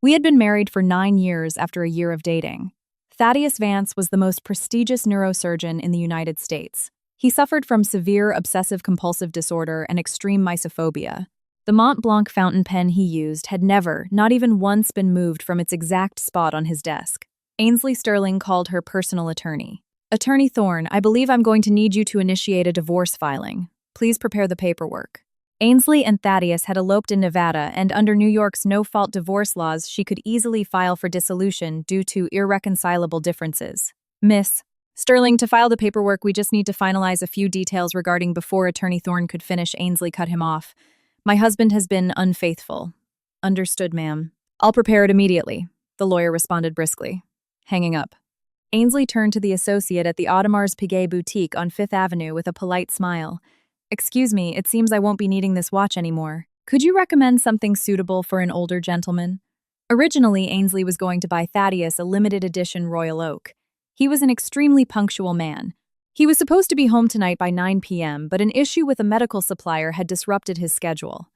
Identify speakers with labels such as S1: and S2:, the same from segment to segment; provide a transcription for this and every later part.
S1: We had been married for 9 years after a year of dating. Thaddeus Vance was the most prestigious neurosurgeon in the United States. He suffered from severe obsessive-compulsive disorder and extreme mysophobia. The Mont Blanc fountain pen he used had never, not even once, been moved from its exact spot on his desk. Ainsley Sterling called her personal attorney. "Attorney Thorne, I believe I'm going to need you to initiate a divorce filing. Please prepare the paperwork." Ainsley and Thaddeus had eloped in Nevada, and under New York's no-fault divorce laws, she could easily file for dissolution due to irreconcilable differences. "Miss Sterling, to file the paperwork, we just need to finalize a few details regarding before Attorney Thorne could finish." Ainsley cut him off. "My husband has been unfaithful." "Understood, ma'am. I'll prepare it immediately," the lawyer responded briskly, hanging up. Ainsley turned to the associate at the Audemars Piguet boutique on Fifth Avenue with a polite smile. "Excuse me, it seems I won't be needing this watch anymore. Could you recommend something suitable for an older gentleman?" Originally, Ainsley was going to buy Thaddeus a limited edition Royal Oak. He was an extremely punctual man. He was supposed to be home tonight by 9 p.m., but an issue with a medical supplier had disrupted his schedule.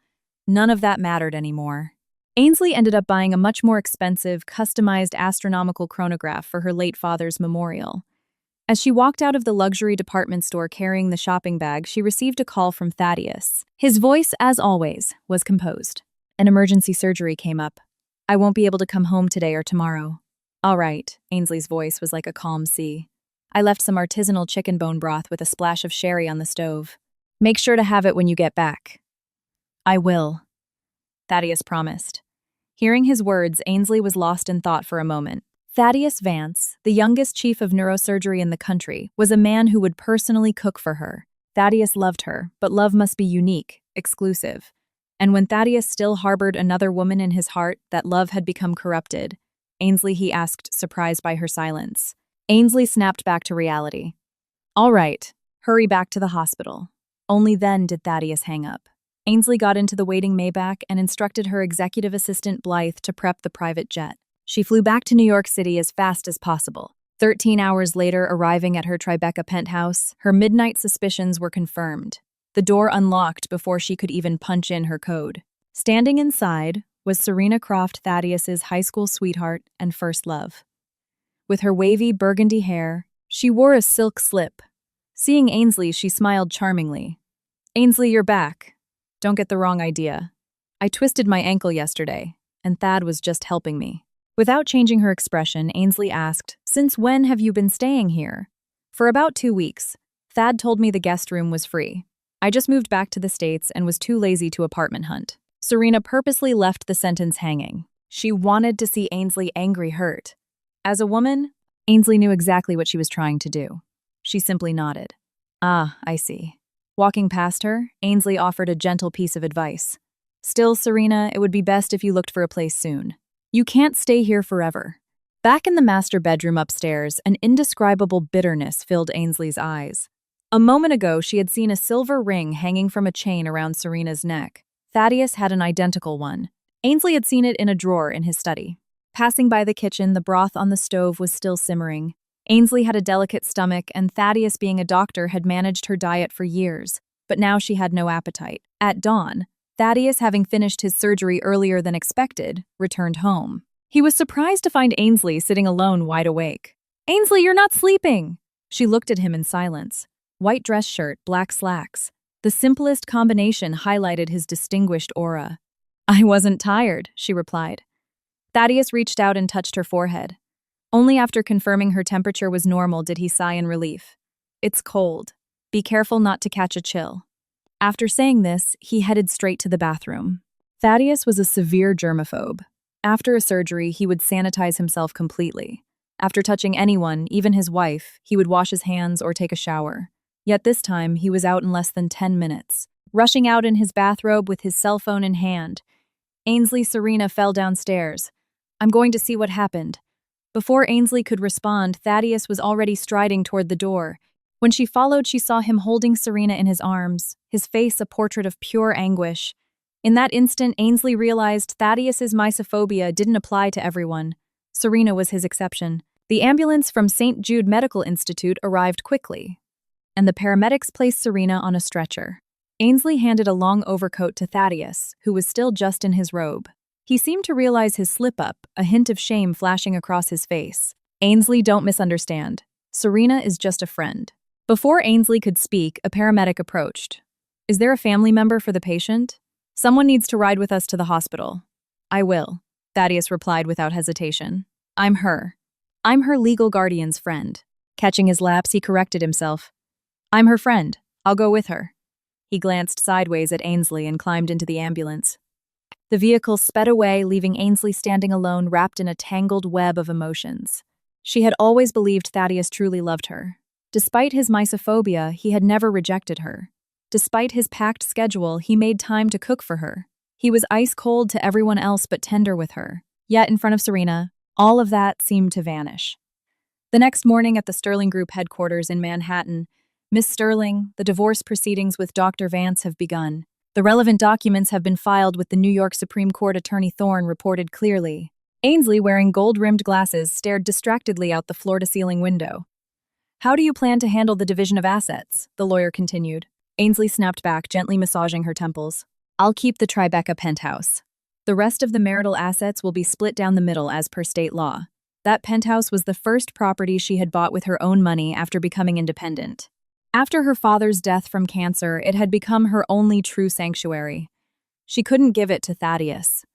S1: None of that mattered anymore. Ainsley ended up buying a much more expensive, customized astronomical chronograph for her late father's memorial. As she walked out of the luxury department store carrying the shopping bag, she received a call from Thaddeus. His voice, as always, was composed. "An emergency surgery came up. I won't be able to come home today or tomorrow." "All right," Ainsley's voice was like a calm sea. "I left some artisanal chicken bone broth with a splash of sherry on the stove. Make sure to have it when you get back." "I will," Thaddeus promised. Hearing his words, Ainsley was lost in thought for a moment. Thaddeus Vance, the youngest chief of neurosurgery in the country, was a man who would personally cook for her. Thaddeus loved her, but love must be unique, exclusive. And when Thaddeus still harbored another woman in his heart, that love had become corrupted. "Ainsley," he asked, surprised by her silence. Ainsley snapped back to reality. "All right, hurry back to the hospital." Only then did Thaddeus hang up. Ainsley got into the waiting Maybach and instructed her executive assistant Blythe to prep the private jet. She flew back to New York City as fast as possible. 13 hours later, arriving at her Tribeca penthouse, her midnight suspicions were confirmed. The door unlocked before she could even punch in her code. Standing inside was Serena Croft, Thaddeus's high school sweetheart and first love. With her wavy burgundy hair, she wore a silk slip. Seeing Ainsley, she smiled charmingly. "Ainsley, you're back. Don't get the wrong idea. I twisted my ankle yesterday, and Thad was just helping me." Without changing her expression, Ainsley asked, "Since when have you been staying here?" "For about 2 weeks. Thad told me the guest room was free. I just moved back to the States and was too lazy to apartment hunt." Serena purposely left the sentence hanging. She wanted to see Ainsley angry hurt. As a woman, Ainsley knew exactly what she was trying to do. She simply nodded. "Ah, I see." Walking past her, Ainsley offered a gentle piece of advice. "Still, Serena, it would be best if you looked for a place soon. You can't stay here forever." Back in the master bedroom upstairs, an indescribable bitterness filled Ainsley's eyes. A moment ago, she had seen a silver ring hanging from a chain around Serena's neck. Thaddeus had an identical one. Ainsley had seen it in a drawer in his study. Passing by the kitchen, the broth on the stove was still simmering. Ainsley had a delicate stomach, and Thaddeus, being a doctor, had managed her diet for years. But now she had no appetite. At dawn, Thaddeus, having finished his surgery earlier than expected, returned home. He was surprised to find Ainsley sitting alone, wide awake. "Ainsley, you're not sleeping!" She looked at him in silence. White dress shirt, black slacks. The simplest combination highlighted his distinguished aura. "I wasn't tired," she replied. Thaddeus reached out and touched her forehead. Only after confirming her temperature was normal did he sigh in relief. "It's cold. Be careful not to catch a chill." After saying this, he headed straight to the bathroom. Thaddeus was a severe germaphobe. After a surgery, he would sanitize himself completely. After touching anyone, even his wife, he would wash his hands or take a shower. Yet this time, he was out in less than 10 minutes. Rushing out in his bathrobe with his cell phone in hand, Ainsley Serena fell downstairs. "I'm going to see what happened." Before Ainsley could respond, Thaddeus was already striding toward the door. When she followed, she saw him holding Serena in his arms, his face a portrait of pure anguish. In that instant, Ainsley realized Thaddeus's mysophobia didn't apply to everyone. Serena was his exception. The ambulance from St. Jude Medical Institute arrived quickly, and the paramedics placed Serena on a stretcher. Ainsley handed a long overcoat to Thaddeus, who was still just in his robe. He seemed to realize his slip-up, a hint of shame flashing across his face. Ainsley, don't misunderstand. Serena is just a friend. Before Ainsley could speak, a paramedic approached. Is there a family member for the patient? Someone needs to ride with us to the hospital. I will, Thaddeus replied without hesitation. I'm her legal guardian's friend. Catching his lapse, he corrected himself. I'm her friend. I'll go with her. He glanced sideways at Ainsley and climbed into the ambulance. The vehicle sped away, leaving Ainsley standing alone, wrapped in a tangled web of emotions. She had always believed Thaddeus truly loved her. Despite his misophobia, he had never rejected her. Despite his packed schedule, he made time to cook for her. He was ice cold to everyone else but tender with her. Yet in front of Serena, all of that seemed to vanish. The next morning at the Sterling Group headquarters in Manhattan, Miss Sterling, the divorce proceedings with Dr. Vance have begun. The relevant documents have been filed with the New York Supreme Court. Attorney Thorne reported clearly. Ainsley, wearing gold-rimmed glasses, stared distractedly out the floor-to-ceiling window. How do you plan to handle the division of assets? The lawyer continued. Ainsley snapped back, gently massaging her temples. I'll keep the Tribeca penthouse. The rest of the marital assets will be split down the middle as per state law. That penthouse was the first property she had bought with her own money after becoming independent. After her father's death from cancer, it had become her only true sanctuary. She couldn't give it to Thaddeus.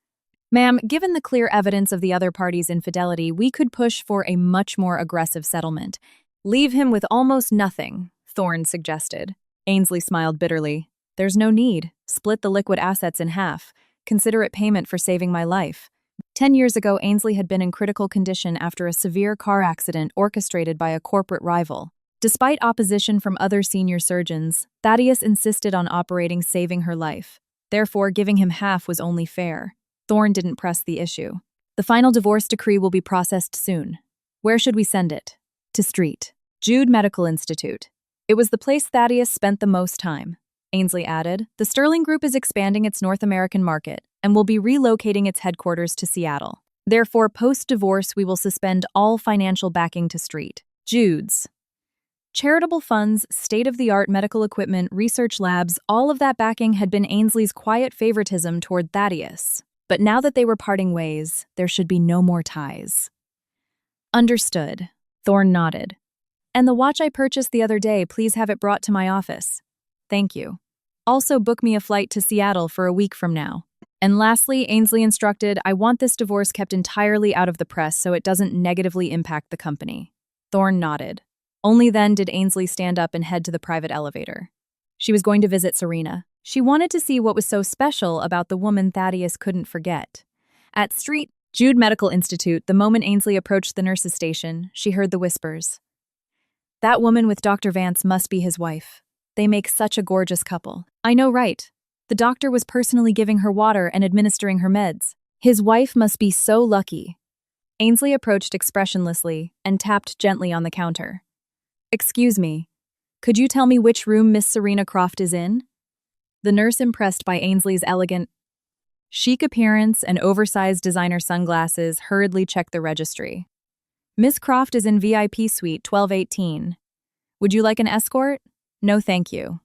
S1: Ma'am, given the clear evidence of the other party's infidelity, we could push for a much more aggressive settlement. Leave him with almost nothing, Thorne suggested. Ainsley smiled bitterly. There's no need. Split the liquid assets in half. Consider it payment for saving my life. 10 years ago, Ainsley had been in critical condition after a severe car accident orchestrated by a corporate rival. Despite opposition from other senior surgeons, Thaddeus insisted on operating, saving her life. Therefore, giving him half was only fair. Thorne didn't press the issue. The final divorce decree will be processed soon. Where should we send it? To St. Jude Medical Institute. It was the place Thaddeus spent the most time. Ainsley added, the Sterling Group is expanding its North American market and will be relocating its headquarters to Seattle. Therefore, post-divorce, we will suspend all financial backing to St. Jude's. Charitable funds, state-of-the-art medical equipment, research labs, all of that backing had been Ainsley's quiet favoritism toward Thaddeus. But now that they were parting ways, there should be no more ties. Understood. Thorne nodded. And the watch I purchased the other day, please have it brought to my office. Thank you. Also book me a flight to Seattle for a week from now. And lastly, Ainsley instructed, I want this divorce kept entirely out of the press so it doesn't negatively impact the company. Thorne nodded. Only then did Ainsley stand up and head to the private elevator. She was going to visit Serena. She wanted to see what was so special about the woman Thaddeus couldn't forget. At St. Jude Medical Institute, the moment Ainsley approached the nurse's station, she heard the whispers. That woman with Dr. Vance must be his wife. They make such a gorgeous couple. I know, right? The doctor was personally giving her water and administering her meds. His wife must be so lucky. Ainsley approached expressionlessly and tapped gently on the counter. Excuse me, could you tell me which room Miss Serena Croft is in? The nurse, impressed by Ainsley's elegant, chic appearance and oversized designer sunglasses, hurriedly checked the registry. Miss Croft is in VIP suite 1218. Would you like an escort? No, thank you.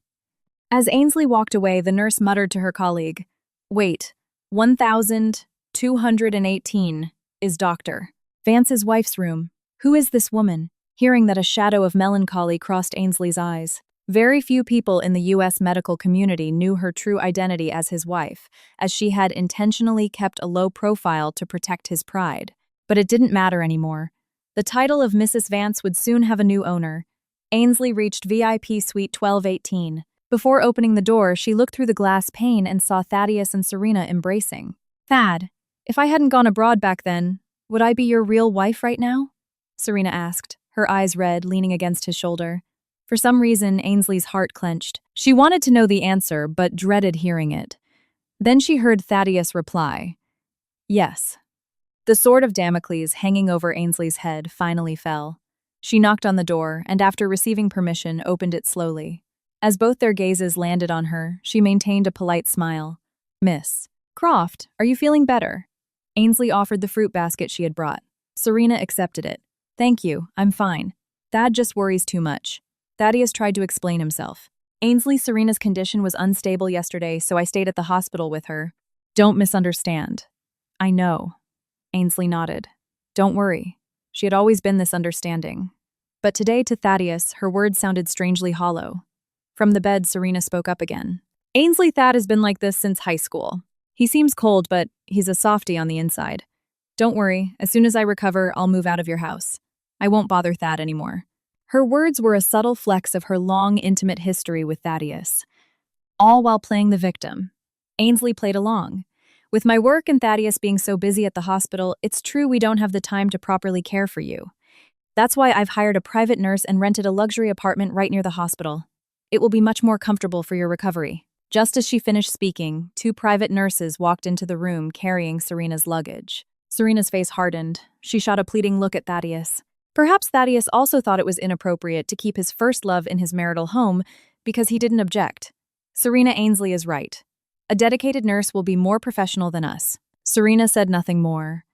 S1: As Ainsley walked away, the nurse muttered to her colleague, Wait, 1218 is Dr. Vance's wife's room. Who is this woman? Hearing that, a shadow of melancholy crossed Ainsley's eyes. Very few people in the U.S. medical community knew her true identity as his wife, as she had intentionally kept a low profile to protect his pride. But it didn't matter anymore. The title of Mrs. Vance would soon have a new owner. Ainsley reached VIP suite 1218. Before opening the door, she looked through the glass pane and saw Thaddeus and Serena embracing. Thad, if I hadn't gone abroad back then, would I be your real wife right now? Serena asked, her eyes red, leaning against his shoulder. For some reason, Ainsley's heart clenched. She wanted to know the answer, but dreaded hearing it. Then she heard Thaddeus reply, Yes. The sword of Damocles hanging over Ainsley's head finally fell. She knocked on the door, and after receiving permission, opened it slowly. As both their gazes landed on her, she maintained a polite smile. Miss Croft, are you feeling better? Ainsley offered the fruit basket she had brought. Serena accepted it. Thank you, I'm fine. Thad just worries too much. Thaddeus tried to explain himself. Ainsley, Serena's condition was unstable yesterday, so I stayed at the hospital with her. Don't misunderstand. I know. Ainsley nodded. Don't worry. She had always been this understanding. But today, to Thaddeus, her words sounded strangely hollow. From the bed, Serena spoke up again. Ainsley Thad has been like this since high school. He seems cold, but he's a softie on the inside. Don't worry, as soon as I recover, I'll move out of your house. I won't bother Thad anymore. Her words were a subtle flex of her long, intimate history with Thaddeus. All while playing the victim. Ainsley played along. With my work and Thaddeus being so busy at the hospital, it's true we don't have the time to properly care for you. That's why I've hired a private nurse and rented a luxury apartment right near the hospital. It will be much more comfortable for your recovery. Just as she finished speaking, 2 private nurses walked into the room carrying Serena's luggage. Serena's face hardened. She shot a pleading look at Thaddeus. Perhaps Thaddeus also thought it was inappropriate to keep his first love in his marital home because he didn't object. Serena Ainsley is right. A dedicated nurse will be more professional than us. Serena said nothing more.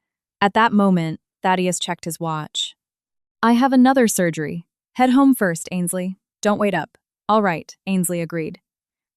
S1: At that moment, Thaddeus checked his watch. I have another surgery. Head home first, Ainsley. Don't wait up. All right, Ainsley agreed.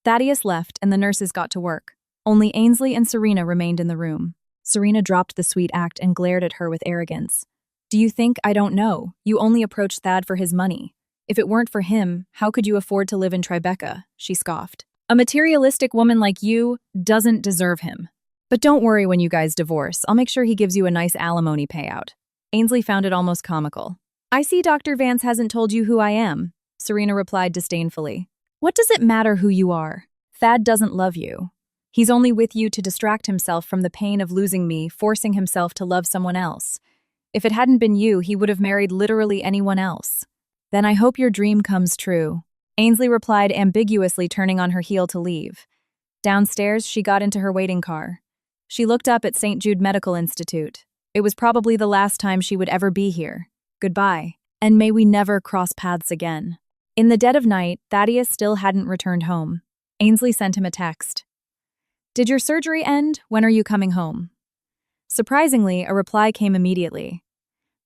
S1: Thaddeus left and the nurses got to work. Only Ainsley and Serena remained in the room. Serena dropped the sweet act and glared at her with arrogance. Do you think I don't know? You only approached Thad for his money. If it weren't for him, how could you afford to live in Tribeca? She scoffed. A materialistic woman like you doesn't deserve him. But don't worry when you guys divorce. I'll make sure he gives you a nice alimony payout. Ainsley found it almost comical. I see Dr. Vance hasn't told you who I am, Serena replied disdainfully. What does it matter who you are? Thad doesn't love you. He's only with you to distract himself from the pain of losing me, forcing himself to love someone else. If it hadn't been you, he would have married literally anyone else. Then I hope your dream comes true. Ainsley replied ambiguously, turning on her heel to leave. Downstairs, she got into her waiting car. She looked up at St. Jude Medical Institute. It was probably the last time she would ever be here. Goodbye, and may we never cross paths again. In the dead of night, Thaddeus still hadn't returned home. Ainsley sent him a text. Did your surgery end? When are you coming home? Surprisingly, a reply came immediately.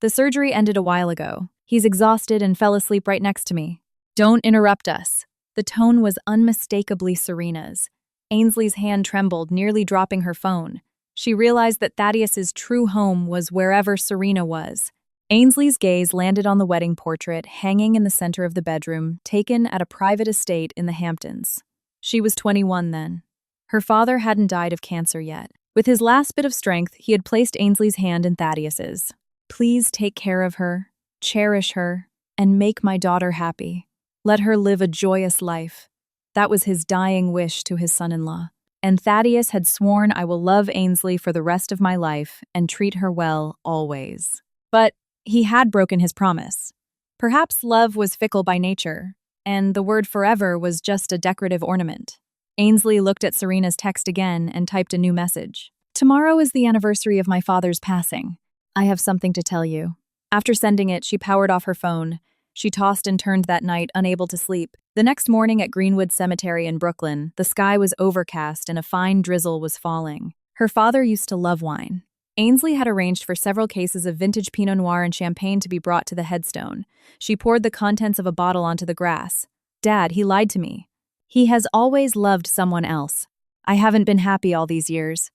S1: The surgery ended a while ago. He's exhausted and fell asleep right next to me. Don't interrupt us. The tone was unmistakably Serena's. Ainsley's hand trembled, nearly dropping her phone. She realized that Thaddeus's true home was wherever Serena was. Ainsley's gaze landed on the wedding portrait hanging in the center of the bedroom, taken at a private estate in the Hamptons. She was 21 then. Her father hadn't died of cancer yet. With his last bit of strength, he had placed Ainsley's hand in Thaddeus's. Please take care of her, cherish her, and make my daughter happy. Let her live a joyous life. That was his dying wish to his son-in-law. And Thaddeus had sworn, I will love Ainsley for the rest of my life and treat her well always. But he had broken his promise. Perhaps love was fickle by nature, and the word forever was just a decorative ornament. Ainsley looked at Serena's text again and typed a new message. Tomorrow is the anniversary of my father's passing. I have something to tell you. After sending it, she powered off her phone. She tossed and turned that night, unable to sleep. The next morning at Greenwood Cemetery in Brooklyn, the sky was overcast and a fine drizzle was falling. Her father used to love wine. Ainsley had arranged for several cases of vintage Pinot Noir and champagne to be brought to the headstone. She poured the contents of a bottle onto the grass. Dad, he lied to me. He has always loved someone else. I haven't been happy all these years.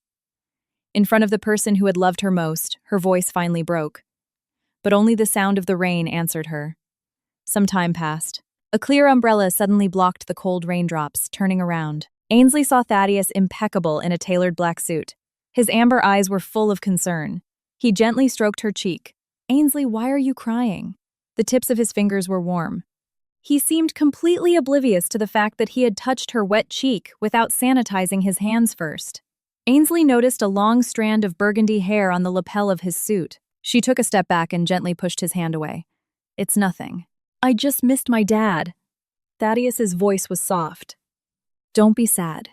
S1: In front of the person who had loved her most, her voice finally broke. But only the sound of the rain answered her. Some time passed. A clear umbrella suddenly blocked the cold raindrops, turning around. Ainsley saw Thaddeus impeccable in a tailored black suit. His amber eyes were full of concern. He gently stroked her cheek. Ainsley, why are you crying? The tips of his fingers were warm. He seemed completely oblivious to the fact that he had touched her wet cheek without sanitizing his hands first. Ainsley noticed a long strand of burgundy hair on the lapel of his suit. She took a step back and gently pushed his hand away. It's nothing. I just missed my dad. Thaddeus's voice was soft. Don't be sad.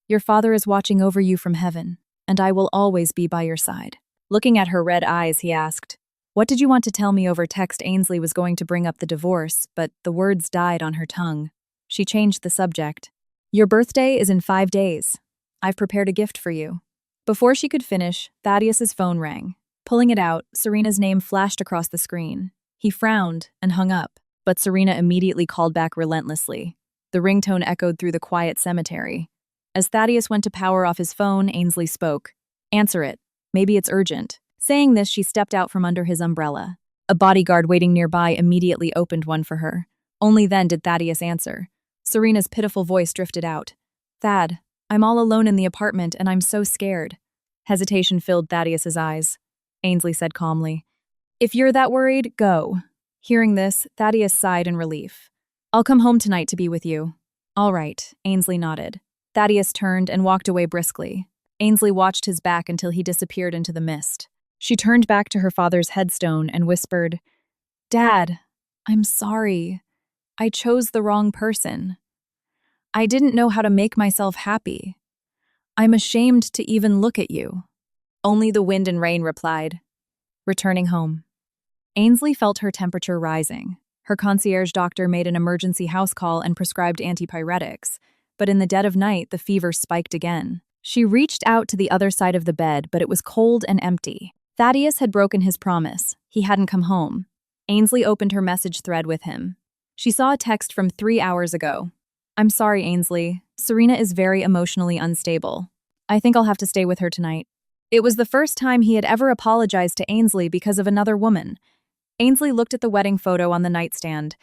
S1: Your father is watching over you from heaven, and I will always be by your side. Looking at her red eyes, he asked, what did you want to tell me over text? Ainsley was going to bring up the divorce, but the words died on her tongue. She changed the subject. Your birthday is in 5 days. I've prepared a gift for you. Before she could finish, Thaddeus's phone rang. Pulling it out, Serena's name flashed across the screen. He frowned and hung up, but Serena immediately called back relentlessly. The ringtone echoed through the quiet cemetery. As Thaddeus went to power off his phone, Ainsley spoke. Answer it. Maybe it's urgent. Saying this, she stepped out from under his umbrella. A bodyguard waiting nearby immediately opened one for her. Only then did Thaddeus answer. Serena's pitiful voice drifted out. Thad, I'm all alone in the apartment and I'm so scared. Hesitation filled Thaddeus's eyes. Ainsley said calmly, If you're that worried, go. Hearing this, Thaddeus sighed in relief. I'll come home tonight to be with you. All right, Ainsley nodded. Thaddeus turned and walked away briskly. Ainsley watched his back until he disappeared into the mist. She turned back to her father's headstone and whispered, Dad, I'm sorry. I chose the wrong person. I didn't know how to make myself happy. I'm ashamed to even look at you. Only the wind and rain replied. Returning home. Ainsley felt her temperature rising. Her concierge doctor made an emergency house call and prescribed antipyretics, but in the dead of night, the fever spiked again. She reached out to the other side of the bed, but it was cold and empty. Thaddeus had broken his promise. He hadn't come home. Ainsley opened her message thread with him. She saw a text from 3 hours ago. I'm sorry, Ainsley. Serena is very emotionally unstable. I think I'll have to stay with her tonight. It was the first time he had ever apologized to Ainsley because of another woman. Ainsley looked at the wedding photo on the nightstand.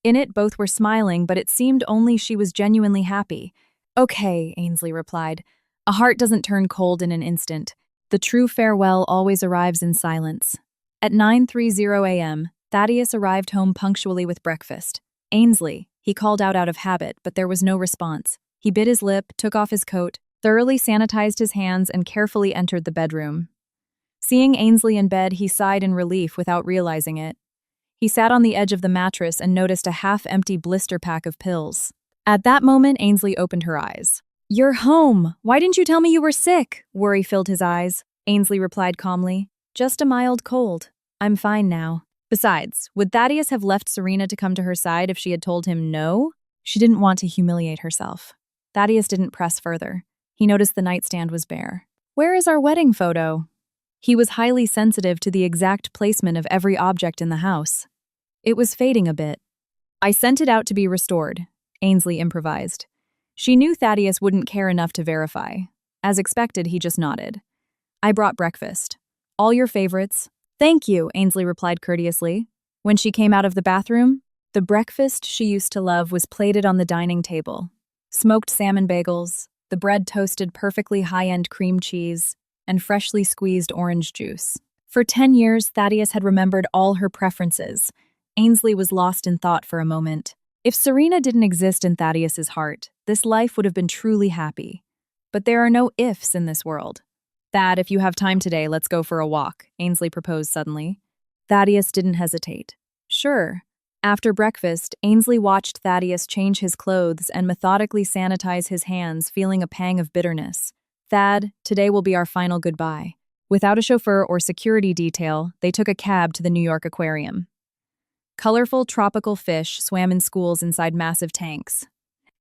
S1: In it, both were smiling, but it seemed only she was genuinely happy. Okay, Ainsley replied. A heart doesn't turn cold in an instant. The true farewell always arrives in silence. At 9:30 a.m., Thaddeus arrived home punctually with breakfast. Ainsley, he called out of habit, but there was no response. He bit his lip, took off his coat, thoroughly sanitized his hands, and carefully entered the bedroom. Seeing Ainsley in bed, he sighed in relief without realizing it. He sat on the edge of the mattress and noticed a half-empty blister pack of pills. At that moment, Ainsley opened her eyes. You're home! Why didn't you tell me you were sick? Worry filled his eyes. Ainsley replied calmly. Just a mild cold. I'm fine now. Besides, would Thaddeus have left Serena to come to her side if she had told him no? She didn't want to humiliate herself. Thaddeus didn't press further. He noticed the nightstand was bare. Where is our wedding photo? He was highly sensitive to the exact placement of every object in the house. It was fading a bit. I sent it out to be restored, Ainsley improvised. She knew Thaddeus wouldn't care enough to verify. As expected, he just nodded. I brought breakfast. All your favorites. Thank you, Ainsley replied courteously. When she came out of the bathroom, the breakfast she used to love was plated on the dining table. Smoked salmon bagels, the bread toasted perfectly high-end cream cheese, and freshly squeezed orange juice. For 10 years, Thaddeus had remembered all her preferences. Ainsley was lost in thought for a moment. If Serena didn't exist in Thaddeus's heart, this life would have been truly happy. But there are no ifs in this world. Thad, if you have time today, let's go for a walk, Ainsley proposed suddenly. Thaddeus didn't hesitate. Sure. After breakfast, Ainsley watched Thaddeus change his clothes and methodically sanitize his hands, feeling a pang of bitterness. Thad, today will be our final goodbye. Without a chauffeur or security detail, they took a cab to the New York Aquarium. Colorful tropical fish swam in schools inside massive tanks.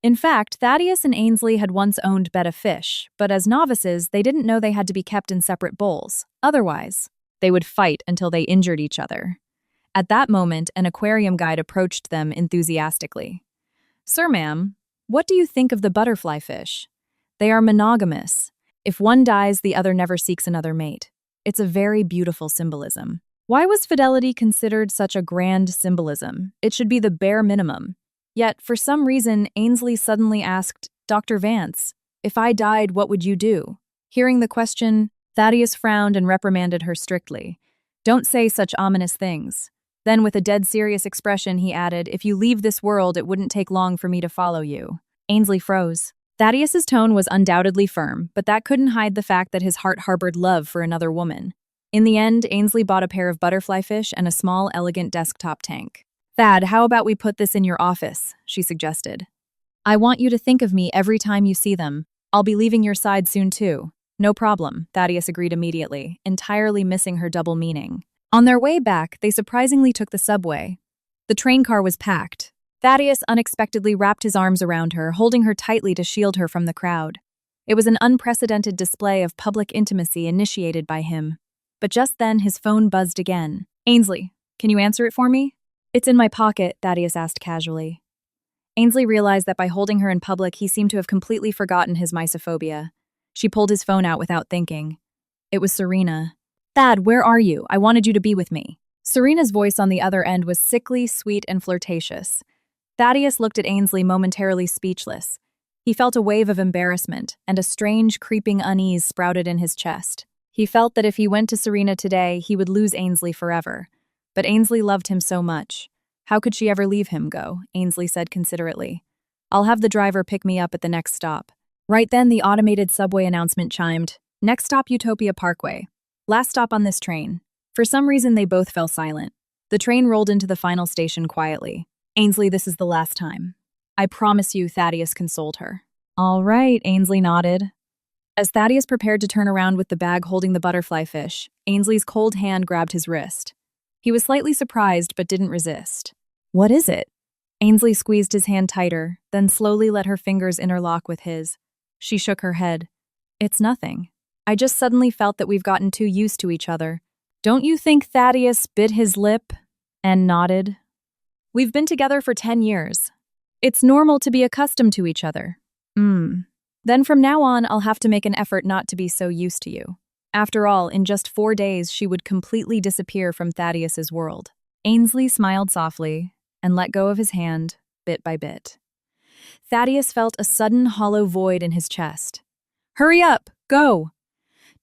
S1: In fact, Thaddeus and Ainsley had once owned betta fish, but as novices, they didn't know they had to be kept in separate bowls. Otherwise, they would fight until they injured each other. At that moment, an aquarium guide approached them enthusiastically. Sir, ma'am, what do you think of the butterfly fish? They are monogamous. If one dies, the other never seeks another mate. It's a very beautiful symbolism. Why was fidelity considered such a grand symbolism? It should be the bare minimum. Yet, for some reason, Ainsley suddenly asked, Dr. Vance, if I died, what would you do? Hearing the question, Thaddeus frowned and reprimanded her strictly. Don't say such ominous things. Then, with a dead serious expression, he added, if you leave this world, it wouldn't take long for me to follow you. Ainsley froze. Thaddeus's tone was undoubtedly firm, but that couldn't hide the fact that his heart harbored love for another woman. In the end, Ainsley bought a pair of butterfly fish and a small, elegant desktop tank. Thad, how about we put this in your office? She suggested. I want you to think of me every time you see them. I'll be leaving your side soon too. No problem, Thaddeus agreed immediately, entirely missing her double meaning. On their way back, they surprisingly took the subway. The train car was packed. Thaddeus unexpectedly wrapped his arms around her, holding her tightly to shield her from the crowd. It was an unprecedented display of public intimacy initiated by him. But just then, his phone buzzed again. Ainsley, can you answer it for me? It's in my pocket, Thaddeus asked casually. Ainsley realized that by holding her in public, he seemed to have completely forgotten his mysophobia. She pulled his phone out without thinking. It was Serena. Thad, where are you? I wanted you to be with me. Serena's voice on the other end was sickly, sweet, and flirtatious. Thaddeus looked at Ainsley momentarily speechless. He felt a wave of embarrassment, and a strange, creeping unease sprouted in his chest. He felt that if he went to Serena today, he would lose Ainsley forever. But Ainsley loved him so much. How could she ever leave him go? Ainsley said considerately. I'll have the driver pick me up at the next stop. Right then, the automated subway announcement chimed. Next stop, Utopia Parkway. Last stop on this train. For some reason, they both fell silent. The train rolled into the final station quietly. Ainsley, this is the last time. I promise you, Thaddeus consoled her. All right, Ainsley nodded. As Thaddeus prepared to turn around with the bag holding the butterfly fish, Ainsley's cold hand grabbed his wrist. He was slightly surprised but didn't resist. What is it? Ainsley squeezed his hand tighter, then slowly let her fingers interlock with his. She shook her head. It's nothing. I just suddenly felt that we've gotten too used to each other. Don't you think Thaddeus bit his lip and nodded? We've been together for 10 years. It's normal to be accustomed to each other. Then from now on, I'll have to make an effort not to be so used to you. After all, in just 4 days, she would completely disappear from Thaddeus's world. Ainsley smiled softly and let go of his hand, bit by bit. Thaddeus felt a sudden hollow void in his chest. Hurry up! Go!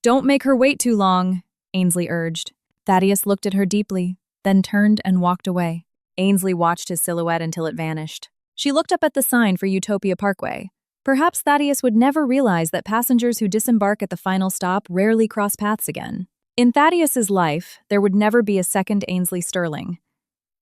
S1: Don't make her wait too long, Ainsley urged. Thaddeus looked at her deeply, then turned and walked away. Ainsley watched his silhouette until it vanished. She looked up at the sign for Utopia Parkway. Perhaps Thaddeus would never realize that passengers who disembark at the final stop rarely cross paths again. In Thaddeus's life, there would never be a second Ainsley Sterling.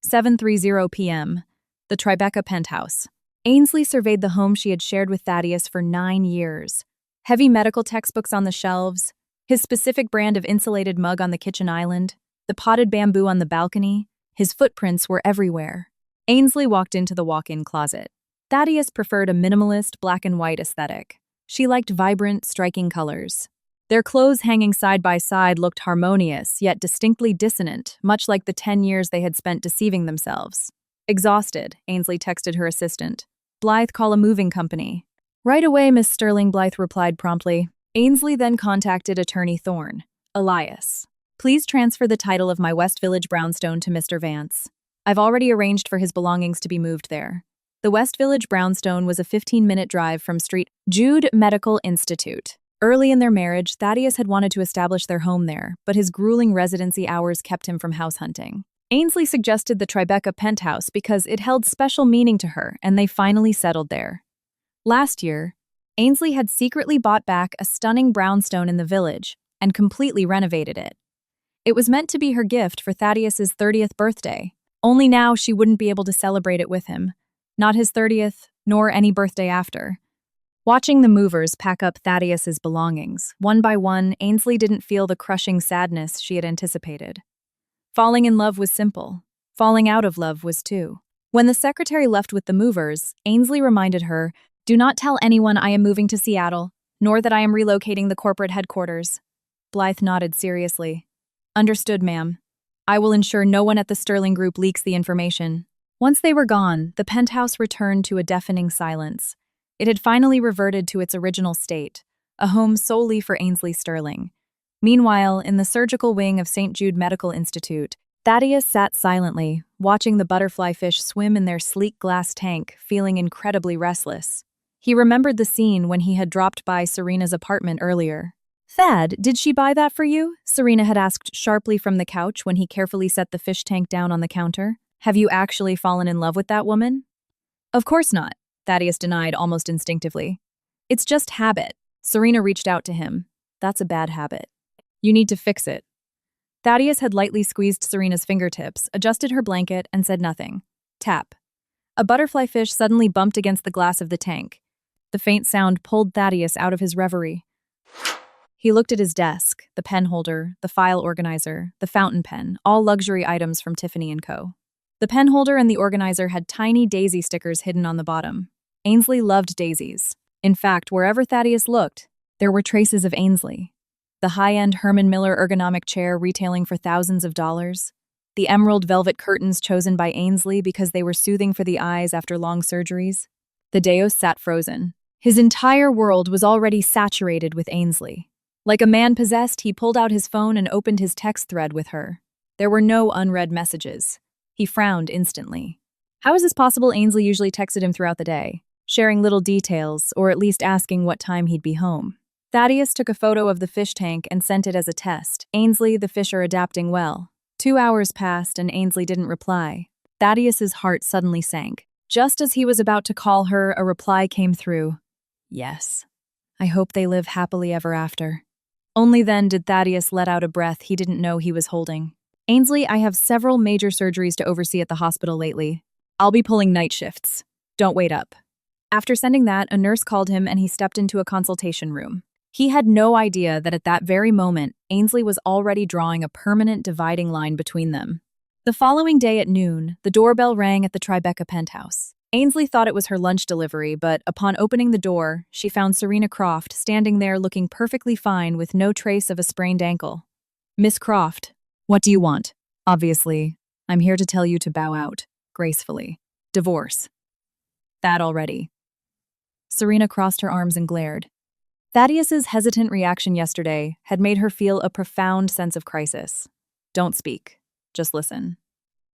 S1: 7:30 p.m. The Tribeca penthouse. Ainsley surveyed the home she had shared with Thaddeus for 9 years. Heavy medical textbooks on the shelves, his specific brand of insulated mug on the kitchen island, the potted bamboo on the balcony, his footprints were everywhere. Ainsley walked into the walk-in closet. Thaddeus preferred a minimalist, black and white aesthetic. She liked vibrant, striking colors. Their clothes hanging side by side looked harmonious, yet distinctly dissonant, much like the 10 years they had spent deceiving themselves. Exhausted, Ainsley texted her assistant. Blythe, call a moving company. Right away, Miss Sterling, Blythe replied promptly. Ainsley then contacted attorney Thorne. Elias. Please transfer the title of my West Village brownstone to Mr. Vance. I've already arranged for his belongings to be moved there. The West Village brownstone was a 15-minute drive from St. Jude Medical Institute. Early in their marriage, Thaddeus had wanted to establish their home there, but his grueling residency hours kept him from house hunting. Ainsley suggested the Tribeca penthouse because it held special meaning to her, and they finally settled there. Last year, Ainsley had secretly bought back a stunning brownstone in the village and completely renovated it. It was meant to be her gift for Thaddeus's 30th birthday, only now she wouldn't be able to celebrate it with him. Not his 30th, nor any birthday after. Watching the movers pack up Thaddeus's belongings, one by one, Ainsley didn't feel the crushing sadness she had anticipated. Falling in love was simple. Falling out of love was too. When the secretary left with the movers, Ainsley reminded her, do not tell anyone I am moving to Seattle, nor that I am relocating the corporate headquarters. Blythe nodded seriously. Understood, ma'am. I will ensure no one at the Sterling Group leaks the information. Once they were gone, the penthouse returned to a deafening silence. It had finally reverted to its original state, a home solely for Ainsley Sterling. Meanwhile, in the surgical wing of St. Jude Medical Institute, Thaddeus sat silently, watching the butterfly fish swim in their sleek glass tank, feeling incredibly restless. He remembered the scene when he had dropped by Serena's apartment earlier. Thad, did she buy that for you? Serena had asked sharply from the couch when he carefully set the fish tank down on the counter. Have you actually fallen in love with that woman? Of course not, Thaddeus denied almost instinctively. It's just habit. Serena reached out to him. That's a bad habit. You need to fix it. Thaddeus had lightly squeezed Serena's fingertips, adjusted her blanket, and said nothing. Tap. A butterfly fish suddenly bumped against the glass of the tank. The faint sound pulled Thaddeus out of his reverie. He looked at his desk, the pen holder, the file organizer, the fountain pen, all luxury items from Tiffany & Co. The pen holder and the organizer had tiny daisy stickers hidden on the bottom. Ainsley loved daisies. In fact, wherever Thaddeus looked, there were traces of Ainsley. The high-end Herman Miller ergonomic chair retailing for thousands of dollars, the emerald velvet curtains chosen by Ainsley because they were soothing for the eyes after long surgeries. Thaddeus sat frozen. His entire world was already saturated with Ainsley. Like a man possessed, he pulled out his phone and opened his text thread with her. There were no unread messages. He frowned instantly. How is this possible? Ainsley usually texted him throughout the day, sharing little details, or at least asking what time he'd be home. Thaddeus took a photo of the fish tank and sent it as a test. Ainsley, the fish are adapting well. 2 hours passed and Ainsley didn't reply. Thaddeus's heart suddenly sank. Just as he was about to call her, a reply came through. Yes. I hope they live happily ever after. Only then did Thaddeus let out a breath he didn't know he was holding. Ainsley, I have several major surgeries to oversee at the hospital lately. I'll be pulling night shifts. Don't wait up. After sending that, a nurse called him and he stepped into a consultation room. He had no idea that at that very moment, Ainsley was already drawing a permanent dividing line between them. The following day at noon, the doorbell rang at the Tribeca penthouse. Ainsley thought it was her lunch delivery, but upon opening the door, she found Serena Croft standing there looking perfectly fine with no trace of a sprained ankle. Miss Croft, what do you want? Obviously, I'm here to tell you to bow out, gracefully. Divorce. That already. Serena crossed her arms and glared. Thaddeus's hesitant reaction yesterday had made her feel a profound sense of crisis. Don't speak. Just listen.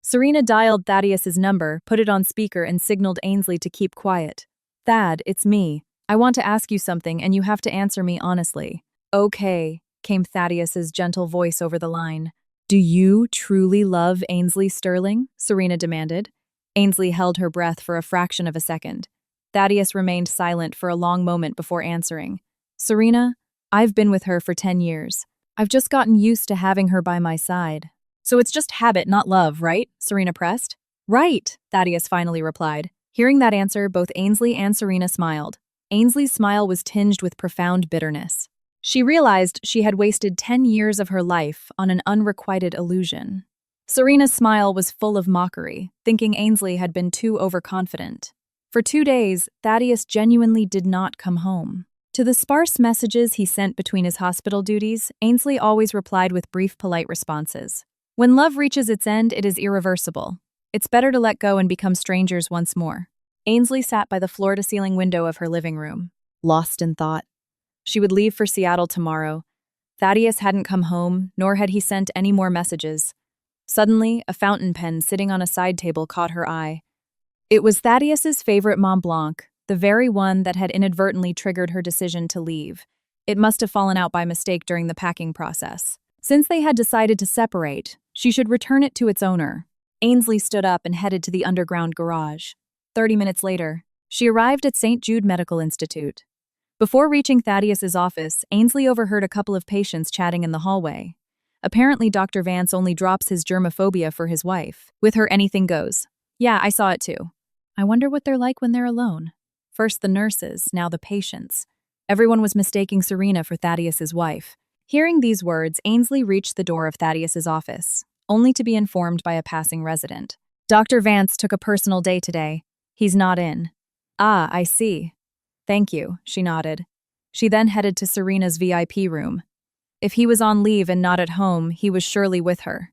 S1: Serena dialed Thaddeus's number, put it on speaker, and signaled Ainsley to keep quiet. Thad, it's me. I want to ask you something, and you have to answer me honestly. Okay, came Thaddeus's gentle voice over the line. Do you truly love Ainsley Sterling? Serena demanded. Ainsley held her breath for a fraction of a second. Thaddeus remained silent for a long moment before answering. Serena, I've been with her for 10 years. I've just gotten used to having her by my side. So it's just habit, not love, right? Serena pressed. Right, Thaddeus finally replied. Hearing that answer, both Ainsley and Serena smiled. Ainsley's smile was tinged with profound bitterness. She realized she had wasted 10 years of her life on an unrequited illusion. Serena's smile was full of mockery, thinking Ainsley had been too overconfident. For 2 days, Thaddeus genuinely did not come home. To the sparse messages he sent between his hospital duties, Ainsley always replied with brief, polite responses. When love reaches its end, it is irreversible. It's better to let go and become strangers once more. Ainsley sat by the floor-to-ceiling window of her living room, lost in thought. She would leave for Seattle tomorrow. Thaddeus hadn't come home, nor had he sent any more messages. Suddenly, a fountain pen sitting on a side table caught her eye. It was Thaddeus's favorite Mont Blanc, the very one that had inadvertently triggered her decision to leave. It must have fallen out by mistake during the packing process. Since they had decided to separate, she should return it to its owner. Ainsley stood up and headed to the underground garage. 30 minutes later, she arrived at St. Jude Medical Institute. Before reaching Thaddeus's office, Ainsley overheard a couple of patients chatting in the hallway. Apparently, Dr. Vance only drops his germophobia for his wife. With her, anything goes. Yeah, I saw it too. I wonder what they're like when they're alone. First the nurses, now the patients. Everyone was mistaking Serena for Thaddeus's wife. Hearing these words, Ainsley reached the door of Thaddeus's office, only to be informed by a passing resident. Dr. Vance took a personal day today. He's not in. Ah, I see. Thank you, she nodded. She then headed to Serena's VIP room. If he was on leave and not at home, he was surely with her.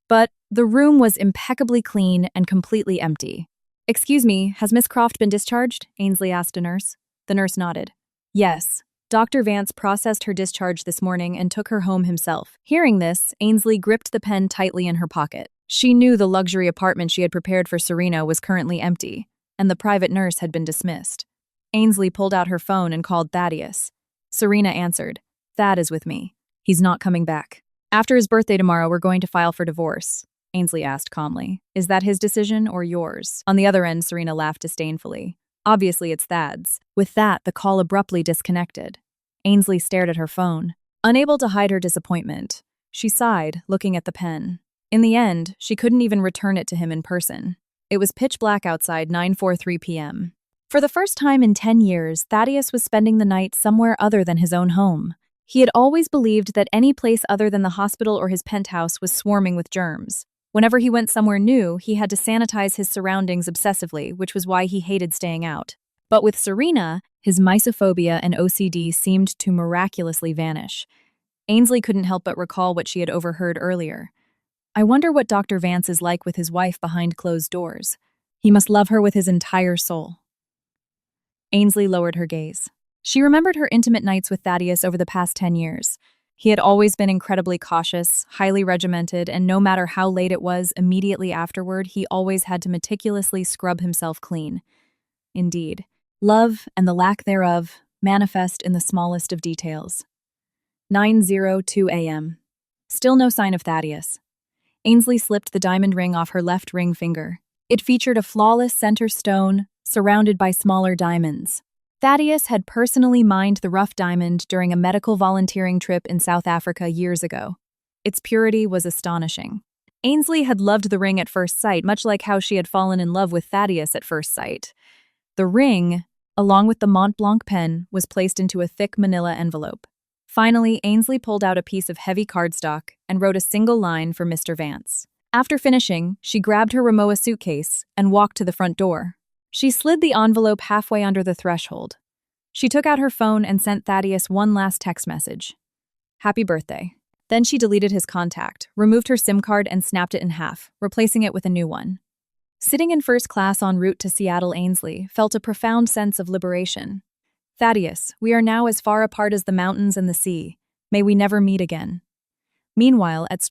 S1: But the room was impeccably clean and completely empty. Excuse me, has Miss Croft been discharged? Ainsley asked a nurse. The nurse nodded. Yes. Dr. Vance processed her discharge this morning and took her home himself. Hearing this, Ainsley gripped the pen tightly in her pocket. She knew the luxury apartment she had prepared for Serena was currently empty, and the private nurse had been dismissed. Ainsley pulled out her phone and called Thaddeus. Serena answered. Thad is with me. He's not coming back. After his birthday tomorrow, we're going to file for divorce. Ainsley asked calmly. Is that his decision or yours? On the other end, Serena laughed disdainfully. Obviously, it's Thad's. With that, the call abruptly disconnected. Ainsley stared at her phone. Unable to hide her disappointment, she sighed, looking at the pen. In the end, she couldn't even return it to him in person. It was pitch black outside, 9:43 p.m. For the first time in 10 years, Thaddeus was spending the night somewhere other than his own home. He had always believed that any place other than the hospital or his penthouse was swarming with germs. Whenever he went somewhere new, he had to sanitize his surroundings obsessively, which was why he hated staying out. But with Serena, his mysophobia and OCD seemed to miraculously vanish. Ainsley couldn't help but recall what she had overheard earlier. I wonder what Dr. Vance is like with his wife behind closed doors. He must love her with his entire soul. Ainsley lowered her gaze. She remembered her intimate nights with Thaddeus over the past 10 years. He had always been incredibly cautious, highly regimented, and no matter how late it was, immediately afterward, he always had to meticulously scrub himself clean. Indeed, love and the lack thereof manifest in the smallest of details. 9:02 a.m. Still no sign of Thaddeus. Ainsley slipped the diamond ring off her left ring finger. It featured a flawless center stone surrounded by smaller diamonds. Thaddeus had personally mined the rough diamond during a medical volunteering trip in South Africa years ago. Its purity was astonishing. Ainsley had loved the ring at first sight, much like how she had fallen in love with Thaddeus at first sight. The ring, along with the Mont Blanc pen, was placed into a thick manila envelope. Finally, Ainsley pulled out a piece of heavy cardstock and wrote a single line for Mr. Vance. After finishing, she grabbed her Rimowa suitcase and walked to the front door. She slid the envelope halfway under the threshold. She took out her phone and sent Thaddeus one last text message. "Happy birthday." Then she deleted his contact, removed her SIM card and snapped it in half, replacing it with a new one. Sitting in first class en route to Seattle, Ainsley felt a profound sense of liberation. "Thaddeus, we are now as far apart as the mountains and the sea. May we never meet again." Meanwhile, at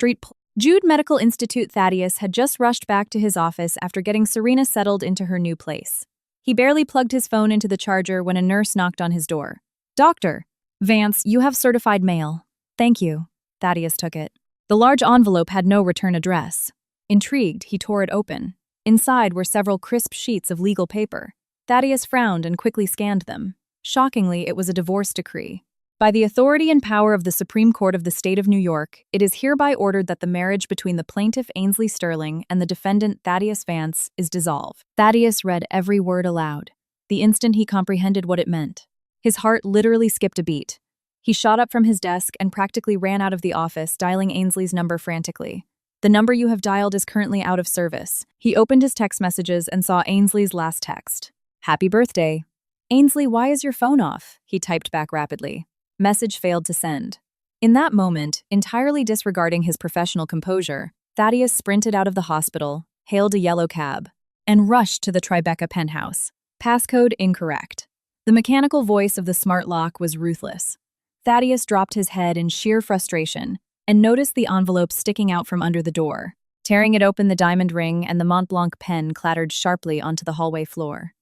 S1: Jude Medical Institute, Thaddeus had just rushed back to his office after getting Serena settled into her new place. He barely plugged his phone into the charger when a nurse knocked on his door. "Dr. Vance, you have certified mail." "Thank you." Thaddeus took it. The large envelope had no return address. Intrigued, he tore it open. Inside were several crisp sheets of legal paper. Thaddeus frowned and quickly scanned them. Shockingly, it was a divorce decree. By the authority and power of the Supreme Court of the State of New York, it is hereby ordered that the marriage between the plaintiff Ainsley Sterling and the defendant Thaddeus Vance is dissolved. Thaddeus read every word aloud. The instant he comprehended what it meant, his heart literally skipped a beat. He shot up from his desk and practically ran out of the office, dialing Ainsley's number frantically. "The number you have dialed is currently out of service." He opened his text messages and saw Ainsley's last text. "Happy birthday." "Ainsley, why is your phone off?" He typed back rapidly. Message failed to send. In that moment, entirely disregarding his professional composure, Thaddeus sprinted out of the hospital, hailed a yellow cab, and rushed to the Tribeca penthouse. Passcode incorrect. The mechanical voice of the smart lock was ruthless. Thaddeus dropped his head in sheer frustration and noticed the envelope sticking out from under the door. Tearing it open, the diamond ring and the Mont Blanc pen clattered sharply onto the hallway floor.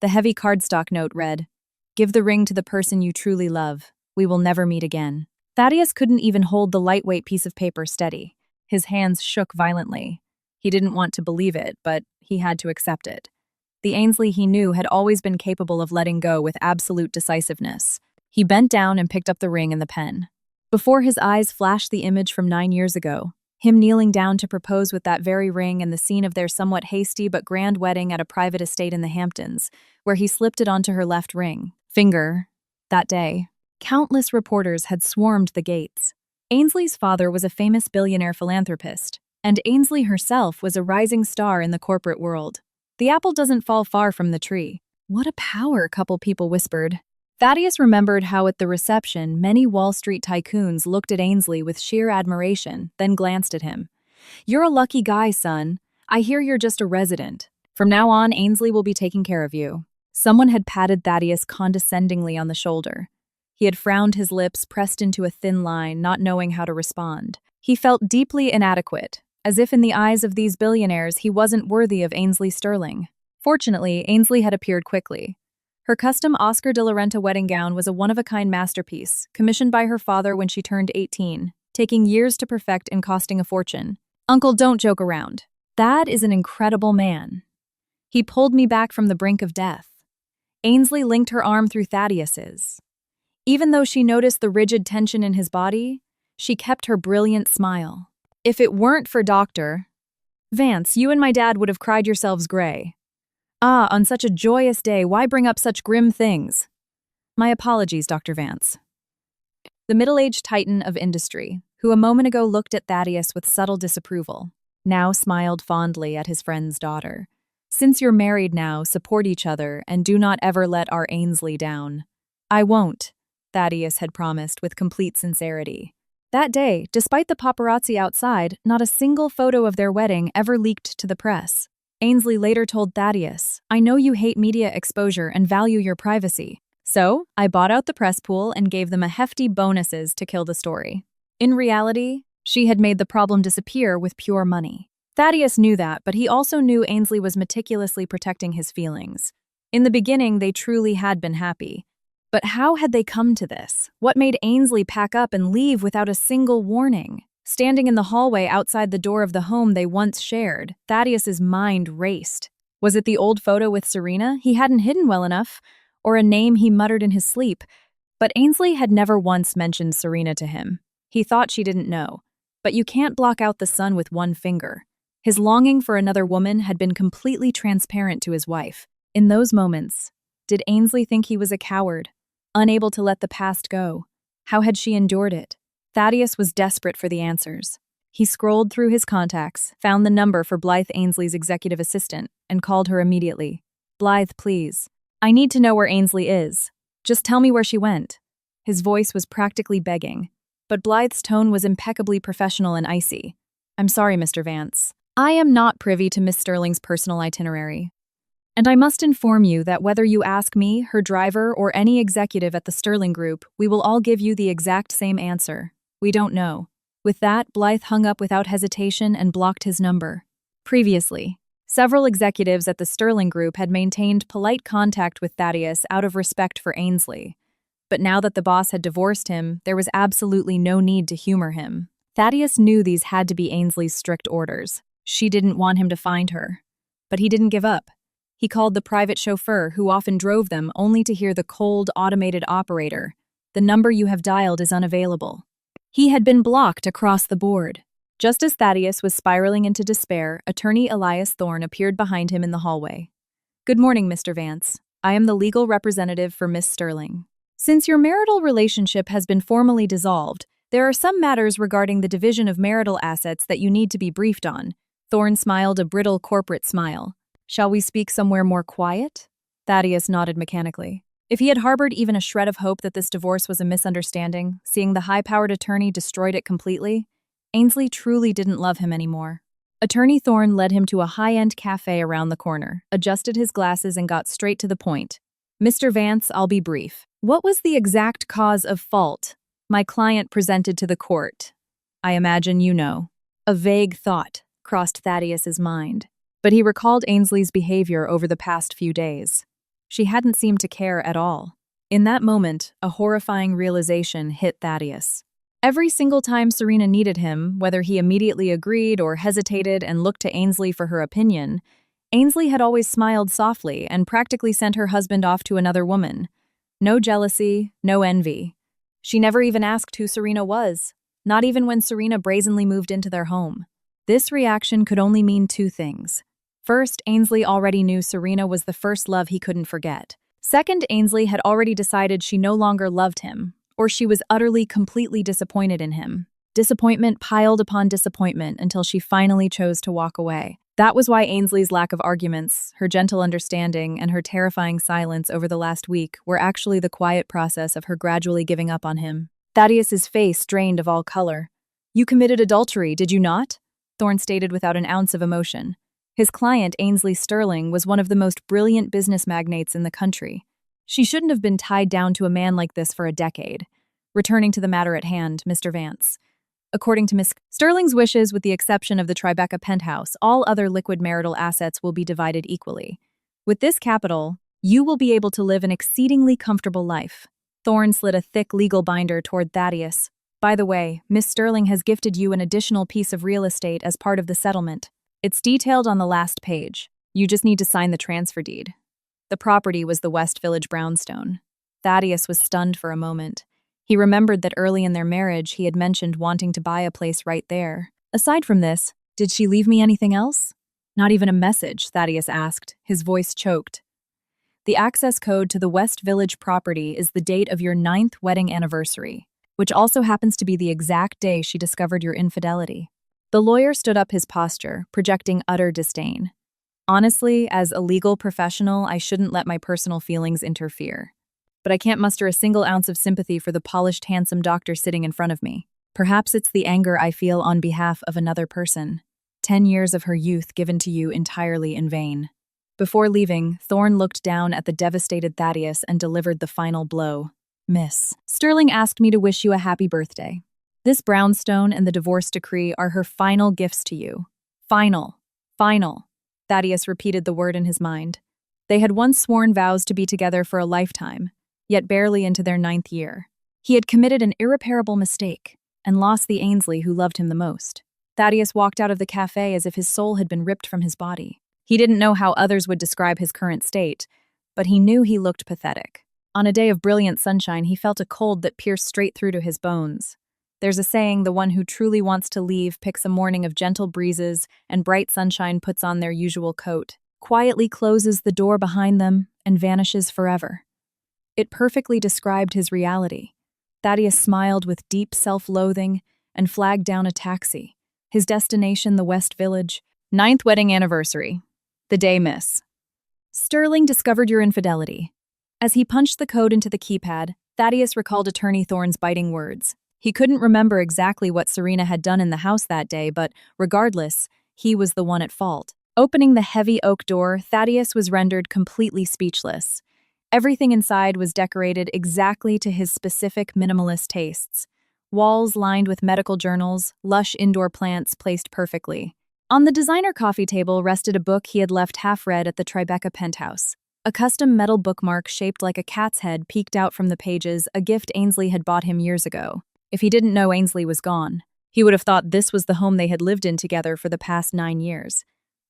S1: The heavy cardstock note read, "Give the ring to the person you truly love. We will never meet again." Thaddeus couldn't even hold the lightweight piece of paper steady. His hands shook violently. He didn't want to believe it, but he had to accept it. The Ainsley he knew had always been capable of letting go with absolute decisiveness. He bent down and picked up the ring and the pen. Before his eyes flashed the image from 9 years ago, him kneeling down to propose with that very ring and the scene of their somewhat hasty but grand wedding at a private estate in the Hamptons, where he slipped it onto her left finger. That day, countless reporters had swarmed the gates. Ainsley's father was a famous billionaire philanthropist, and Ainsley herself was a rising star in the corporate world. The apple doesn't fall far from the tree. "What a power," couple people whispered. Thaddeus remembered how at the reception, many Wall Street tycoons looked at Ainsley with sheer admiration, then glanced at him. "You're a lucky guy, son. I hear you're just a resident. From now on, Ainsley will be taking care of you." Someone had patted Thaddeus condescendingly on the shoulder. He had frowned, his lips pressed into a thin line, not knowing how to respond. He felt deeply inadequate, as if in the eyes of these billionaires he wasn't worthy of Ainsley Sterling. Fortunately, Ainsley had appeared quickly. Her custom Oscar de la Renta wedding gown was a one-of-a-kind masterpiece, commissioned by her father when she turned 18, taking years to perfect and costing a fortune. "Uncle, don't joke around. Thad is an incredible man. He pulled me back from the brink of death." Ainsley linked her arm through Thaddeus's. Even though she noticed the rigid tension in his body, she kept her brilliant smile. "If it weren't for Dr. Vance, you and my dad would have cried yourselves gray. Ah, on such a joyous day, why bring up such grim things?" "My apologies, Dr. Vance." The middle-aged titan of industry, who a moment ago looked at Thaddeus with subtle disapproval, now smiled fondly at his friend's daughter. "Since you're married now, support each other and do not ever let our Ainsley down." "I won't," Thaddeus had promised with complete sincerity. That day, despite the paparazzi outside, not a single photo of their wedding ever leaked to the press. Ainsley later told Thaddeus, "I know you hate media exposure and value your privacy, So, I bought out the press pool and gave them a hefty bonuses to kill the story. In reality, she had made the problem disappear with pure money. Thaddeus knew that, but he also knew Ainsley was meticulously protecting his feelings. In the beginning, they truly had been happy. But how had they come to this? What made Ainsley pack up and leave without a single warning? Standing in the hallway outside the door of the home they once shared, Thaddeus's mind raced. Was it the old photo with Serena he hadn't hidden well enough, or a name he muttered in his sleep? But Ainsley had never once mentioned Serena to him. He thought she didn't know. But you can't block out the sun with one finger. His longing for another woman had been completely transparent to his wife. In those moments, did Ainsley think he was a coward, unable to let the past go? How had she endured it? Thaddeus was desperate for the answers. He scrolled through his contacts, found the number for Blythe Ainsley's executive assistant, and called her immediately. "Blythe, please. I need to know where Ainsley is. Just tell me where she went." His voice was practically begging, but Blythe's tone was impeccably professional and icy. "I'm sorry, Mr. Vance. I am not privy to Miss Sterling's personal itinerary. And I must inform you that whether you ask me, her driver, or any executive at the Sterling Group, we will all give you the exact same answer. We don't know." With that, Blythe hung up without hesitation and blocked his number. Previously, several executives at the Sterling Group had maintained polite contact with Thaddeus out of respect for Ainsley. But now that the boss had divorced him, there was absolutely no need to humor him. Thaddeus knew these had to be Ainsley's strict orders. She didn't want him to find her. But he didn't give up. He called the private chauffeur who often drove them only to hear the cold, automated operator. "The number you have dialed is unavailable." He had been blocked across the board. Just as Thaddeus was spiraling into despair, attorney Elias Thorne appeared behind him in the hallway. "Good morning, Mr. Vance. I am the legal representative for Miss Sterling. Since your marital relationship has been formally dissolved, there are some matters regarding the division of marital assets that you need to be briefed on." Thorne smiled a brittle corporate smile. "Shall we speak somewhere more quiet?" Thaddeus nodded mechanically. If he had harbored even a shred of hope that this divorce was a misunderstanding, seeing the high-powered attorney destroyed it completely, Ainsley truly didn't love him anymore. Attorney Thorne led him to a high-end cafe around the corner, adjusted his glasses and got straight to the point. "Mr. Vance, I'll be brief. What was the exact cause of fault my client presented to the court? I imagine you know." A vague thought crossed Thaddeus's mind, but he recalled Ainsley's behavior over the past few days. She hadn't seemed to care at all. In that moment, a horrifying realization hit Thaddeus. Every single time Serena needed him, whether he immediately agreed or hesitated and looked to Ainsley for her opinion, Ainsley had always smiled softly and practically sent her husband off to another woman. No jealousy, no envy. She never even asked who Serena was, not even when Serena brazenly moved into their home. This reaction could only mean two things. First, Ainsley already knew Serena was the first love he couldn't forget. Second, Ainsley had already decided she no longer loved him, or she was utterly, completely disappointed in him. Disappointment piled upon disappointment until she finally chose to walk away. That was why Ainsley's lack of arguments, her gentle understanding, and her terrifying silence over the last week were actually the quiet process of her gradually giving up on him. Thaddeus's face drained of all color. "You committed adultery, did you not?" Thorne stated without an ounce of emotion. His client, Ainsley Sterling, was one of the most brilliant business magnates in the country. She shouldn't have been tied down to a man like this for a decade. Returning to the matter at hand, Mr. Vance. According to Miss Sterling's wishes, with the exception of the Tribeca penthouse, all other liquid marital assets will be divided equally. With this capital, you will be able to live an exceedingly comfortable life. Thorne slid a thick legal binder toward Thaddeus. "By the way, Miss Sterling has gifted you an additional piece of real estate as part of the settlement. It's detailed on the last page. You just need to sign the transfer deed." The property was the West Village brownstone. Thaddeus was stunned for a moment. He remembered that early in their marriage he had mentioned wanting to buy a place right there. "Aside from this, did she leave me anything else?" "Not even a message," Thaddeus asked, his voice choked. "The access code to the West Village property is the date of your 9th wedding anniversary, which also happens to be the exact day she discovered your infidelity." The lawyer stood up his posture, projecting utter disdain. "Honestly, as a legal professional, I shouldn't let my personal feelings interfere. But I can't muster a single ounce of sympathy for the polished, handsome doctor sitting in front of me. Perhaps it's the anger I feel on behalf of another person. 10 years of her youth given to you entirely in vain." Before leaving, Thorne looked down at the devastated Thaddeus and delivered the final blow. Miss, Sterling asked me to wish you a happy birthday. This brownstone and the divorce decree are her final gifts to you. Final. Final. Thaddeus repeated the word in his mind. They had once sworn vows to be together for a lifetime, yet barely into their 9th year. He had committed an irreparable mistake and lost the Ainsley who loved him the most. Thaddeus walked out of the cafe as if his soul had been ripped from his body. He didn't know how others would describe his current state, but he knew he looked pathetic. On a day of brilliant sunshine, he felt a cold that pierced straight through to his bones. There's a saying, the one who truly wants to leave picks a morning of gentle breezes and bright sunshine, puts on their usual coat, quietly closes the door behind them, and vanishes forever. It perfectly described his reality. Thaddeus smiled with deep self-loathing and flagged down a taxi. His destination, the West Village. 9th wedding anniversary. The day, miss. Sterling discovered your infidelity. As he punched the code into the keypad, Thaddeus recalled Attorney Thorne's biting words. He couldn't remember exactly what Serena had done in the house that day, but regardless, he was the one at fault. Opening the heavy oak door, Thaddeus was rendered completely speechless. Everything inside was decorated exactly to his specific minimalist tastes. Walls lined with medical journals, lush indoor plants placed perfectly. On the designer coffee table rested a book he had left half-read at the Tribeca penthouse. A custom metal bookmark shaped like a cat's head peeked out from the pages, a gift Ainsley had bought him years ago. If he didn't know Ainsley was gone, he would have thought this was the home they had lived in together for the past 9 years.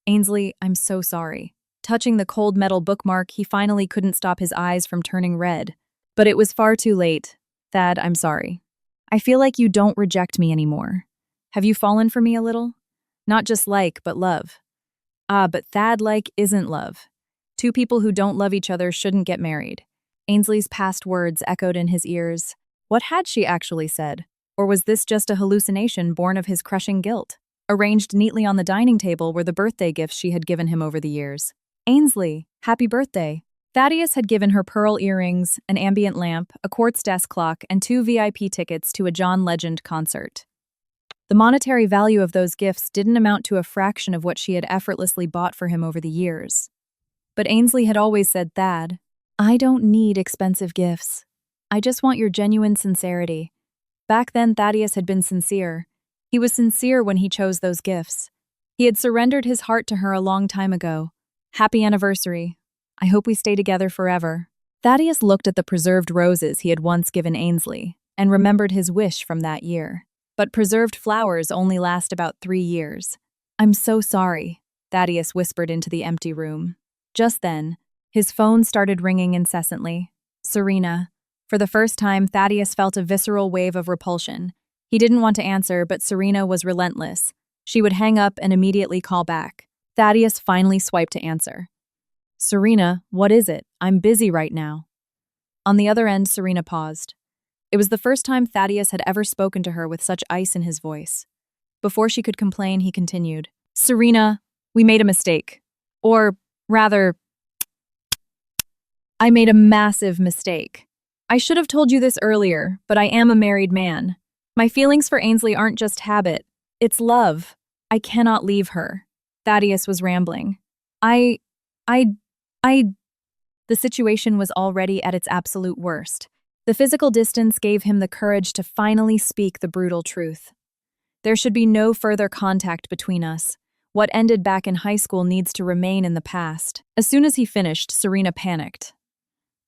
S1: Ainsley, I'm so sorry. Touching the cold metal bookmark, he finally couldn't stop his eyes from turning red. But it was far too late. Thad, I'm sorry. I feel like you don't reject me anymore. Have you fallen for me a little? Not just like, but love. Ah, but Thad-like isn't love. 2 people who don't love each other shouldn't get married. Ainsley's past words echoed in his ears. What had she actually said? Or was this just a hallucination born of his crushing guilt? Arranged neatly on the dining table were the birthday gifts she had given him over the years. Ainsley, happy birthday. Thaddeus had given her pearl earrings, an ambient lamp, a quartz desk clock, and 2 VIP tickets to a John Legend concert. The monetary value of those gifts didn't amount to a fraction of what she had effortlessly bought for him over the years. But Ainsley had always said, Thad, I don't need expensive gifts. I just want your genuine sincerity. Back then, Thaddeus had been sincere. He was sincere when he chose those gifts. He had surrendered his heart to her a long time ago. Happy anniversary. I hope we stay together forever. Thaddeus looked at the preserved roses he had once given Ainsley and remembered his wish from that year. But preserved flowers only last about 3 years. I'm so sorry, Thaddeus whispered into the empty room. Just then, his phone started ringing incessantly. Serena. For the first time, Thaddeus felt a visceral wave of repulsion. He didn't want to answer, but Serena was relentless. She would hang up and immediately call back. Thaddeus finally swiped to answer. Serena, what is it? I'm busy right now. On the other end, Serena paused. It was the first time Thaddeus had ever spoken to her with such ice in his voice. Before she could complain, he continued. Serena, we made a mistake. Or, rather, I made a massive mistake. I should have told you this earlier, but I am a married man. My feelings for Ainsley aren't just habit. It's love. I cannot leave her. Thaddeus was rambling. The situation was already at its absolute worst. The physical distance gave him the courage to finally speak the brutal truth. There should be no further contact between us. What ended back in high school needs to remain in the past. As soon as he finished, Serena panicked.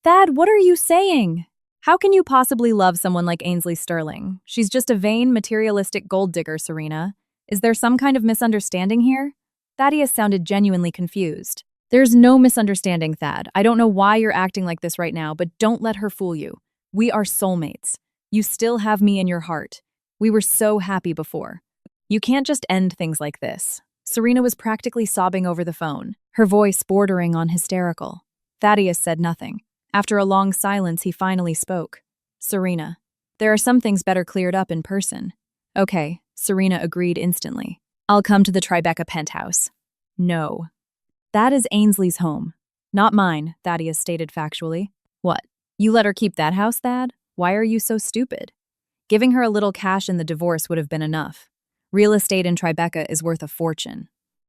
S1: Thad, what are you saying? How can you possibly love someone like Ainsley Sterling? She's just a vain, materialistic gold digger, Serena. Is there some kind of misunderstanding here? Thaddeus sounded genuinely confused. There's no misunderstanding, Thad. I don't know why you're acting like this right now, but don't let her fool you. We are soulmates. You still have me in your heart. We were so happy before. You can't just end things like this. Serena was practically sobbing over the phone, her voice bordering on hysterical. Thaddeus said nothing. After a long silence, he finally spoke. Serena, there are some things better cleared up in person. Okay, Serena agreed instantly. I'll come to the Tribeca penthouse. No. That is Ainsley's home. Not mine, Thaddeus stated factually. What? You let her keep that house, Thad? Why are you so stupid? Giving her a little cash in the divorce would have been enough. Real estate in Tribeca is worth a fortune.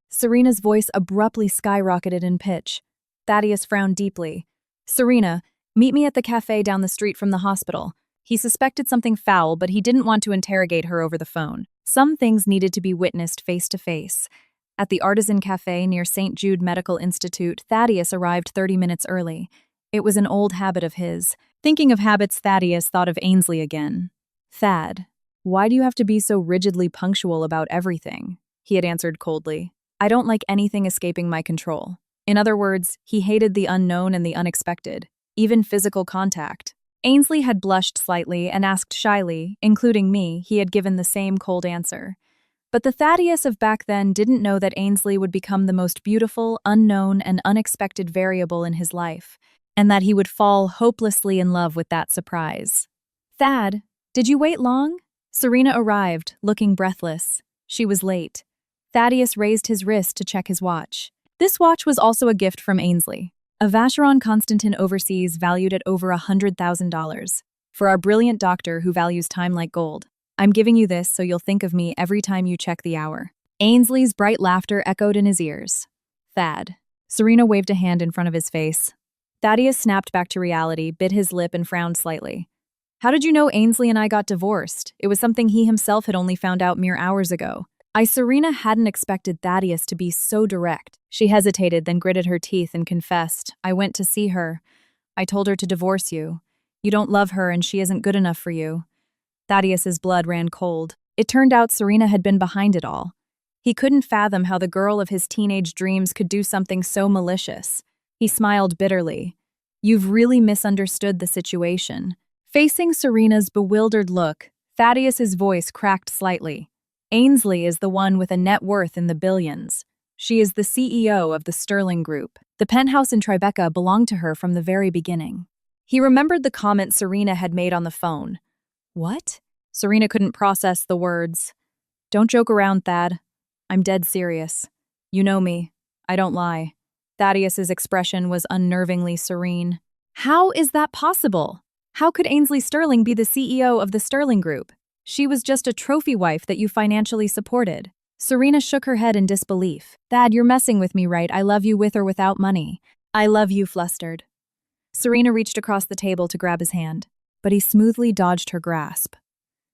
S1: Serena's voice abruptly skyrocketed in pitch. Thaddeus frowned deeply. Serena, meet me at the cafe down the street from the hospital. He suspected something foul, but he didn't want to interrogate her over the phone. Some things needed to be witnessed face to face. At the Artisan Cafe near St. Jude Medical Institute, Thaddeus arrived 30 minutes early. It was an old habit of his. Thinking of habits, Thaddeus thought of Ainsley again. Thad, why do you have to be so rigidly punctual about everything? He had answered coldly. I don't like anything escaping my control. In other words, he hated the unknown and the unexpected, even physical contact. Ainsley had blushed slightly and asked shyly, including me, he had given the same cold answer. But the Thaddeus of back then didn't know that Ainsley would become the most beautiful, unknown, and unexpected variable in his life, and that he would fall hopelessly in love with that surprise. Thad, did you wait long? Serena arrived, looking breathless. She was late. Thaddeus raised his wrist to check his watch. This watch was also a gift from Ainsley, a Vacheron Constantin Overseas valued at over $100,000. For our brilliant doctor who values time like gold. I'm giving you this so you'll think of me every time you check the hour. Ainsley's bright laughter echoed in his ears. Thad. Serena waved a hand in front of his face. Thaddeus snapped back to reality, bit his lip, and frowned slightly. How did you know Ainsley and I got divorced? It was something he himself had only found out mere hours ago. Serena hadn't expected Thaddeus to be so direct. She hesitated, then gritted her teeth and confessed, I went to see her. I told her to divorce you. You don't love her and she isn't good enough for you. Thaddeus's blood ran cold. It turned out Serena had been behind it all. He couldn't fathom how the girl of his teenage dreams could do something so malicious. He smiled bitterly. You've really misunderstood the situation. Facing Serena's bewildered look, Thaddeus's voice cracked slightly. Ainsley is the one with a net worth in the billions. She is the CEO of the Sterling Group. The penthouse in Tribeca belonged to her from the very beginning. He remembered the comment Serena had made on the phone. What? Serena couldn't process the words. Don't joke around, Thad. I'm dead serious. You know me. I don't lie. Thaddeus's expression was unnervingly serene. How is that possible? How could Ainsley Sterling be the CEO of the Sterling Group? She was just a trophy wife that you financially supported. Serena shook her head in disbelief. Thad, you're messing with me, right? I love you with or without money. I love you, flustered. Serena reached across the table to grab his hand, but he smoothly dodged her grasp.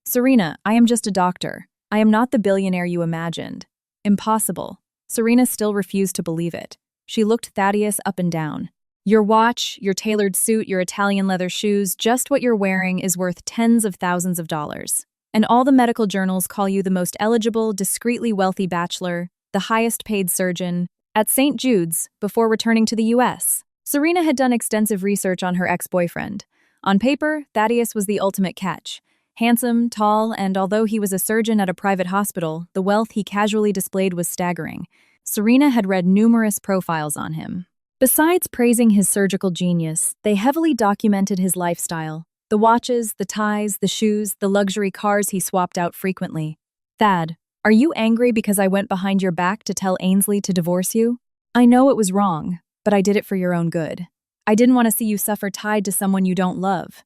S1: Serena, I am just a doctor. I am not the billionaire you imagined. Impossible. Serena still refused to believe it. She looked Thaddeus up and down. Your watch, your tailored suit, your Italian leather shoes, just what you're wearing is worth tens of thousands of dollars. And all the medical journals call you the most eligible, discreetly wealthy bachelor, the highest paid surgeon, at St. Jude's before returning to the U.S. Serena had done extensive research on her ex-boyfriend. On paper, Thaddeus was the ultimate catch. Handsome, tall, and although he was a surgeon at a private hospital, the wealth he casually displayed was staggering. Serena had read numerous profiles on him. Besides praising his surgical genius, they heavily documented his lifestyle. The watches, the ties, the shoes, the luxury cars he swapped out frequently. Thad, are you angry because I went behind your back to tell Ainsley to divorce you? I know it was wrong, but I did it for your own good. I didn't want to see you suffer tied to someone you don't love.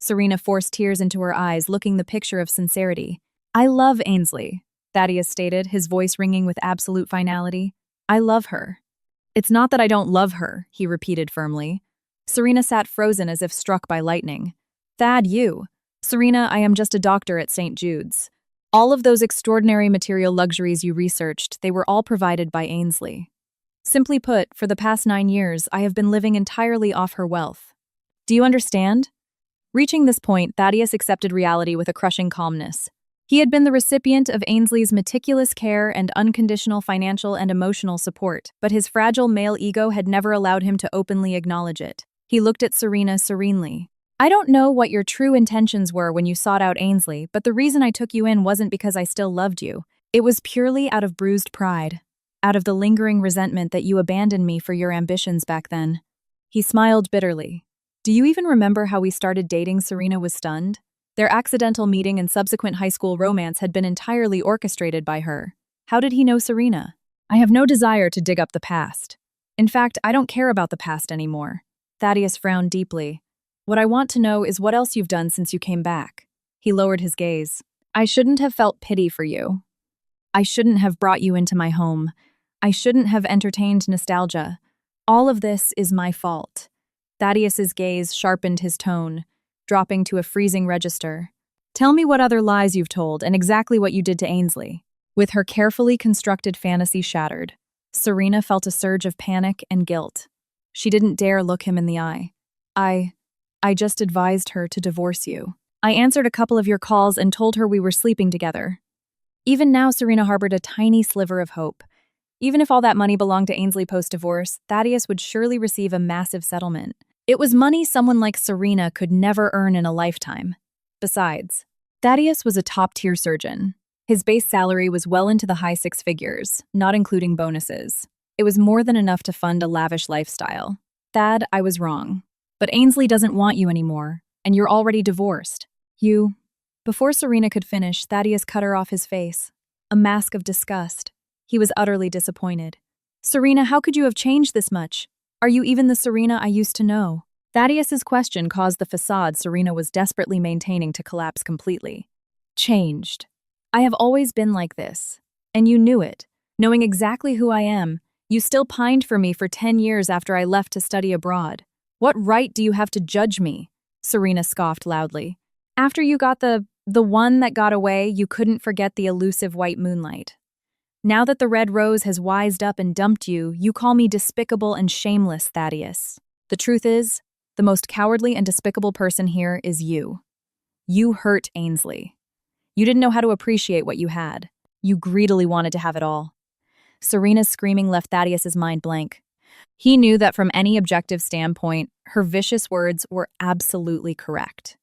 S1: Serena forced tears into her eyes, looking the picture of sincerity. I love Ainsley, Thaddeus stated, his voice ringing with absolute finality. I love her. It's not that I don't love her, he repeated firmly. Serena sat frozen as if struck by lightning. Thad, you. Serena, I am just a doctor at St. Jude's. All of those extraordinary material luxuries you researched, they were all provided by Ainsley. Simply put, for the past 9 years, I have been living entirely off her wealth. Do you understand? Reaching this point, Thaddeus accepted reality with a crushing calmness. He had been the recipient of Ainsley's meticulous care and unconditional financial and emotional support, but his fragile male ego had never allowed him to openly acknowledge it. He looked at Serena serenely. I don't know what your true intentions were when you sought out Ainsley, but the reason I took you in wasn't because I still loved you. It was purely out of bruised pride, out of the lingering resentment that you abandoned me for your ambitions back then. He smiled bitterly. Do you even remember how we started dating? Serena was stunned. Their accidental meeting and subsequent high school romance had been entirely orchestrated by her. How did he know Serena? I have no desire to dig up the past. In fact, I don't care about the past anymore. Thaddeus frowned deeply. What I want to know is what else you've done since you came back. He lowered his gaze. I shouldn't have felt pity for you. I shouldn't have brought you into my home. I shouldn't have entertained nostalgia. All of this is my fault. Thaddeus's gaze sharpened his tone, dropping to a freezing register. Tell me what other lies you've told and exactly what you did to Ainsley. With her carefully constructed fantasy shattered, Serena felt a surge of panic and guilt. She didn't dare look him in the eye. I just advised her to divorce you. I answered a couple of your calls and told her we were sleeping together. Even now, Serena harbored a tiny sliver of hope. Even if all that money belonged to Ainsley post-divorce, Thaddeus would surely receive a massive settlement. It was money someone like Serena could never earn in a lifetime. Besides, Thaddeus was a top-tier surgeon. His base salary was well into the high six figures, not including bonuses. It was more than enough to fund a lavish lifestyle. Thad, I was wrong. But Ainsley doesn't want you anymore, and you're already divorced. Before Serena could finish, Thaddeus cut her off his face. A mask of disgust. He was utterly disappointed. Serena, how could you have changed this much? Are you even the Serena I used to know? Thaddeus's question caused the facade Serena was desperately maintaining to collapse completely. Changed. I have always been like this. And you knew it. Knowing exactly who I am, you still pined for me for 10 years after I left to study abroad. What right do you have to judge me? Serena scoffed loudly. After you got the one that got away, you couldn't forget the elusive white moonlight. Now that the red rose has wised up and dumped you, you call me despicable and shameless, Thaddeus. The truth is, the most cowardly and despicable person here is you. You hurt Ainsley. You didn't know how to appreciate what you had. You greedily wanted to have it all. Serena's screaming left Thaddeus's mind blank. He knew that from any objective standpoint, her vicious words were absolutely correct.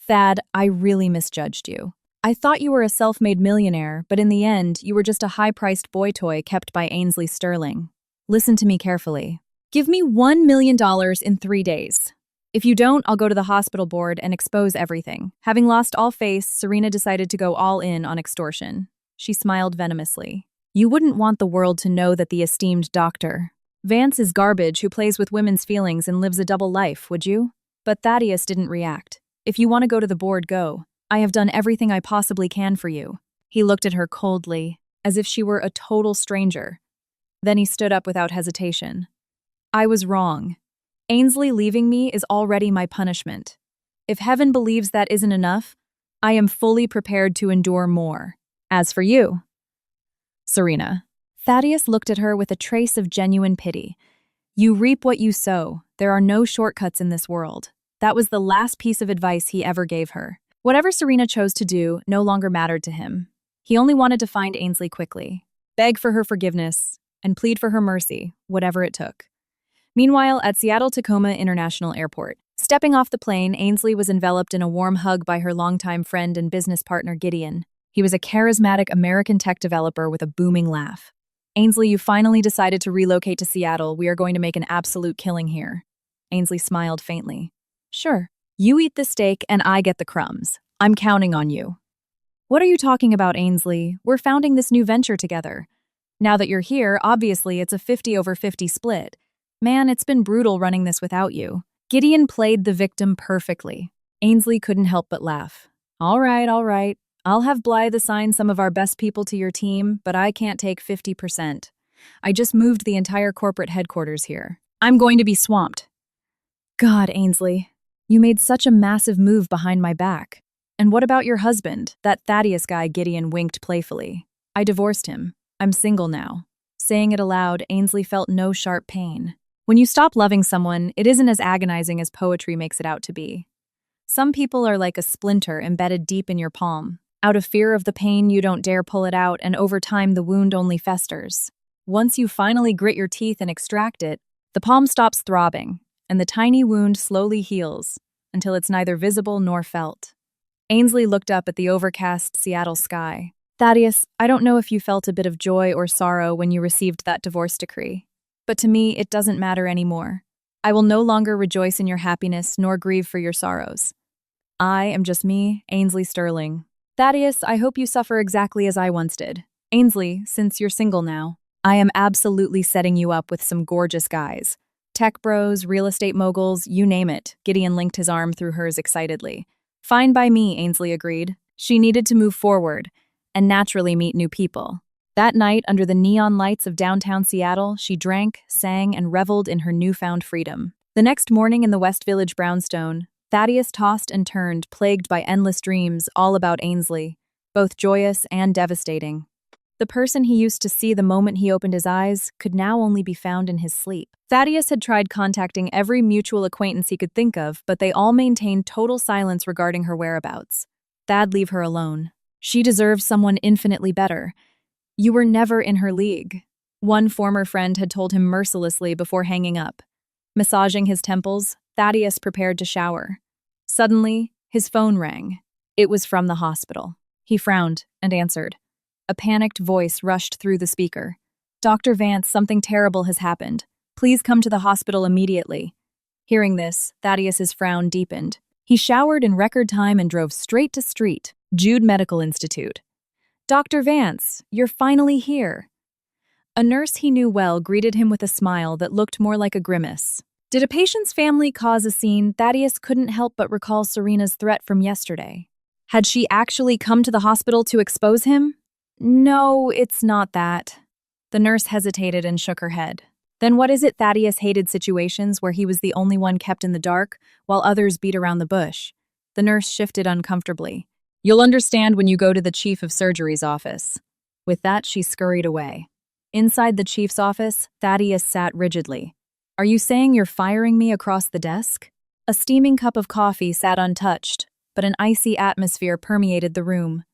S1: Thad, I really misjudged you. I thought you were a self-made millionaire, but in the end, you were just a high-priced boy toy kept by Ainsley Sterling. Listen to me carefully. Give me $1 million in 3 days. If you don't, I'll go to the hospital board and expose everything. Having lost all face, Serena decided to go all in on extortion. She smiled venomously. You wouldn't want the world to know that the esteemed Dr. Vance is garbage who plays with women's feelings and lives a double life, would you? But Thaddeus didn't react. If you want to go to the board, go. I have done everything I possibly can for you. He looked at her coldly, as if she were a total stranger. Then he stood up without hesitation. I was wrong. Ainsley leaving me is already my punishment. If heaven believes that isn't enough, I am fully prepared to endure more. As for you, Serena. Thaddeus looked at her with a trace of genuine pity. You reap what you sow. There are no shortcuts in this world. That was the last piece of advice he ever gave her. Whatever Serena chose to do no longer mattered to him. He only wanted to find Ainsley quickly, beg for her forgiveness, and plead for her mercy, whatever it took. Meanwhile, at Seattle-Tacoma International Airport, stepping off the plane, Ainsley was enveloped in a warm hug by her longtime friend and business partner Gideon. He was a charismatic American tech developer with a booming laugh. Ainsley, you finally decided to relocate to Seattle. We are going to make an absolute killing here. Ainsley smiled faintly. Sure. You eat the steak and I get the crumbs. I'm counting on you. What are you talking about, Ainsley? We're founding this new venture together. Now that you're here, obviously it's a 50-over-50 split. Man, it's been brutal running this without you. Gideon played the victim perfectly. Ainsley couldn't help but laugh. All right. I'll have Blythe assign some of our best people to your team, but I can't take 50%. I just moved the entire corporate headquarters here. I'm going to be swamped. God, Ainsley. You made such a massive move behind my back. And what about your husband, that Thaddeus guy? Gideon winked playfully. I divorced him. I'm single now. Saying it aloud, Ainsley felt no sharp pain. When you stop loving someone, it isn't as agonizing as poetry makes it out to be. Some people are like a splinter embedded deep in your palm. Out of fear of the pain, you don't dare pull it out, and over time the wound only festers. Once you finally grit your teeth and extract it, the palm stops throbbing, and the tiny wound slowly heals until it's neither visible nor felt. Ainsley looked up at the overcast Seattle sky. Thaddeus, I don't know if you felt a bit of joy or sorrow when you received that divorce decree, but to me it doesn't matter anymore. I will no longer rejoice in your happiness nor grieve for your sorrows. I am just me, Ainsley Sterling. Thaddeus, I hope you suffer exactly as I once did. Ainsley, since you're single now, I am absolutely setting you up with some gorgeous guys. Tech bros, real estate moguls, you name it. Gideon linked his arm through hers excitedly. Fine by me, Ainsley agreed. She needed to move forward and naturally meet new people. That night, under the neon lights of downtown Seattle, she drank, sang, and reveled in her newfound freedom. The next morning in the West Village brownstone, Thaddeus tossed and turned, plagued by endless dreams all about Ainsley, both joyous and devastating. The person he used to see the moment he opened his eyes could now only be found in his sleep. Thaddeus had tried contacting every mutual acquaintance he could think of, but they all maintained total silence regarding her whereabouts. Thad, leave her alone. She deserves someone infinitely better. You were never in her league. One former friend had told him mercilessly before hanging up. Massaging his temples, Thaddeus prepared to shower. Suddenly, his phone rang. It was from the hospital. He frowned and answered. A panicked voice rushed through the speaker. "Dr. Vance, something terrible has happened. Please come to the hospital immediately." Hearing this, Thaddeus's frown deepened. He showered in record time and drove straight to Street, Jude Medical Institute. "Dr. Vance, you're finally here." A nurse he knew well greeted him with a smile that looked more like a grimace. Did a patient's family cause a scene? Thaddeus couldn't help but recall Serena's threat from yesterday. Had she actually come to the hospital to expose him? "No, it's not that." The nurse hesitated and shook her head. Then what is it? Thaddeus hated situations where he was the only one kept in the dark, while others beat around the bush. The nurse shifted uncomfortably. "You'll understand when you go to the chief of surgery's office." With that, she scurried away. Inside the chief's office, Thaddeus sat rigidly. "Are you saying you're firing me across the desk?" A steaming cup of coffee sat untouched, but an icy atmosphere permeated the room.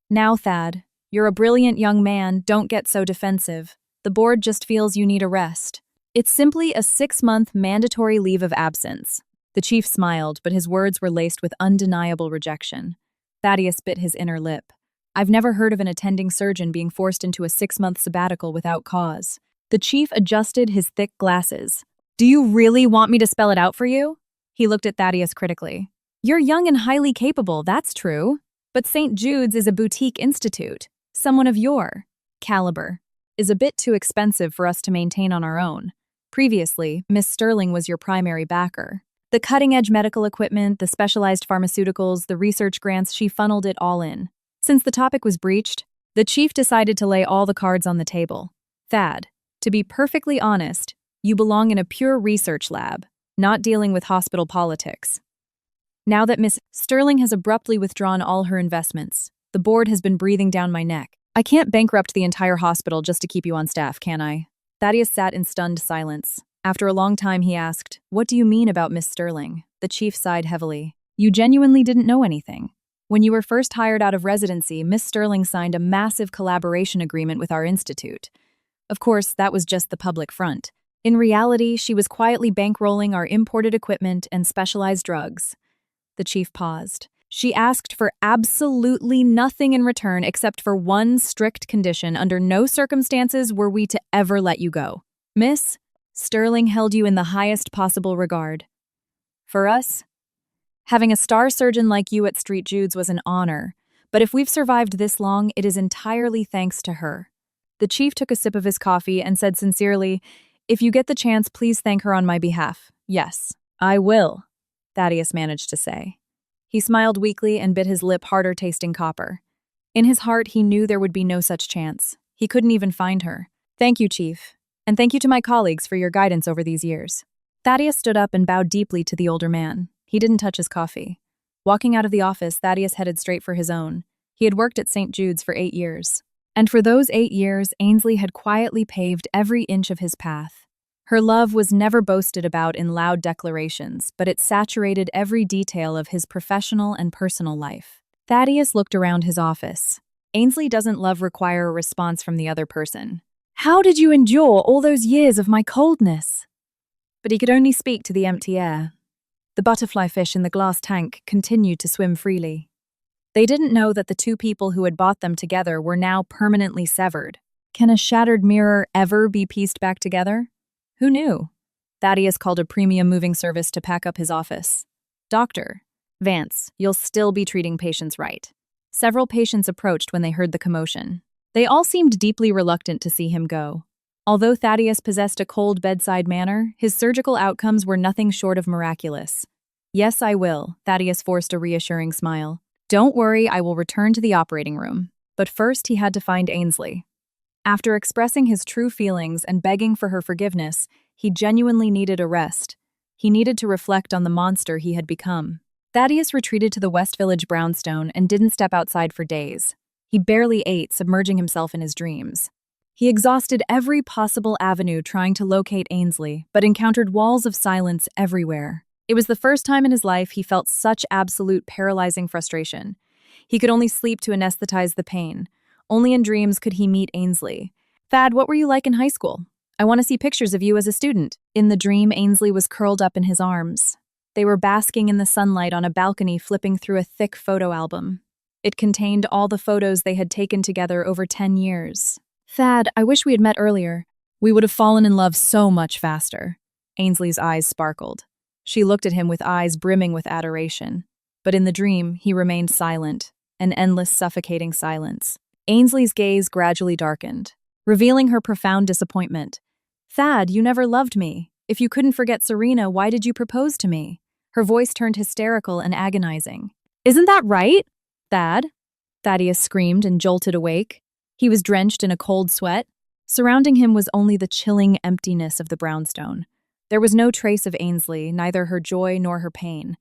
S1: "Now, Thad, you're a brilliant young man, don't get so defensive. The board just feels you need a rest. It's simply a 6-month mandatory leave of absence." The chief smiled, but his words were laced with undeniable rejection. Thaddeus bit his inner lip. "I've never heard of an attending surgeon being forced into a 6-month sabbatical without cause." The chief adjusted his thick glasses. "Do you really want me to spell it out for you?" He looked at Thaddeus critically. "You're young and highly capable, that's true. But St. Jude's is a boutique institute. Someone of your caliber is a bit too expensive for us to maintain on our own. Previously, Miss Sterling was your primary backer. The cutting-edge medical equipment, the specialized pharmaceuticals, the research grants, she funneled it all in. Since the topic was breached, the chief decided to lay all the cards on the table. Thad, to be perfectly honest, you belong in a pure research lab, not dealing with hospital politics. Now that Miss Sterling has abruptly withdrawn all her investments, the board has been breathing down my neck. I can't bankrupt the entire hospital just to keep you on staff, can I?" Thaddeus sat in stunned silence. After a long time, he asked, "What do you mean about Miss Sterling?" The chief sighed heavily. "You genuinely didn't know anything. When you were first hired out of residency, Miss Sterling signed a massive collaboration agreement with our institute. Of course, that was just the public front. In reality, she was quietly bankrolling our imported equipment and specialized drugs." The chief paused. "She asked for absolutely nothing in return except for one strict condition. Under no circumstances were we to ever let you go. Miss Sterling held you in the highest possible regard. For us, having a star surgeon like you at St. Jude's was an honor, but if we've survived this long, it is entirely thanks to her." The chief took a sip of his coffee and said sincerely, "If you get the chance, please thank her on my behalf." "Yes, I will," Thaddeus managed to say. He smiled weakly and bit his lip harder, tasting copper. In his heart, he knew there would be no such chance. He couldn't even find her. "Thank you, Chief. And thank you to my colleagues for your guidance over these years." Thaddeus stood up and bowed deeply to the older man. He didn't touch his coffee. Walking out of the office, Thaddeus headed straight for his own. He had worked at St. Jude's for 8 years. And for those 8 years, Ainsley had quietly paved every inch of his path. Her love was never boasted about in loud declarations, but it saturated every detail of his professional and personal life. Thaddeus looked around his office. Ainsley doesn't love require a response from the other person. "How did you endure all those years of my coldness?" But he could only speak to the empty air. The butterfly fish in the glass tank continued to swim freely. They didn't know that the two people who had bought them together were now permanently severed. Can a shattered mirror ever be pieced back together? Who knew? Thaddeus called a premium moving service to pack up his office. "Dr. Vance, you'll still be treating patients right." Several patients approached when they heard the commotion. They all seemed deeply reluctant to see him go. Although Thaddeus possessed a cold bedside manner, his surgical outcomes were nothing short of miraculous. "Yes, I will," Thaddeus forced a reassuring smile. "Don't worry, I will return to the operating room." But first he had to find Ainsley. After expressing his true feelings and begging for her forgiveness, he genuinely needed a rest. He needed to reflect on the monster he had become. Thaddeus retreated to the West Village brownstone and didn't step outside for days. He barely ate, submerging himself in his dreams. He exhausted every possible avenue trying to locate Ainsley, but encountered walls of silence everywhere. It was the first time in his life he felt such absolute paralyzing frustration. He could only sleep to anesthetize the pain. Only in dreams could he meet Ainsley. "Thad, what were you like in high school? I want to see pictures of you as a student." In the dream, Ainsley was curled up in his arms. They were basking in the sunlight on a balcony, flipping through a thick photo album. It contained all the photos they had taken together over 10 years. "Thad, I wish we had met earlier. We would have fallen in love so much faster." Ainsley's eyes sparkled. She looked at him with eyes brimming with adoration. But in the dream, he remained silent, an endless, suffocating silence. Ainsley's gaze gradually darkened, revealing her profound disappointment. "Thad, you never loved me. If you couldn't forget Serena, why did you propose to me?" Her voice turned hysterical and agonizing. "Isn't that right, Thad?" Thaddeus screamed and jolted awake. He was drenched in a cold sweat. Surrounding him was only the chilling emptiness of the brownstone. There was no trace of Ainsley, neither her joy nor her pain.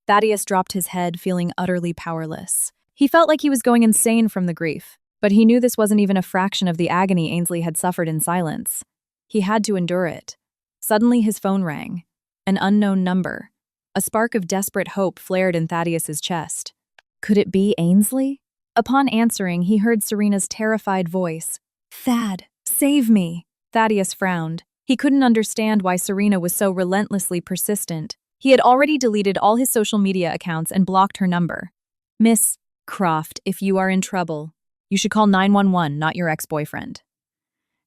S1: Thaddeus dropped his head, feeling utterly powerless. He felt like he was going insane from the grief, but he knew this wasn't even a fraction of the agony Ainsley had suffered in silence. He had to endure it. Suddenly his phone rang. An unknown number. A spark of desperate hope flared in Thaddeus's chest. Could it be Ainsley? Upon answering, he heard Serena's terrified voice. "Thad, save me." Thaddeus frowned. He couldn't understand why Serena was so relentlessly persistent. He had already deleted all his social media accounts and blocked her number. "Miss Croft, if you are in trouble, you should call 911, not your ex-boyfriend."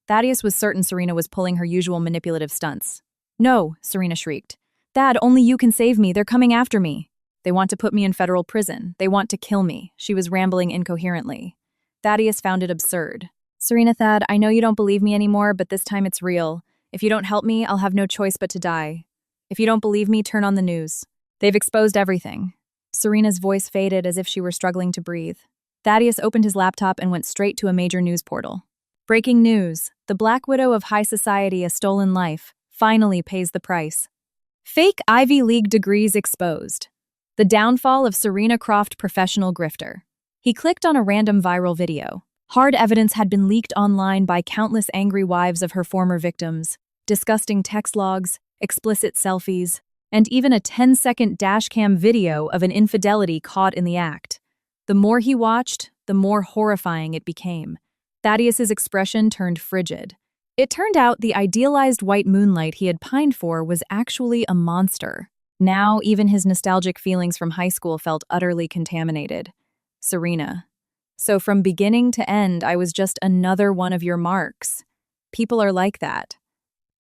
S1: Thaddeus was certain Serena was pulling her usual manipulative stunts. "No," Serena shrieked. "Thad, only you can save me. They're coming after me. They want to put me in federal prison. They want to kill me." She was rambling incoherently. Thaddeus found it absurd. "Serena, Thad, I know you don't believe me anymore, but this time it's real. If you don't help me, I'll have no choice but to die. If you don't believe me, turn on the news. They've exposed everything." Serena's voice faded as if she were struggling to breathe. Thaddeus opened his laptop and went straight to a major news portal. Breaking news. The Black Widow of high society, a stolen life, finally pays the price. Fake Ivy League degrees exposed. The downfall of Serena Croft, professional grifter. He clicked on a random viral video. Hard evidence had been leaked online by countless angry wives of her former victims. Disgusting text logs, explicit selfies, and even a 10-second dashcam video of an infidelity caught in the act. The more he watched, the more horrifying it became. Thaddeus's expression turned frigid. It turned out the idealized white moonlight he had pined for was actually a monster. Now, even his nostalgic feelings from high school felt utterly contaminated. Serena. "So from beginning to end, I was just another one of your marks." People are like that.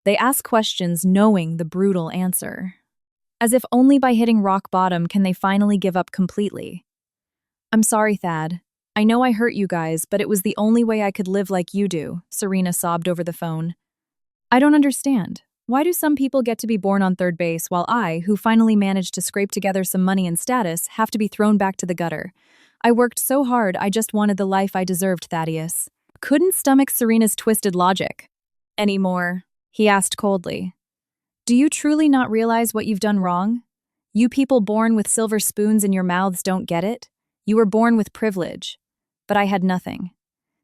S1: They ask questions knowing the brutal answer. As if only by hitting rock bottom can they finally give up completely. "I'm sorry, Thad. I know I hurt you guys, but it was the only way I could live like you do," Serena sobbed over the phone. "I don't understand. Why do some people get to be born on third base while I, who finally managed to scrape together some money and status, have to be thrown back to the gutter? I worked so hard, I just wanted the life I deserved." Thaddeus couldn't stomach Serena's twisted logic anymore. He asked coldly, "Do you truly not realize what you've done wrong? You people born with silver spoons in your mouths don't get it. You were born with privilege. But I had nothing."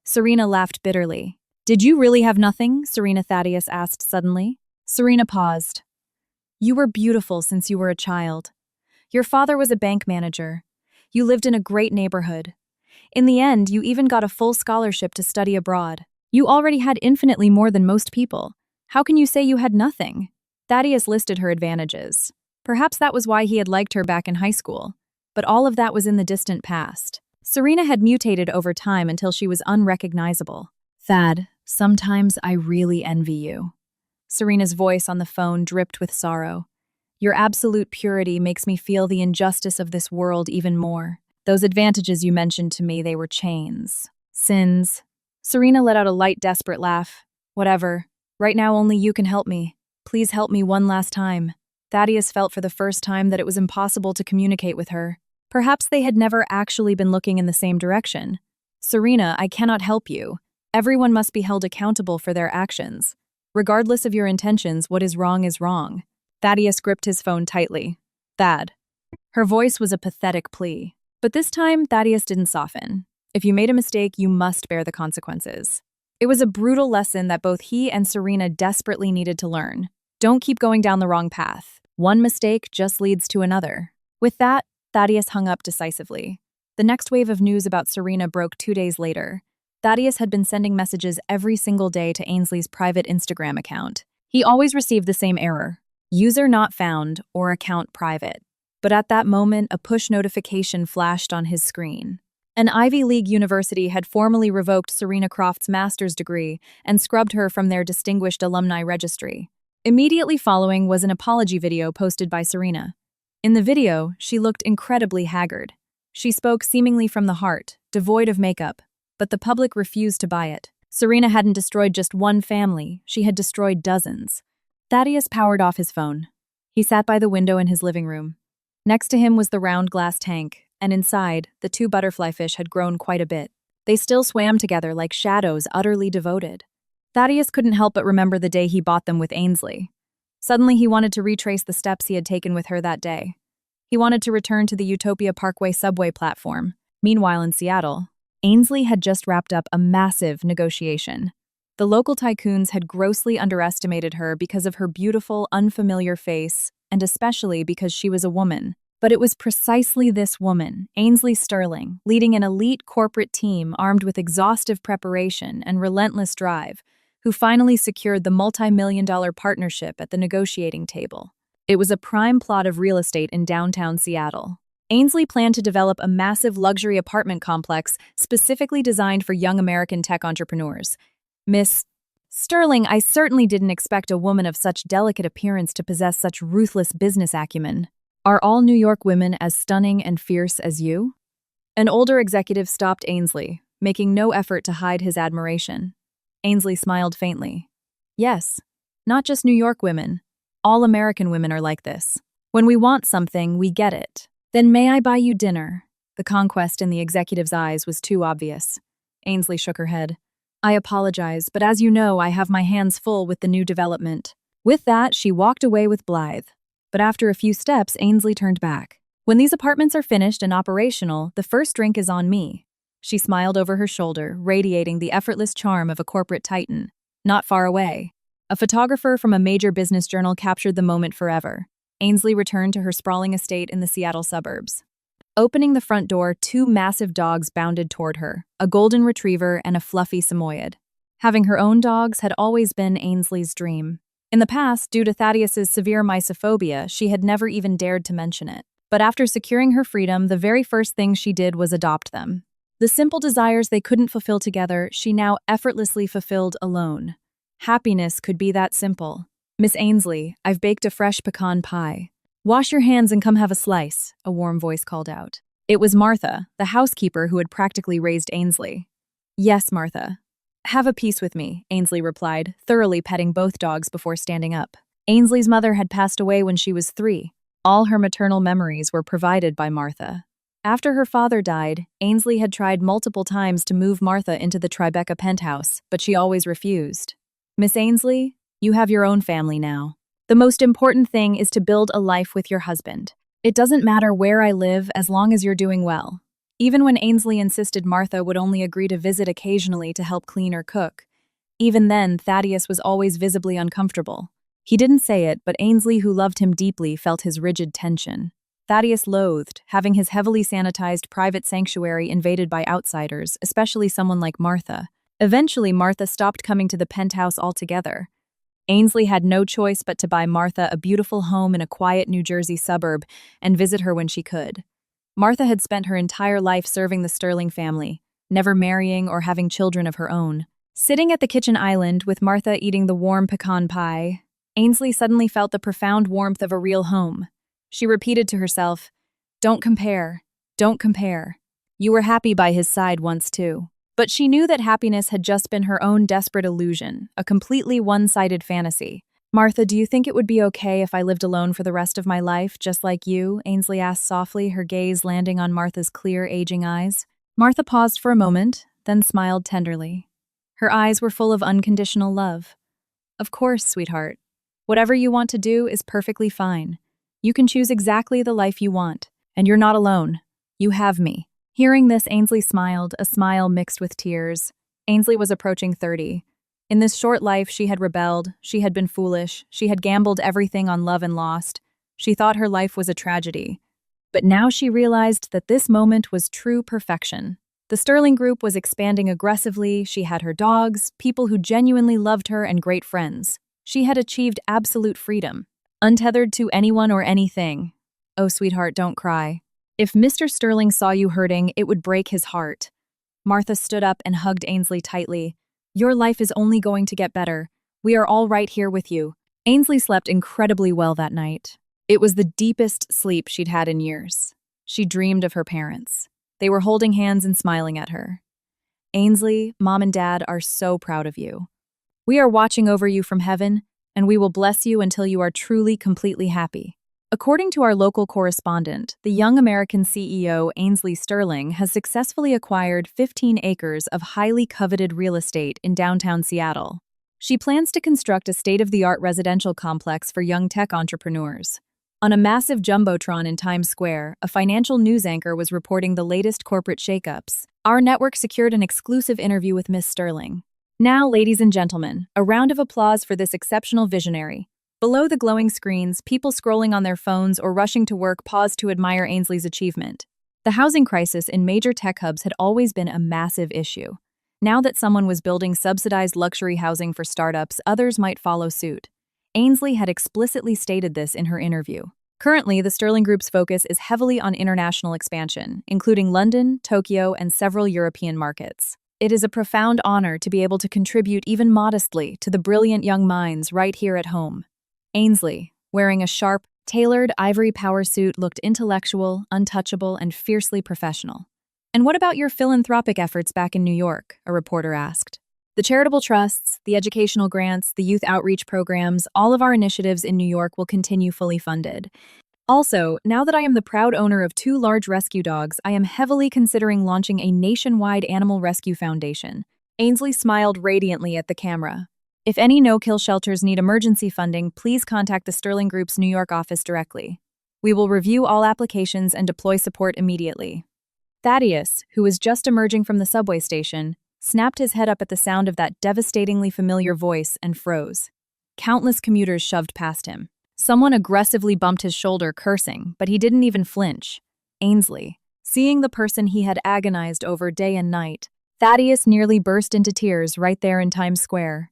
S1: Serena laughed bitterly. "Did you really have nothing?" Serena Thaddeus asked suddenly. Serena paused. "You were beautiful since you were a child. Your father was a bank manager. You lived in a great neighborhood. In the end, you even got a full scholarship to study abroad. You already had infinitely more than most people. How can you say you had nothing?" Thaddeus listed her advantages. Perhaps that was why he had liked her back in high school. But all of that was in the distant past. Serena had mutated over time until she was unrecognizable. "Thad, sometimes I really envy you." Serena's voice on the phone dripped with sorrow. "Your absolute purity makes me feel the injustice of this world even more. Those advantages you mentioned to me, they were chains. Sins." Serena let out a light, desperate laugh. "Whatever. Right now only you can help me. Please help me one last time." Thaddeus felt for the first time that it was impossible to communicate with her. Perhaps they had never actually been looking in the same direction. "Serena, I cannot help you. Everyone must be held accountable for their actions. Regardless of your intentions, what is wrong is wrong. Thaddeus gripped his phone tightly. Thad. Her voice was a pathetic plea. But this time, Thaddeus didn't soften. If you made a mistake, you must bear the consequences. It was a brutal lesson that both he and Serena desperately needed to learn. Don't keep going down the wrong path. One mistake just leads to another. With that, Thaddeus hung up decisively. The next wave of news about Serena broke 2 days later. Thaddeus had been sending messages every single day to Ainsley's private Instagram account. He always received the same error: user not found or account private. But at that moment, a push notification flashed on his screen. An Ivy League university had formally revoked Serena Croft's master's degree and scrubbed her from their distinguished alumni registry. Immediately following was an apology video posted by Serena. In the video, she looked incredibly haggard. She spoke seemingly from the heart, devoid of makeup, but the public refused to buy it. Serena hadn't destroyed just one family, she had destroyed dozens. Thaddeus powered off his phone. He sat by the window in his living room. Next to him was the round glass tank, and inside, the 2 butterfly fish had grown quite a bit. They still swam together like shadows, utterly devoted. Thaddeus couldn't help but remember the day he bought them with Ainsley. Suddenly, he wanted to retrace the steps he had taken with her that day. He wanted to return to the Utopia Parkway subway platform. Meanwhile, in Seattle, Ainsley had just wrapped up a massive negotiation. The local tycoons had grossly underestimated her because of her beautiful, unfamiliar face, and especially because she was a woman. But it was precisely this woman, Ainsley Sterling, leading an elite corporate team armed with exhaustive preparation and relentless drive, who finally secured the multi-million-dollar partnership at the negotiating table. It was a prime plot of real estate in downtown Seattle. Ainsley planned to develop a massive luxury apartment complex specifically designed for young American tech entrepreneurs. Miss Sterling, I certainly didn't expect a woman of such delicate appearance to possess such ruthless business acumen. Are all New York women as stunning and fierce as you? An older executive stopped Ainsley, making no effort to hide his admiration. Ainsley smiled faintly. Yes, not just New York women. All American women are like this. When we want something, we get it. Then may I buy you dinner? The conquest in the executive's eyes was too obvious. Ainsley shook her head. I apologize, but as you know, I have my hands full with the new development. With that, she walked away with Blythe. But after a few steps, Ainsley turned back. When these apartments are finished and operational, the first drink is on me. She smiled over her shoulder, radiating the effortless charm of a corporate titan. Not far away, a photographer from a major business journal captured the moment forever. Ainsley returned to her sprawling estate in the Seattle suburbs. Opening the front door, 2 massive dogs bounded toward her, a golden retriever and a fluffy Samoyed. Having her own dogs had always been Ainsley's dream. In the past, due to Thaddeus's severe mysophobia, she had never even dared to mention it. But after securing her freedom, the very first thing she did was adopt them. The simple desires they couldn't fulfill together, she now effortlessly fulfilled alone. Happiness could be that simple. Miss Ainsley, I've baked a fresh pecan pie. Wash your hands and come have a slice, a warm voice called out. It was Martha, the housekeeper who had practically raised Ainsley. Yes, Martha. Have a piece with me, Ainsley replied, thoroughly petting both dogs before standing up. Ainsley's mother had passed away when she was 3. All her maternal memories were provided by Martha. After her father died, Ainsley had tried multiple times to move Martha into the Tribeca penthouse, but she always refused. Miss Ainsley, you have your own family now. The most important thing is to build a life with your husband. It doesn't matter where I live as long as you're doing well. Even when Ainsley insisted Martha would only agree to visit occasionally to help clean or cook. Even then, Thaddeus was always visibly uncomfortable. He didn't say it, but Ainsley, who loved him deeply, felt his rigid tension. Thaddeus loathed having his heavily sanitized private sanctuary invaded by outsiders, especially someone like Martha. Eventually, Martha stopped coming to the penthouse altogether. Ainsley had no choice but to buy Martha a beautiful home in a quiet New Jersey suburb and visit her when she could. Martha had spent her entire life serving the Sterling family, never marrying or having children of her own. Sitting at the kitchen island with Martha eating the warm pecan pie, Ainsley suddenly felt the profound warmth of a real home. She repeated to herself, "Don't compare, don't compare. You were happy by his side once too." But she knew that happiness had just been her own desperate illusion, a completely one-sided fantasy. "Martha, do you think it would be okay if I lived alone for the rest of my life, just like you?" Ainsley asked softly, her gaze landing on Martha's clear, aging eyes. Martha paused for a moment, then smiled tenderly. Her eyes were full of unconditional love. Of course, sweetheart. Whatever you want to do is perfectly fine. You can choose exactly the life you want, and you're not alone. You have me. Hearing this, Ainsley smiled, a smile mixed with tears. Ainsley was approaching 30. In this short life, she had rebelled, she had been foolish, she had gambled everything on love and lost. She thought her life was a tragedy. But now she realized that this moment was true perfection. The Sterling Group was expanding aggressively, she had her dogs, people who genuinely loved her, and great friends. She had achieved absolute freedom, untethered to anyone or anything. Oh, sweetheart, don't cry. If Mr. Sterling saw you hurting, it would break his heart. Martha stood up and hugged Ainsley tightly. Your life is only going to get better. We are all right here with you. Ainsley slept incredibly well that night. It was the deepest sleep she'd had in years. She dreamed of her parents. They were holding hands and smiling at her. Ainsley, Mom and Dad are so proud of you. We are watching over you from heaven, and we will bless you until you are truly, completely happy. According to our local correspondent, the young American CEO Ainsley Sterling has successfully acquired 15 acres of highly coveted real estate in downtown Seattle. She plans to construct a state-of-the-art residential complex for young tech entrepreneurs. On a massive jumbotron in Times Square, a financial news anchor was reporting the latest corporate shakeups. Our network secured an exclusive interview with Miss Sterling. Now, ladies and gentlemen, a round of applause for this exceptional visionary. Below the glowing screens, people scrolling on their phones or rushing to work paused to admire Ainsley's achievement. The housing crisis in major tech hubs had always been a massive issue. Now that someone was building subsidized luxury housing for startups, others might follow suit. Ainsley had explicitly stated this in her interview. Currently, the Sterling Group's focus is heavily on international expansion, including London, Tokyo, and several European markets. It is a profound honor to be able to contribute even modestly to the brilliant young minds right here at home. Ainsley, wearing a sharp, tailored ivory power suit, looked intellectual, untouchable, and fiercely professional. And what about your philanthropic efforts back in New York? A reporter asked. The charitable trusts, the educational grants, the youth outreach programs, all of our initiatives in New York will continue fully funded. Also, now that I am the proud owner of 2 large rescue dogs, I am heavily considering launching a nationwide animal rescue foundation. Ainsley smiled radiantly at the camera. If any no-kill shelters need emergency funding, please contact the Sterling Group's New York office directly. We will review all applications and deploy support immediately. Thaddeus, who was just emerging from the subway station, snapped his head up at the sound of that devastatingly familiar voice and froze. Countless commuters shoved past him. Someone aggressively bumped his shoulder, cursing, but he didn't even flinch. Ainsley, seeing the person he had agonized over day and night, Thaddeus nearly burst into tears right there in Times Square.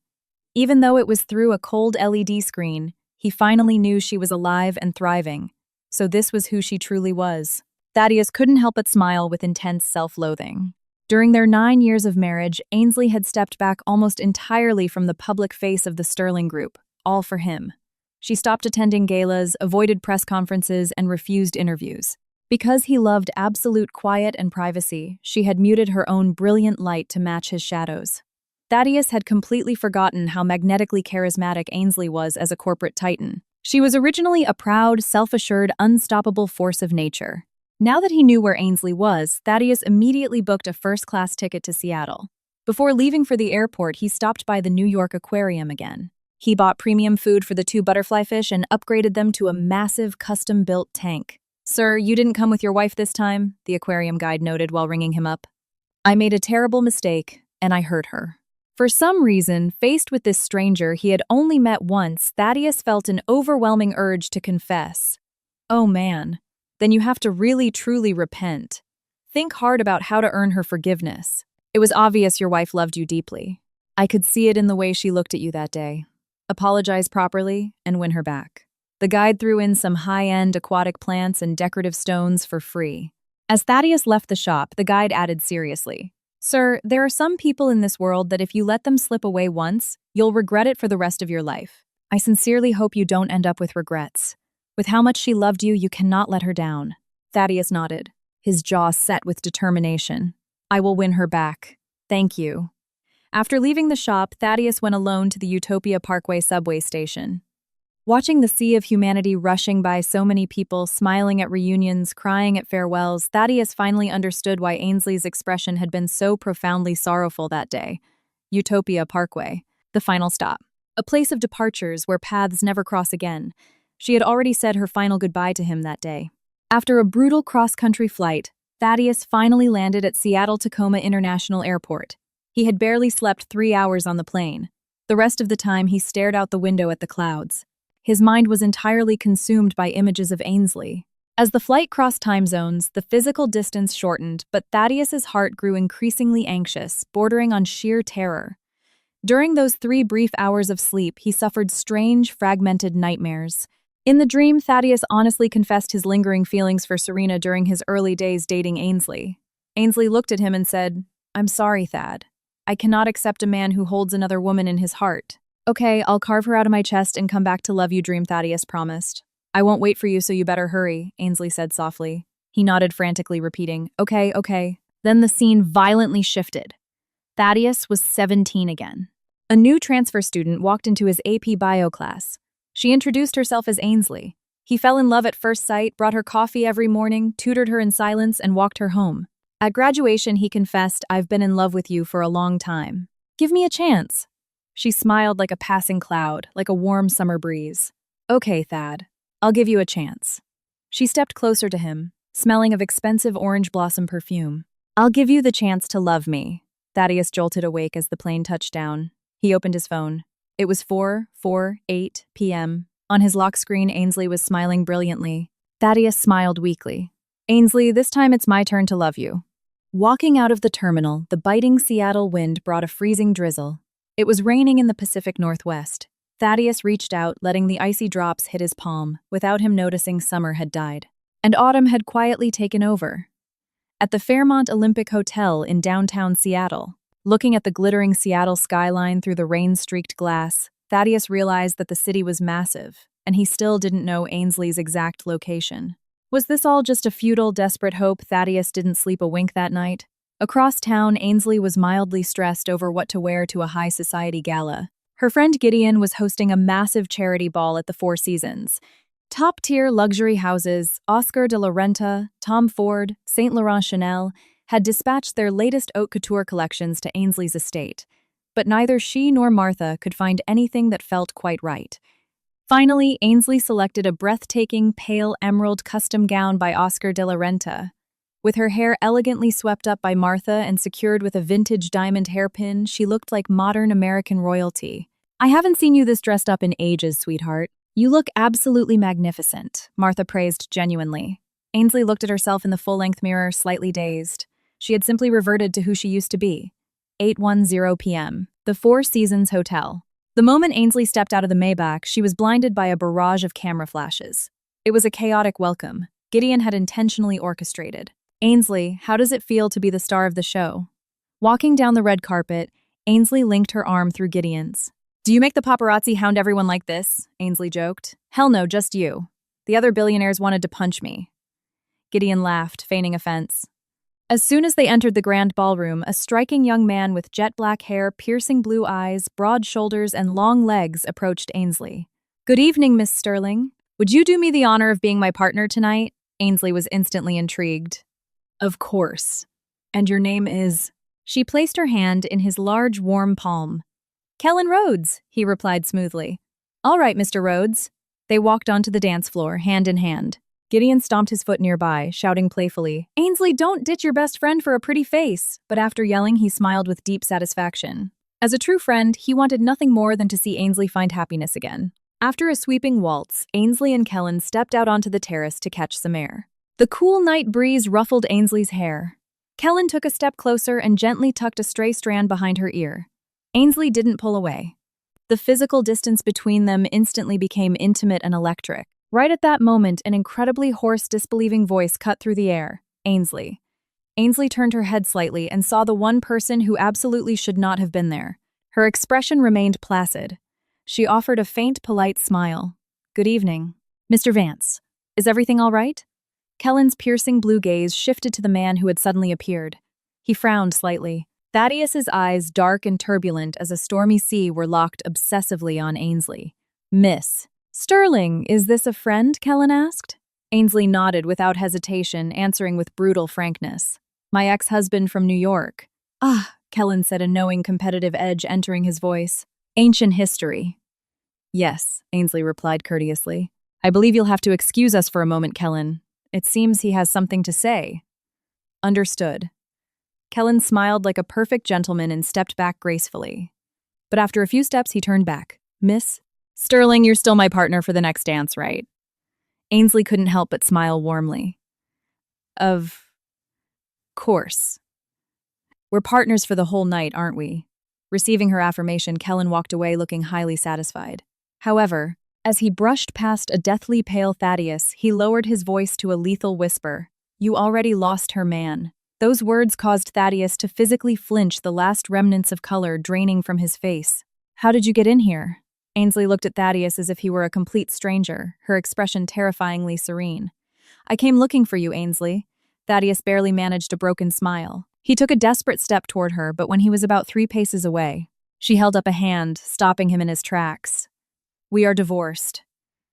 S1: Even though it was through a cold LED screen, he finally knew she was alive and thriving. So this was who she truly was. Thaddeus couldn't help but smile with intense self-loathing. During their 9 years of marriage, Ainsley had stepped back almost entirely from the public face of the Sterling Group, all for him. She stopped attending galas, avoided press conferences, and refused interviews. Because he loved absolute quiet and privacy, she had muted her own brilliant light to match his shadows. Thaddeus had completely forgotten how magnetically charismatic Ainsley was as a corporate titan. She was originally a proud, self-assured, unstoppable force of nature. Now that he knew where Ainsley was, Thaddeus immediately booked a first-class ticket to Seattle. Before leaving for the airport, he stopped by the New York Aquarium again. He bought premium food for the 2 butterfly fish and upgraded them to a massive, custom-built tank. "Sir, you didn't come with your wife this time," the aquarium guide noted while ringing him up. "I made a terrible mistake, and I hurt her." For some reason, faced with this stranger he had only met once, Thaddeus felt an overwhelming urge to confess. Oh man. Then you have to really, truly repent. Think hard about how to earn her forgiveness. It was obvious your wife loved you deeply. I could see it in the way she looked at you that day. Apologize properly and win her back. The guide threw in some high-end aquatic plants and decorative stones for free. As Thaddeus left the shop, the guide added seriously, "Sir, there are some people in this world that if you let them slip away once, you'll regret it for the rest of your life. I sincerely hope you don't end up with regrets. With how much she loved you, you cannot let her down." Thaddeus nodded, his jaw set with determination. "I will win her back. Thank you." After leaving the shop, Thaddeus went alone to the Utopia Parkway subway station. Watching the sea of humanity rushing by, so many people smiling at reunions, crying at farewells, Thaddeus finally understood why Ainsley's expression had been so profoundly sorrowful that day. Utopia Parkway, the final stop. A place of departures where paths never cross again. She had already said her final goodbye to him that day. After a brutal cross-country flight, Thaddeus finally landed at Seattle-Tacoma International Airport. He had barely slept 3 hours on the plane. The rest of the time he stared out the window at the clouds. His mind was entirely consumed by images of Ainsley. As the flight crossed time zones, the physical distance shortened, but Thaddeus's heart grew increasingly anxious, bordering on sheer terror. During those 3 brief hours of sleep, he suffered strange, fragmented nightmares. In the dream, Thaddeus honestly confessed his lingering feelings for Serena during his early days dating Ainsley. Ainsley looked at him and said, "I'm sorry, Thad. I cannot accept a man who holds another woman in his heart." "Okay, I'll carve her out of my chest and come back to love you," Dream Thaddeus promised. "I won't wait for you, so you better hurry," Ainsley said softly. He nodded frantically, repeating, "Okay, okay." Then the scene violently shifted. Thaddeus was 17 again. A new transfer student walked into his AP Bio class. She introduced herself as Ainsley. He fell in love at first sight, brought her coffee every morning, tutored her in silence, and walked her home. At graduation, he confessed, "I've been in love with you for a long time. Give me a chance." She smiled like a passing cloud, like a warm summer breeze. "Okay, Thad, I'll give you a chance." She stepped closer to him, smelling of expensive orange blossom perfume. "I'll give you the chance to love me." Thaddeus jolted awake as the plane touched down. He opened his phone. It was 4:48 p.m. On his lock screen, Ainsley was smiling brilliantly. Thaddeus smiled weakly. "Ainsley, this time it's my turn to love you." Walking out of the terminal, the biting Seattle wind brought a freezing drizzle. It was raining in the Pacific Northwest. Thaddeus reached out, letting the icy drops hit his palm. Without him noticing, summer had died. And autumn had quietly taken over. At the Fairmont Olympic Hotel in downtown Seattle, looking at the glittering Seattle skyline through the rain-streaked glass, Thaddeus realized that the city was massive, and he still didn't know Ainsley's exact location. Was this all just a futile, desperate hope? Thaddeus didn't sleep a wink that night. Across town, Ainsley was mildly stressed over what to wear to a high society gala. Her friend Gideon was hosting a massive charity ball at the Four Seasons. Top-tier luxury houses, Oscar de la Renta, Tom Ford, Saint Laurent Chanel, had dispatched their latest haute couture collections to Ainsley's estate. But neither she nor Martha could find anything that felt quite right. Finally, Ainsley selected a breathtaking pale emerald custom gown by Oscar de la Renta. With her hair elegantly swept up by Martha and secured with a vintage diamond hairpin, she looked like modern American royalty. "I haven't seen you this dressed up in ages, sweetheart. You look absolutely magnificent," Martha praised genuinely. Ainsley looked at herself in the full-length mirror, slightly dazed. She had simply reverted to who she used to be. 8:10 p.m. The Four Seasons Hotel. The moment Ainsley stepped out of the Maybach, she was blinded by a barrage of camera flashes. It was a chaotic welcome. Gideon had intentionally orchestrated. "Ainsley, how does it feel to be the star of the show?" Walking down the red carpet, Ainsley linked her arm through Gideon's. "Do you make the paparazzi hound everyone like this?" Ainsley joked. "Hell no, just you. The other billionaires wanted to punch me." Gideon laughed, feigning offense. As soon as they entered the grand ballroom, a striking young man with jet black hair, piercing blue eyes, broad shoulders, and long legs approached Ainsley. "Good evening, Miss Sterling. Would you do me the honor of being my partner tonight?" Ainsley was instantly intrigued. "Of course. And your name is—" She placed her hand in his large, warm palm. "Kellen Rhodes," he replied smoothly. "All right, Mr. Rhodes." They walked onto the dance floor, hand in hand. Gideon stomped his foot nearby, shouting playfully, "Ainsley, don't ditch your best friend for a pretty face." But after yelling, he smiled with deep satisfaction. As a true friend, he wanted nothing more than to see Ainsley find happiness again. After a sweeping waltz, Ainsley and Kellen stepped out onto the terrace to catch some air. The cool night breeze ruffled Ainsley's hair. Kellen took a step closer and gently tucked a stray strand behind her ear. Ainsley didn't pull away. The physical distance between them instantly became intimate and electric. Right at that moment, an incredibly hoarse, disbelieving voice cut through the air. "Ainsley." Ainsley turned her head slightly and saw the one person who absolutely should not have been there. Her expression remained placid. She offered a faint, polite smile. "Good evening. Mr. Vance, is everything all right?" Kellen's piercing blue gaze shifted to the man who had suddenly appeared. He frowned slightly. Thaddeus's eyes, dark and turbulent as a stormy sea, were locked obsessively on Ainsley. "Miss Sterling, is this a friend?" Kellen asked. Ainsley nodded without hesitation, answering with brutal frankness. "My ex-husband from New York." "Ah," Kellen said, a knowing competitive edge entering his voice. Ancient history. Yes, Ainsley replied courteously. I believe you'll have to excuse us for a moment, Kellen. It seems he has something to say. Understood. Kellen smiled like a perfect gentleman and stepped back gracefully. But after a few steps, he turned back. Miss Sterling, you're still my partner for the next dance, right? Ainsley couldn't help but smile warmly. Of course. We're partners for the whole night, aren't we? Receiving her affirmation, Kellen walked away looking highly satisfied. However, as he brushed past a deathly pale Thaddeus, he lowered his voice to a lethal whisper. You already lost her, man. Those words caused Thaddeus to physically flinch, the last remnants of color draining from his face. How did you get in here? Ainsley looked at Thaddeus as if he were a complete stranger, her expression terrifyingly serene. I came looking for you, Ainsley. Thaddeus barely managed a broken smile. He took a desperate step toward her, but when he was about 3 paces away, she held up a hand, stopping him in his tracks. We are divorced.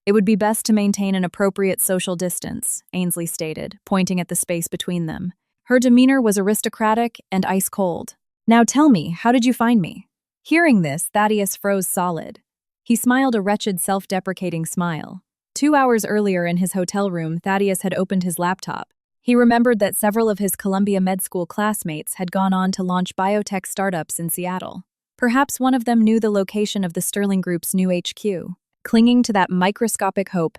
S1: It would be best to maintain an appropriate social distance, Ainsley stated, pointing at the space between them. Her demeanor was aristocratic and ice-cold. Now tell me, how did you find me? Hearing this, Thaddeus froze solid. He smiled a wretched, self-deprecating smile. 2 hours earlier in his hotel room, Thaddeus had opened his laptop. He remembered that several of his Columbia Med School classmates had gone on to launch biotech startups in Seattle. Perhaps one of them knew the location of the Sterling Group's new HQ. Clinging to that microscopic hope,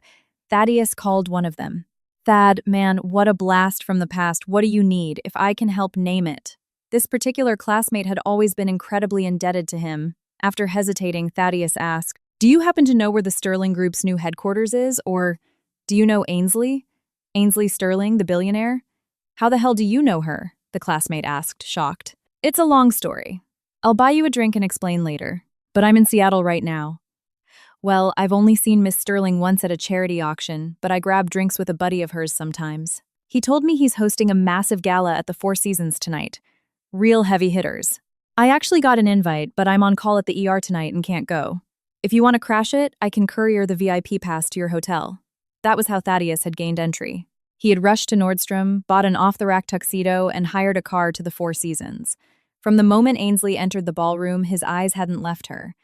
S1: Thaddeus called one of them. Thad, man, what a blast from the past. What do you need? If I can help, name it. This particular classmate had always been incredibly indebted to him. After hesitating, Thaddeus asked, Do you happen to know where the Sterling Group's new headquarters is? Or do you know Ainsley? Ainsley Sterling, the billionaire? How the hell do you know her? The classmate asked, shocked. It's a long story. I'll buy you a drink and explain later. But I'm in Seattle right now. Well, I've only seen Miss Sterling once at a charity auction, but I grab drinks with a buddy of hers sometimes. He told me he's hosting a massive gala at the Four Seasons tonight. Real heavy hitters. I actually got an invite, but I'm on call at the ER tonight and can't go. If you want to crash it, I can courier the VIP pass to your hotel. That was how Thaddeus had gained entry. He had rushed to Nordstrom, bought an off-the-rack tuxedo, and hired a car to the Four Seasons. From the moment Ainsley entered the ballroom, his eyes hadn't left her.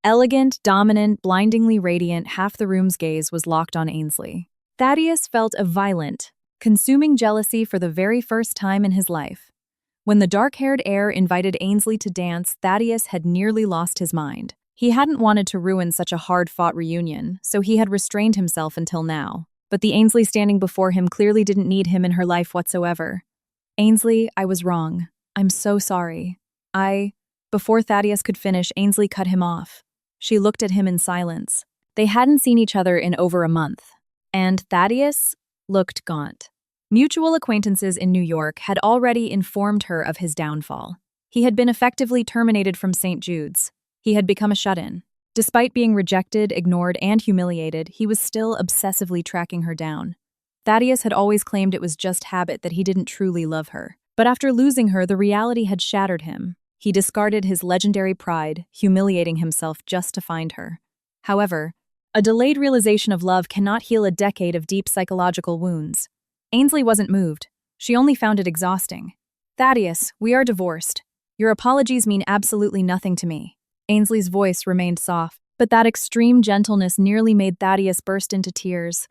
S1: Elegant, dominant, blindingly radiant, half the room's gaze was locked on Ainsley. Thaddeus felt a violent, consuming jealousy for the very first time in his life. When the dark-haired heir invited Ainsley to dance, Thaddeus had nearly lost his mind. He hadn't wanted to ruin such a hard-fought reunion, so he had restrained himself until now. But the Ainsley standing before him clearly didn't need him in her life whatsoever. Ainsley, I was wrong. I'm so sorry. Before Thaddeus could finish, Ainsley cut him off. She looked at him in silence. They hadn't seen each other in over a month, and Thaddeus looked gaunt. Mutual acquaintances in New York had already informed her of his downfall. He had been effectively terminated from St. Jude's. He had become a shut-in. Despite being rejected, ignored, and humiliated, he was still obsessively tracking her down. Thaddeus had always claimed it was just habit, that he didn't truly love her. But after losing her, the reality had shattered him. He discarded his legendary pride, humiliating himself just to find her. However, a delayed realization of love cannot heal a decade of deep psychological wounds. Ainsley wasn't moved. She only found it exhausting. Thaddeus, we are divorced. Your apologies mean absolutely nothing to me. Ainsley's voice remained soft, but that extreme gentleness nearly made Thaddeus burst into tears.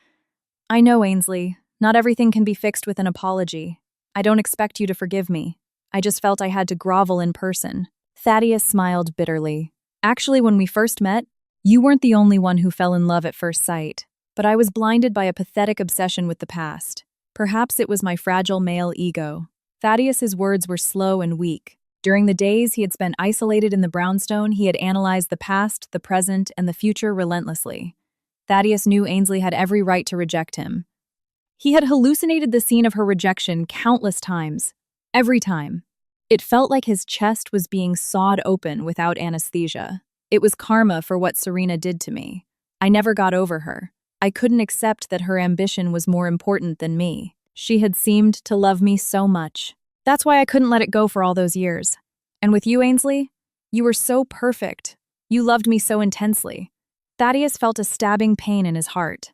S1: I know, Ainsley. Not everything can be fixed with an apology. I don't expect you to forgive me. I just felt I had to grovel in person. Thaddeus smiled bitterly. Actually, when we first met, you weren't the only one who fell in love at first sight. But I was blinded by a pathetic obsession with the past. Perhaps it was my fragile male ego. Thaddeus's words were slow and weak. During the days he had spent isolated in the brownstone, he had analyzed the past, the present, and the future relentlessly. Thaddeus knew Ainsley had every right to reject him. He had hallucinated the scene of her rejection countless times. Every time. It felt like his chest was being sawed open without anesthesia. It was karma for what Serena did to me. I never got over her. I couldn't accept that her ambition was more important than me. She had seemed to love me so much. That's why I couldn't let it go for all those years. And with you, Ainsley, you were so perfect. You loved me so intensely. Thaddeus felt a stabbing pain in his heart.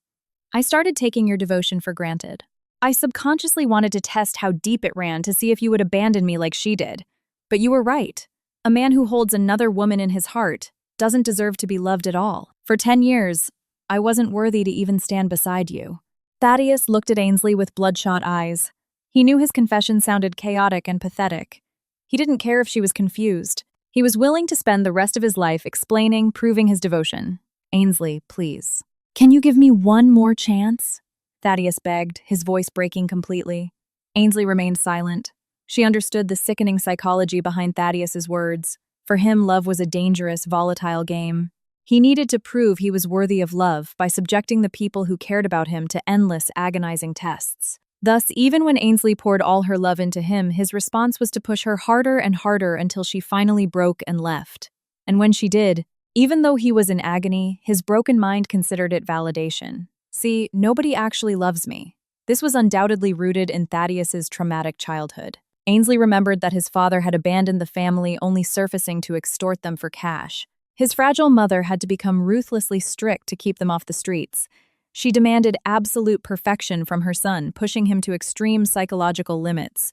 S1: I started taking your devotion for granted. I subconsciously wanted to test how deep it ran to see if you would abandon me like she did. But you were right. A man who holds another woman in his heart doesn't deserve to be loved at all. For 10 years, I wasn't worthy to even stand beside you. Thaddeus looked at Ainsley with bloodshot eyes. He knew his confession sounded chaotic and pathetic. He didn't care if she was confused. He was willing to spend the rest of his life explaining, proving his devotion. Ainsley, please. Can you give me one more chance? Thaddeus begged, his voice breaking completely. Ainsley remained silent. She understood the sickening psychology behind Thaddeus's words. For him, love was a dangerous, volatile game. He needed to prove he was worthy of love by subjecting the people who cared about him to endless, agonizing tests. Thus, even when Ainsley poured all her love into him, his response was to push her harder and harder until she finally broke and left. And when she did, even though he was in agony, his broken mind considered it validation. See, nobody actually loves me. This was undoubtedly rooted in Thaddeus's traumatic childhood. Ainsley remembered that his father had abandoned the family, only surfacing to extort them for cash. His fragile mother had to become ruthlessly strict to keep them off the streets. She demanded absolute perfection from her son, pushing him to extreme psychological limits.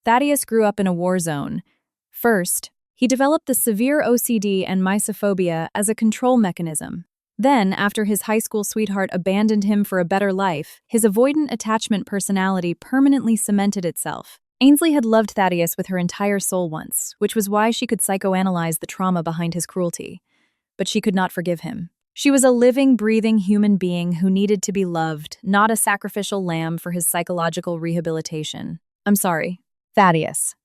S1: Thaddeus grew up in a war zone. First, he developed the severe OCD and mysophobia as a control mechanism. Then, after his high school sweetheart abandoned him for a better life, his avoidant attachment personality permanently cemented itself. Ainsley had loved Thaddeus with her entire soul once, which was why she could psychoanalyze the trauma behind his cruelty. But she could not forgive him. She was a living, breathing human being who needed to be loved, not a sacrificial lamb for his psychological rehabilitation. I'm sorry. Thaddeus.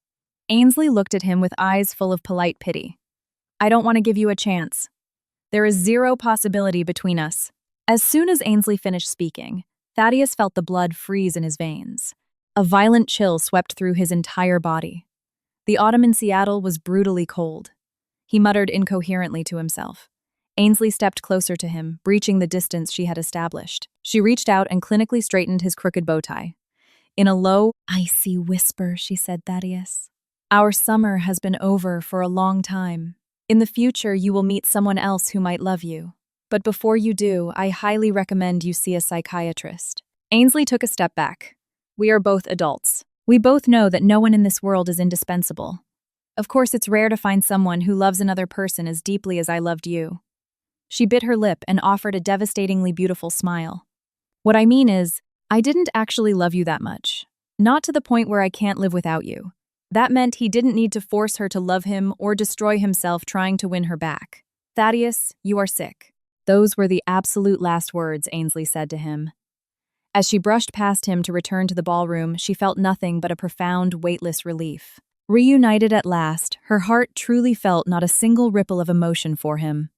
S1: Ainsley looked at him with eyes full of polite pity. I don't want to give you a chance. There is zero possibility between us. As soon as Ainsley finished speaking, Thaddeus felt the blood freeze in his veins. A violent chill swept through his entire body. The autumn in Seattle was brutally cold. He muttered incoherently to himself. Ainsley stepped closer to him, breaching the distance she had established. She reached out and clinically straightened his crooked bow tie. In a low, icy whisper, she said, Thaddeus, our summer has been over for a long time. In the future, you will meet someone else who might love you. But before you do, I highly recommend you see a psychiatrist. Ainsley took a step back. We are both adults. We both know that no one in this world is indispensable. Of course, it's rare to find someone who loves another person as deeply as I loved you. She bit her lip and offered a devastatingly beautiful smile. What I mean is, I didn't actually love you that much. Not to the point where I can't live without you. That meant he didn't need to force her to love him or destroy himself trying to win her back. Thaddeus, you are sick. Those were the absolute last words Ainsley said to him. As she brushed past him to return to the ballroom, she felt nothing but a profound, weightless relief. Reunited at last, her heart truly felt not a single ripple of emotion for him.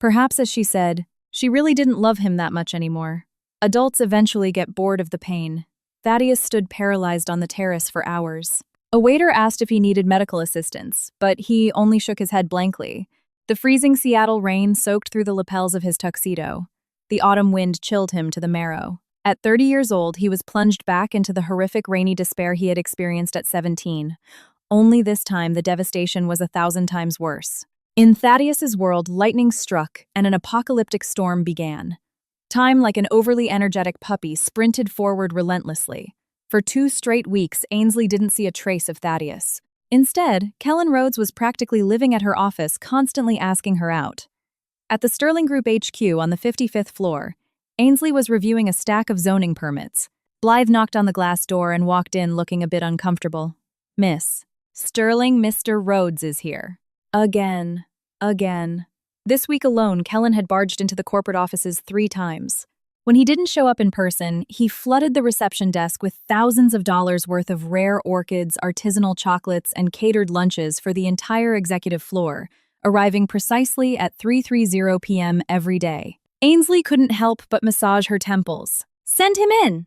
S1: Perhaps, as she said, she really didn't love him that much anymore. Adults eventually get bored of the pain. Thaddeus stood paralyzed on the terrace for hours. A waiter asked if he needed medical assistance, but he only shook his head blankly. The freezing Seattle rain soaked through the lapels of his tuxedo. The autumn wind chilled him to the marrow. At 30 years old, he was plunged back into the horrific rainy despair he had experienced at 17. Only this time, the devastation was 1,000 times worse. In Thaddeus's world, lightning struck and an apocalyptic storm began. Time, like an overly energetic puppy, sprinted forward relentlessly. For 2 straight weeks, Ainsley didn't see a trace of Thaddeus. Instead, Kellen Rhodes was practically living at her office, constantly asking her out. At the Sterling Group HQ on the 55th floor, Ainsley was reviewing a stack of zoning permits. Blythe knocked on the glass door and walked in looking a bit uncomfortable. Miss, Sterling, Mr. Rhodes is here. Again. This week alone, Kellen had barged into the corporate offices 3 times. When he didn't show up in person, he flooded the reception desk with thousands of dollars worth of rare orchids, artisanal chocolates, and catered lunches for the entire executive floor, arriving precisely at 3:30 p.m. every day. Ainsley couldn't help but massage her temples. Send him in!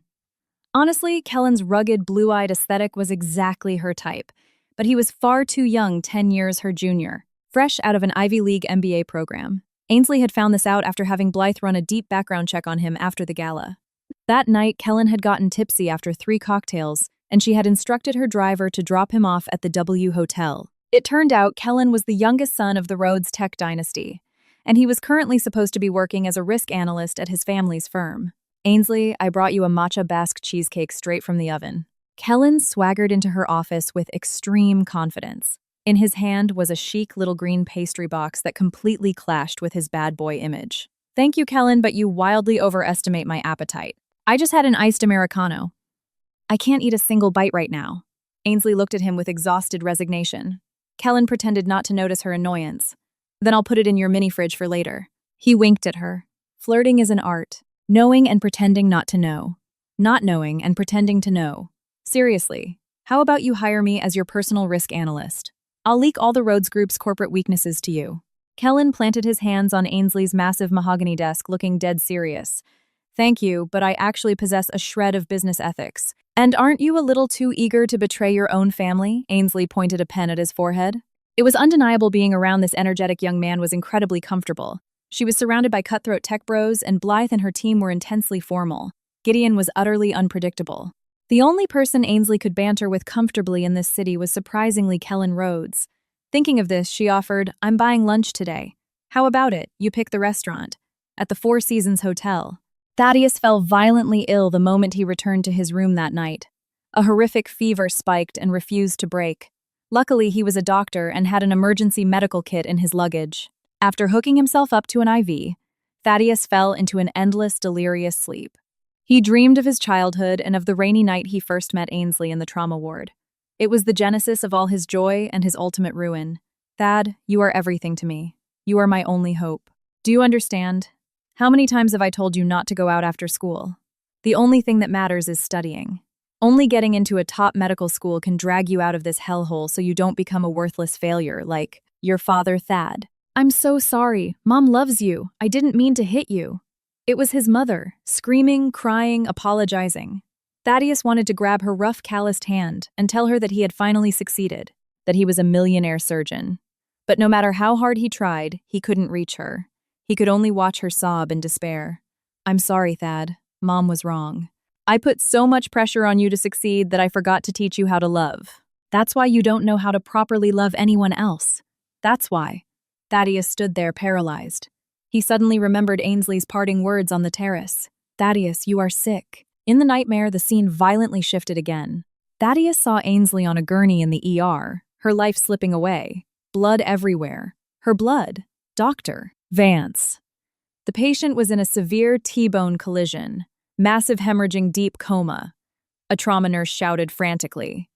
S1: Honestly, Kellen's rugged, blue-eyed aesthetic was exactly her type, but he was far too young, 10 years her junior, fresh out of an Ivy League MBA program. Ainsley had found this out after having Blythe run a deep background check on him after the gala. That night, Kellen had gotten tipsy after 3 cocktails, and she had instructed her driver to drop him off at the W Hotel. It turned out Kellen was the youngest son of the Rhodes tech dynasty, and he was currently supposed to be working as a risk analyst at his family's firm. Ainsley, I brought you a matcha Basque cheesecake straight from the oven. Kellen swaggered into her office with extreme confidence. In his hand was a chic little green pastry box that completely clashed with his bad boy image. Thank you, Kellen, but you wildly overestimate my appetite. I just had an iced Americano. I can't eat a single bite right now. Ainsley looked at him with exhausted resignation. Kellen pretended not to notice her annoyance. Then I'll put it in your mini fridge for later. He winked at her. Flirting is an art. Knowing and pretending not to know. Not knowing and pretending to know. Seriously, how about you hire me as your personal risk analyst? I'll leak all the Rhodes Group's corporate weaknesses to you. Kellen planted his hands on Ainsley's massive mahogany desk, looking dead serious. Thank you, but I actually possess a shred of business ethics. And aren't you a little too eager to betray your own family? Ainsley pointed a pen at his forehead. It was undeniable being around this energetic young man was incredibly comfortable. She was surrounded by cutthroat tech bros, and Blythe and her team were intensely formal. Gideon was utterly unpredictable. The only person Ainsley could banter with comfortably in this city was surprisingly Kellen Rhodes. Thinking of this, she offered, I'm buying lunch today. How about it? You pick the restaurant. At the Four Seasons Hotel. Thaddeus fell violently ill the moment he returned to his room that night. A horrific fever spiked and refused to break. Luckily, he was a doctor and had an emergency medical kit in his luggage. After hooking himself up to an IV, Thaddeus fell into an endless, delirious sleep. He dreamed of his childhood and of the rainy night he first met Ainsley in the trauma ward. It was the genesis of all his joy and his ultimate ruin. Thad, you are everything to me. You are my only hope. Do you understand? How many times have I told you not to go out after school? The only thing that matters is studying. Only getting into a top medical school can drag you out of this hellhole so you don't become a worthless failure like your father, Thad. I'm so sorry. Mom loves you. I didn't mean to hit you. It was his mother, screaming, crying, apologizing. Thaddeus wanted to grab her rough, calloused hand and tell her that he had finally succeeded, that he was a millionaire surgeon. But no matter how hard he tried, he couldn't reach her. He could only watch her sob in despair. I'm sorry, Thad. Mom was wrong. I put so much pressure on you to succeed that I forgot to teach you how to love. That's why you don't know how to properly love anyone else. That's why. Thaddeus stood there paralyzed. He suddenly remembered Ainsley's parting words on the terrace. Thaddeus, you are sick. In the nightmare, the scene violently shifted again. Thaddeus saw Ainsley on a gurney in the ER, her life slipping away. Blood everywhere. Her blood. Dr. Vance. The patient was in a severe T-bone collision, massive hemorrhaging deep coma. A trauma nurse shouted frantically.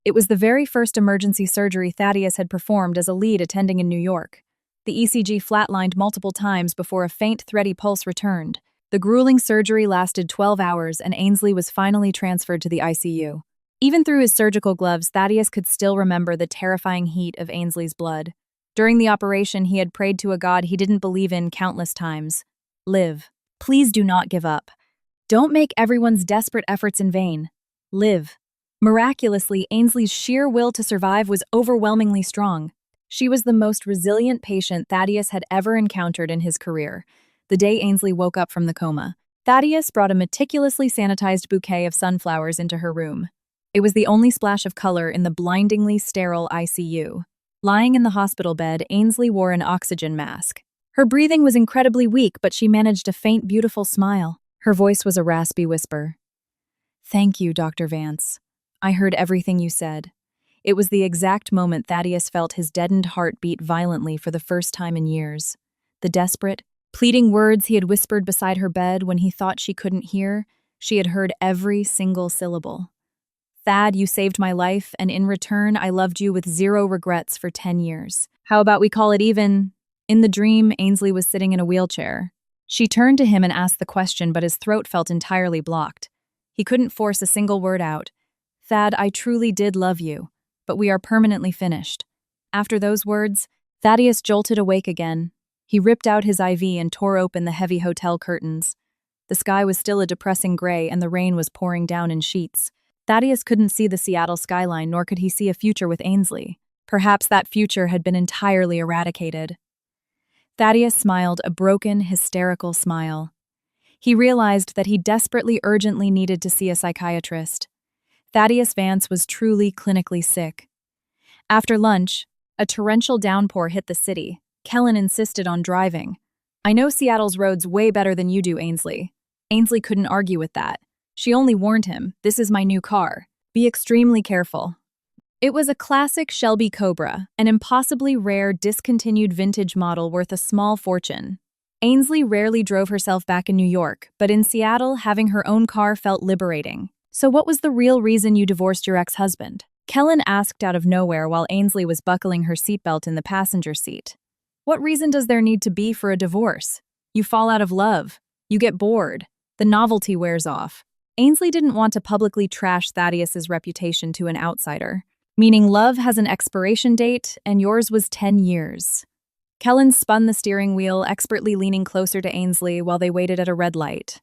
S1: It was the very first emergency surgery Thaddeus had performed as a lead attending in New York. The ECG flatlined multiple times before a faint, thready pulse returned. The grueling surgery lasted 12 hours and Ainsley was finally transferred to the ICU. Even through his surgical gloves, Thaddeus could still remember the terrifying heat of Ainsley's blood. During the operation, he had prayed to a God he didn't believe in countless times. Live. Please do not give up. Don't make everyone's desperate efforts in vain. Live. Miraculously, Ainsley's sheer will to survive was overwhelmingly strong. She was the most resilient patient Thaddeus had ever encountered in his career. The day Ainsley woke up from the coma, Thaddeus brought a meticulously sanitized bouquet of sunflowers into her room. It was the only splash of color in the blindingly sterile ICU. Lying in the hospital bed, Ainsley wore an oxygen mask. Her breathing was incredibly weak, but she managed a faint, beautiful smile. Her voice was a raspy whisper. Thank you, Dr. Vance. I heard everything you said. It was the exact moment Thaddeus felt his deadened heart beat violently for the first time in years. The desperate, pleading words he had whispered beside her bed when he thought she couldn't hear, she had heard every single syllable. Thad, you saved my life, and in return, I loved you with zero regrets for 10 years. How about we call it even? In the dream, Ainsley was sitting in a wheelchair. She turned to him and asked the question, but his throat felt entirely blocked. He couldn't force a single word out. Thad, I truly did love you, but we are permanently finished. After those words, Thaddeus jolted awake again. He ripped out his IV and tore open the heavy hotel curtains. The sky was still a depressing gray and the rain was pouring down in sheets. Thaddeus couldn't see the Seattle skyline, nor could he see a future with Ainsley. Perhaps that future had been entirely eradicated. Thaddeus smiled a broken, hysterical smile. He realized that he desperately, urgently needed to see a psychiatrist. Thaddeus Vance was truly clinically sick. After lunch, a torrential downpour hit the city. Kellen insisted on driving. I know Seattle's roads way better than you do, Ainsley. Ainsley couldn't argue with that. She only warned him, this is my new car. Be extremely careful. It was a classic Shelby Cobra, an impossibly rare discontinued vintage model worth a small fortune. Ainsley rarely drove herself back in New York, but in Seattle, having her own car felt liberating. "So what was the real reason you divorced your ex-husband?" Kellen asked out of nowhere while Ainsley was buckling her seatbelt in the passenger seat. "What reason does there need to be for a divorce? You fall out of love. You get bored. The novelty wears off." Ainsley didn't want to publicly trash Thaddeus's reputation to an outsider, meaning love has an expiration date and yours was 10 years. Kellen spun the steering wheel, expertly leaning closer to Ainsley while they waited at a red light.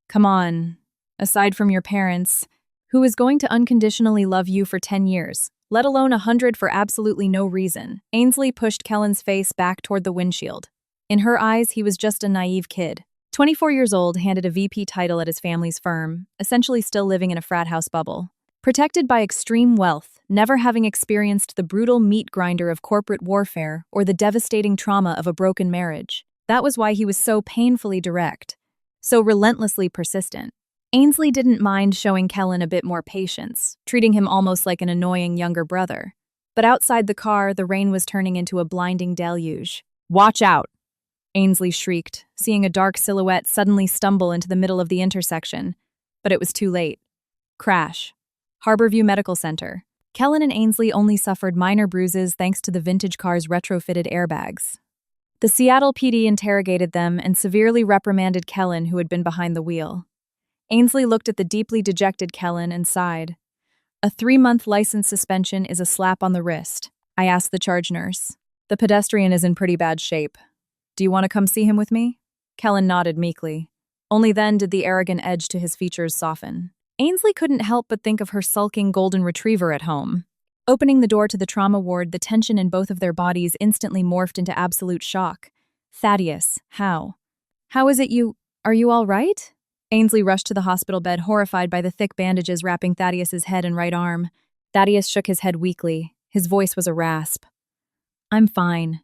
S1: "Come on. Aside from your parents, who is going to unconditionally love you for 10 years, let alone 100 for absolutely no reason?" Ainsley pushed Kellen's face back toward the windshield. In her eyes, he was just a naive kid. 24 years old, handed a VP title at his family's firm, essentially still living in a frat house bubble. Protected by extreme wealth, never having experienced the brutal meat grinder of corporate warfare or the devastating trauma of a broken marriage. That was why he was so painfully direct, so relentlessly persistent. Ainsley didn't mind showing Kellen a bit more patience, treating him almost like an annoying younger brother. But outside the car, the rain was turning into a blinding deluge. "Watch out!" Ainsley shrieked, seeing a dark silhouette suddenly stumble into the middle of the intersection. But it was too late. Crash. Harborview Medical Center. Kellen and Ainsley only suffered minor bruises thanks to the vintage car's retrofitted airbags. The Seattle PD interrogated them and severely reprimanded Kellen, who had been behind the wheel. Ainsley looked at the deeply dejected Kellen and sighed. "A 3-month license suspension is a slap on the wrist," I asked the charge nurse. "The pedestrian is in pretty bad shape. Do you want to come see him with me?" Kellen nodded meekly. Only then did the arrogant edge to his features soften. Ainsley couldn't help but think of her sulking golden retriever at home. Opening the door to the trauma ward, the tension in both of their bodies instantly morphed into absolute shock. "Thaddeus, how? How is it you— Are you all right?" Ainsley rushed to the hospital bed, horrified by the thick bandages wrapping Thaddeus's head and right arm. Thaddeus shook his head weakly. His voice was a rasp. "I'm fine.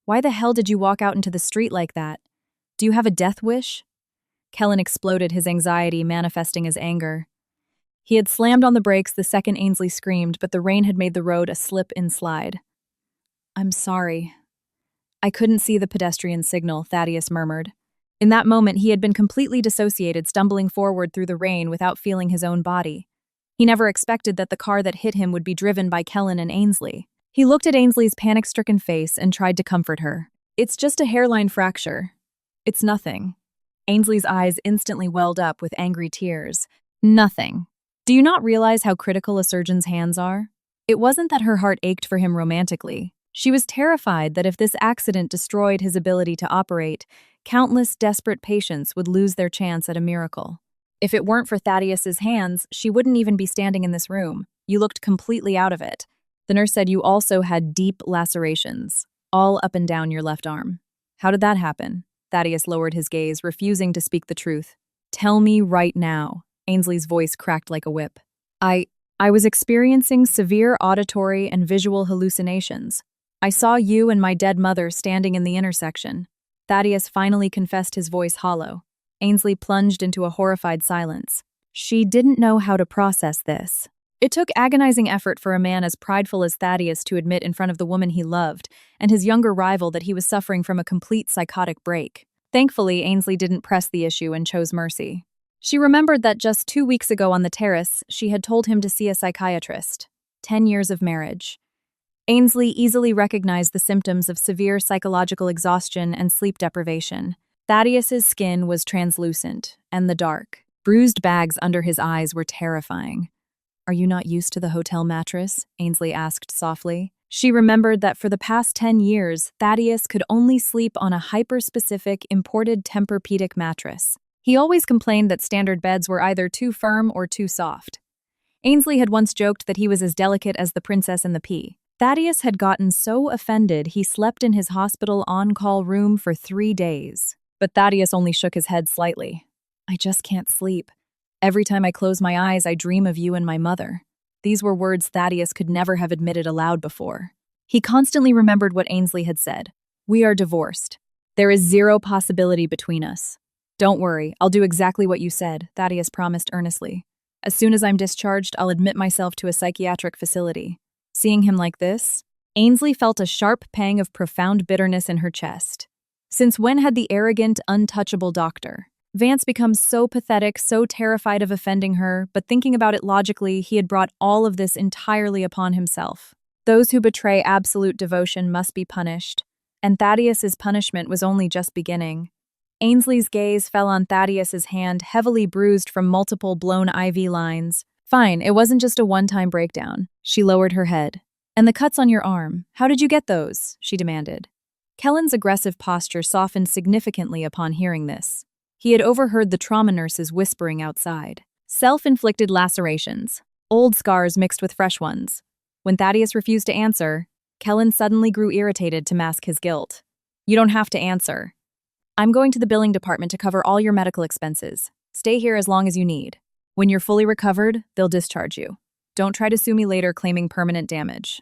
S1: Why the hell did you walk out into the street like that? Do you have a death wish?" Kellen exploded, his anxiety manifesting as anger. He had slammed on the brakes the second Ainsley screamed, but the rain had made the road a slip-and-slide. "I'm sorry. I couldn't see the pedestrian signal," Thaddeus murmured. In that moment, he had been completely dissociated, stumbling forward through the rain without feeling his own body. He never expected that the car that hit him would be driven by Kellen and Ainsley. He looked at Ainsley's panic-stricken face and tried to comfort her. "It's just a hairline fracture. It's nothing." Ainsley's eyes instantly welled up with angry tears. "Nothing. Do you not realize how critical a surgeon's hands are?" It wasn't that her heart ached for him romantically. She was terrified that if this accident destroyed his ability to operate, countless desperate patients would lose their chance at a miracle. If it weren't for Thaddeus's hands, she wouldn't even be standing in this room. "You looked completely out of it." The nurse said you also had deep lacerations, all up and down your left arm. "How did that happen?" Thaddeus lowered his gaze, refusing to speak the truth. "Tell me right now." Ainsley's voice cracked like a whip. I was experiencing severe auditory and visual hallucinations. I saw you and my dead mother standing in the intersection." Thaddeus finally confessed, his voice hollow. Ainsley plunged into a horrified silence. She didn't know how to process this. It took agonizing effort for a man as prideful as Thaddeus to admit in front of the woman he loved and his younger rival that he was suffering from a complete psychotic break. Thankfully, Ainsley didn't press the issue and chose mercy. She remembered that just 2 weeks ago on the terrace, she had told him to see a psychiatrist. 10 years of marriage. Ainsley easily recognized the symptoms of severe psychological exhaustion and sleep deprivation. Thaddeus's skin was translucent and the dark. Bruised bags under his eyes were terrifying. "Are you not used to the hotel mattress?" Ainsley asked softly. She remembered that for the past 10 years, Thaddeus could only sleep on a hyper-specific imported Tempur-Pedic mattress. He always complained that standard beds were either too firm or too soft. Ainsley had once joked that he was as delicate as the princess and the pea. Thaddeus had gotten so offended he slept in his hospital on-call room for 3 days. But Thaddeus only shook his head slightly. "I just can't sleep. Every time I close my eyes, I dream of you and my mother." These were words Thaddeus could never have admitted aloud before. He constantly remembered what Ainsley had said. "We are divorced. There is zero possibility between us." "Don't worry, I'll do exactly what you said," Thaddeus promised earnestly. "As soon as I'm discharged, I'll admit myself to a psychiatric facility. Seeing him like this, Ainsley felt a sharp pang of profound bitterness in her chest. Since when had the arrogant, untouchable Dr. Vance become so pathetic, so terrified of offending her, but thinking about it logically, he had brought all of this entirely upon himself. Those who betray absolute devotion must be punished, and Thaddeus's punishment was only just beginning. Ainsley's gaze fell on Thaddeus's hand, heavily bruised from multiple blown IV lines. Fine, it wasn't just a one-time breakdown. She lowered her head. And the cuts on your arm, how did you get those? She demanded. Kellen's aggressive posture softened significantly upon hearing this. He had overheard the trauma nurses whispering outside. Self-inflicted lacerations, old scars mixed with fresh ones. When Thaddeus refused to answer, Kellen suddenly grew irritated to mask his guilt. You don't have to answer. I'm going to the billing department to cover all your medical expenses. Stay here as long as you need. When you're fully recovered, they'll discharge you. Don't try to sue me later claiming permanent damage.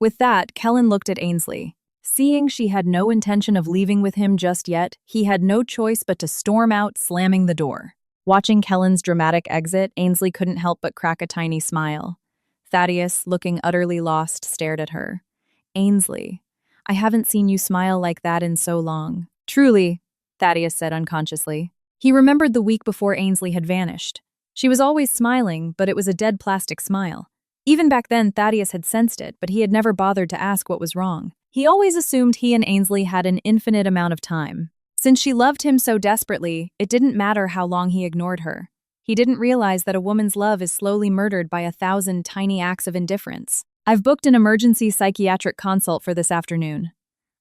S1: With that, Kellen looked at Ainsley. Seeing she had no intention of leaving with him just yet, he had no choice but to storm out, slamming the door. Watching Kellen's dramatic exit, Ainsley couldn't help but crack a tiny smile. Thaddeus, looking utterly lost, stared at her. Ainsley, I haven't seen you smile like that in so long. Truly, Thaddeus said unconsciously. He remembered the week before Ainsley had vanished. She was always smiling, but it was a dead plastic smile. Even back then, Thaddeus had sensed it, but he had never bothered to ask what was wrong. He always assumed he and Ainsley had an infinite amount of time. Since she loved him so desperately, it didn't matter how long he ignored her. He didn't realize that a woman's love is slowly murdered by 1,000 tiny acts of indifference. I've booked an emergency psychiatric consult for this afternoon.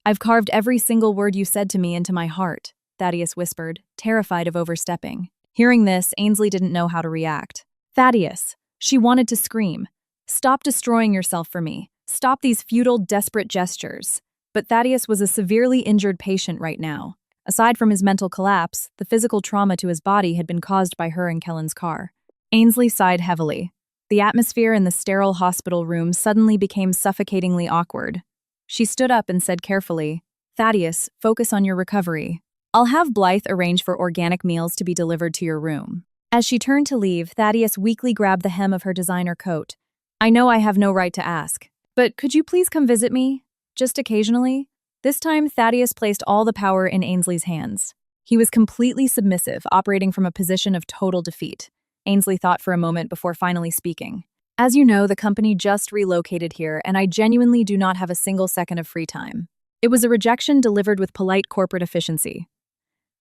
S1: I've carved every single word you said to me into my heart, Thaddeus whispered, terrified of overstepping. Hearing this, Ainsley didn't know how to react. Thaddeus, she wanted to scream. Stop destroying yourself for me. Stop these futile, desperate gestures. But Thaddeus was a severely injured patient right now. Aside from his mental collapse, the physical trauma to his body had been caused by her and Kellen's car. Ainsley sighed heavily. The atmosphere in the sterile hospital room suddenly became suffocatingly awkward. She stood up and said carefully, Thaddeus, focus on your recovery. I'll have Blythe arrange for organic meals to be delivered to your room. As she turned to leave, Thaddeus weakly grabbed the hem of her designer coat. I know I have no right to ask, but could you please come visit me? Just occasionally? This time, Thaddeus placed all the power in Ainsley's hands. He was completely submissive, operating from a position of total defeat. Ainsley thought for a moment before finally speaking. As you know, the company just relocated here, and I genuinely do not have a single second of free time. It was a rejection delivered with polite corporate efficiency.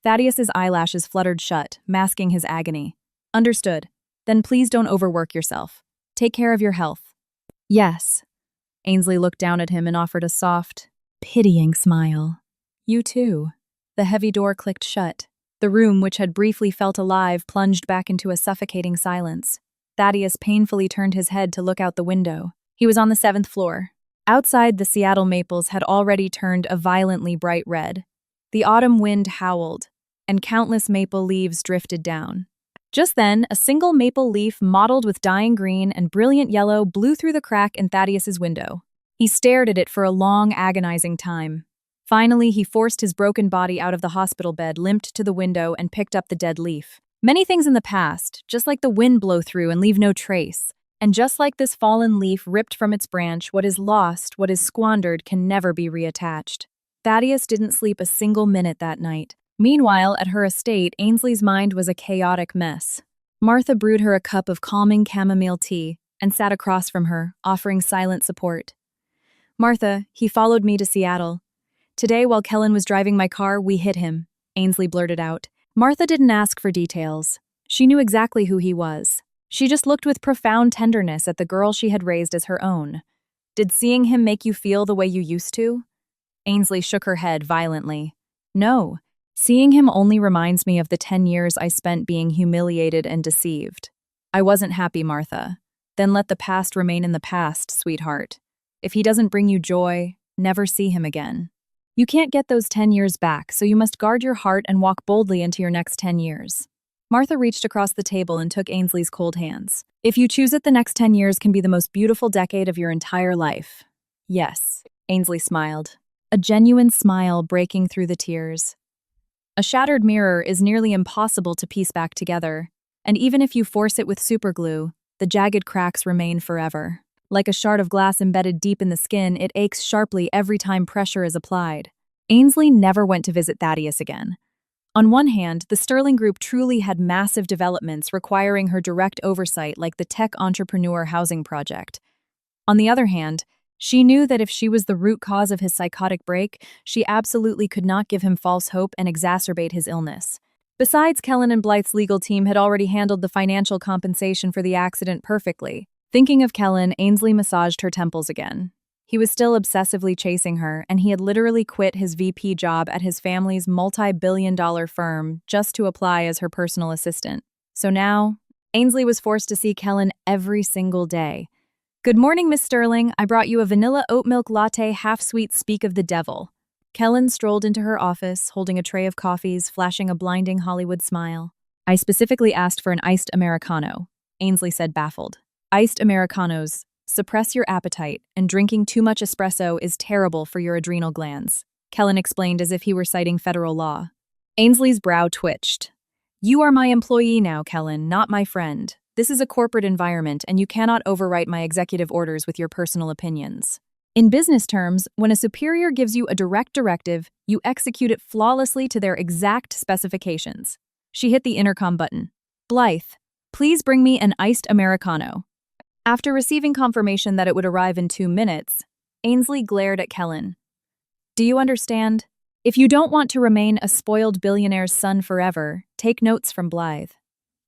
S1: Thaddeus's eyelashes fluttered shut, masking his agony. Understood. Then please don't overwork yourself. Take care of your health. Yes. Ainsley looked down at him and offered a soft, pitying smile. You too. The heavy door clicked shut. The room, which had briefly felt alive, plunged back into a suffocating silence. Thaddeus painfully turned his head to look out the window. He was on the 7th floor. Outside, the Seattle maples had already turned a violently bright red. The autumn wind howled, and countless maple leaves drifted down. Just then, a single maple leaf mottled with dying green and brilliant yellow blew through the crack in Thaddeus's window. He stared at it for a long, agonizing time. Finally, he forced his broken body out of the hospital bed, limped to the window, and picked up the dead leaf. Many things in the past, just like the wind, blow through and leave no trace. And just like this fallen leaf ripped from its branch, what is lost, what is squandered, can never be reattached. Thaddeus didn't sleep a single minute that night. Meanwhile, at her estate, Ainsley's mind was a chaotic mess. Martha brewed her a cup of calming chamomile tea and sat across from her, offering silent support. Martha, he followed me to Seattle. Today, while Kellen was driving my car, we hit him, Ainsley blurted out. Martha didn't ask for details. She knew exactly who he was. She just looked with profound tenderness at the girl she had raised as her own. Did seeing him make you feel the way you used to? Ainsley shook her head violently. No. Seeing him only reminds me of the 10 years I spent being humiliated and deceived. I wasn't happy, Martha. Then let the past remain in the past, sweetheart. If he doesn't bring you joy, never see him again. You can't get those 10 years back, so you must guard your heart and walk boldly into your next 10 years. Martha reached across the table and took Ainsley's cold hands. If you choose it, the next 10 years can be the most beautiful decade of your entire life. Yes, Ainsley smiled, a genuine smile breaking through the tears. A shattered mirror is nearly impossible to piece back together, and even if you force it with superglue, the jagged cracks remain forever. Like a shard of glass embedded deep in the skin, it aches sharply every time pressure is applied. Ainsley never went to visit Thaddeus again. On one hand, the Sterling Group truly had massive developments requiring her direct oversight, like the tech entrepreneur housing project. On the other hand, she knew that if she was the root cause of his psychotic break, she absolutely could not give him false hope and exacerbate his illness. Besides, Kellen and Blythe's legal team had already handled the financial compensation for the accident perfectly. Thinking of Kellen, Ainsley massaged her temples again. He was still obsessively chasing her, and he had literally quit his VP job at his family's multi-billion-dollar firm just to apply as her personal assistant. So now, Ainsley was forced to see Kellen every single day. "Good morning, Miss Sterling. I brought you a vanilla oat milk latte half-sweet speak of the devil." Kellen strolled into her office, holding a tray of coffees, flashing a blinding Hollywood smile. "I specifically asked for an iced Americano," Ainsley said, baffled. "Iced Americanos suppress your appetite, and drinking too much espresso is terrible for your adrenal glands," Kellen explained as if he were citing federal law. Ainsley's brow twitched. "You are my employee now, Kellen, not my friend. This is a corporate environment, and you cannot overwrite my executive orders with your personal opinions. In business terms, when a superior gives you a direct directive, you execute it flawlessly to their exact specifications." She hit the intercom button. "Blythe, please bring me an iced Americano." After receiving confirmation that it would arrive in 2 minutes, Ainsley glared at Kellen. "Do you understand? If you don't want to remain a spoiled billionaire's son forever, take notes from Blythe.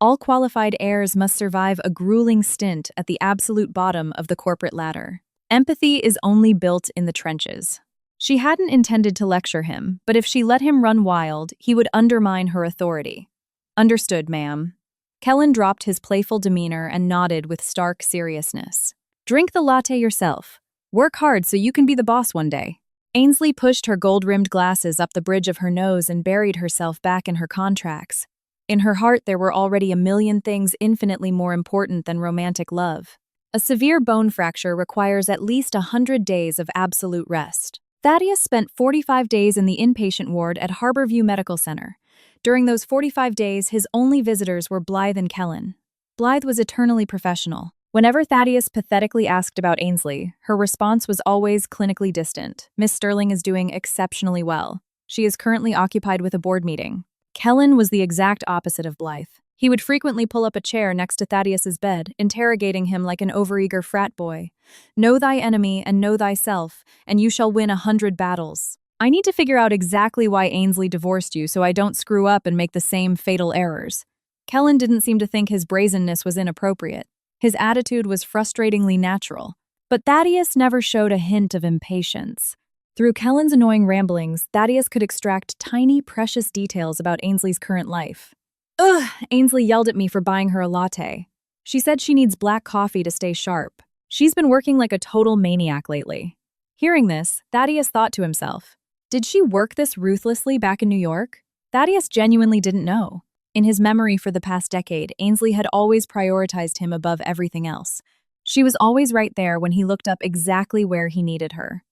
S1: All qualified heirs must survive a grueling stint at the absolute bottom of the corporate ladder. Empathy is only built in the trenches." She hadn't intended to lecture him, but if she let him run wild, he would undermine her authority. "Understood, ma'am." Kellen dropped his playful demeanor and nodded with stark seriousness. "Drink the latte yourself. Work hard so you can be the boss one day." Ainsley pushed her gold-rimmed glasses up the bridge of her nose and buried herself back in her contracts. In her heart, there were already a million things infinitely more important than romantic love. A severe bone fracture requires at least 100 days of absolute rest. Thaddeus spent 45 days in the inpatient ward at Harborview Medical Center. During those 45 days, his only visitors were Blythe and Kellen. Blythe was eternally professional. Whenever Thaddeus pathetically asked about Ainsley, her response was always clinically distant. "Miss Sterling is doing exceptionally well. She is currently occupied with a board meeting." Kellen was the exact opposite of Blythe. He would frequently pull up a chair next to Thaddeus's bed, interrogating him like an overeager frat boy. "Know thy enemy and know thyself, and you shall win 100 battles. I need to figure out exactly why Ainsley divorced you so I don't screw up and make the same fatal errors." Kellen didn't seem to think his brazenness was inappropriate. His attitude was frustratingly natural. But Thaddeus never showed a hint of impatience. Through Kellen's annoying ramblings, Thaddeus could extract tiny, precious details about Ainsley's current life. "Ugh," Ainsley yelled at me for buying her a latte. "She said she needs black coffee to stay sharp. She's been working like a total maniac lately." Hearing this, Thaddeus thought to himself, did she work this ruthlessly back in New York? Thaddeus genuinely didn't know. In his memory for the past decade, Ainsley had always prioritized him above everything else. She was always right there when he looked up exactly where he needed her.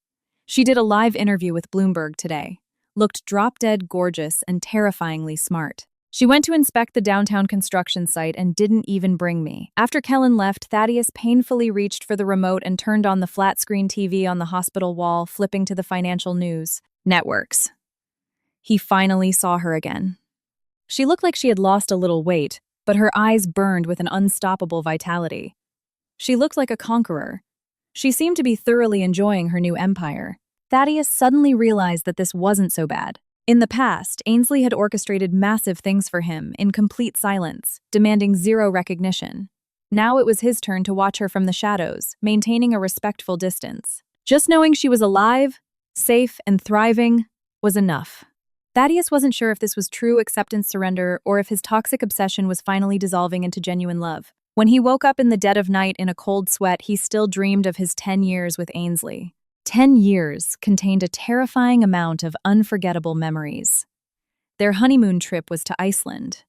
S1: She did a live interview with Bloomberg today, looked drop-dead gorgeous and terrifyingly smart. She went to inspect the downtown construction site and didn't even bring me. After Kellen left, Thaddeus painfully reached for the remote and turned on the flat-screen TV on the hospital wall, flipping to the financial news networks. He finally saw her again. She looked like she had lost a little weight, but her eyes burned with an unstoppable vitality. She looked like a conqueror. She seemed to be thoroughly enjoying her new empire. Thaddeus suddenly realized that this wasn't so bad. In the past, Ainsley had orchestrated massive things for him in complete silence, demanding zero recognition. Now it was his turn to watch her from the shadows, maintaining a respectful distance. Just knowing she was alive, safe, and thriving was enough. Thaddeus wasn't sure if this was true acceptance surrender or if his toxic obsession was finally dissolving into genuine love. When he woke up in the dead of night in a cold sweat, he still dreamed of his 10 years with Ainsley. 10 years contained a terrifying amount of unforgettable memories. Their honeymoon trip was to Iceland.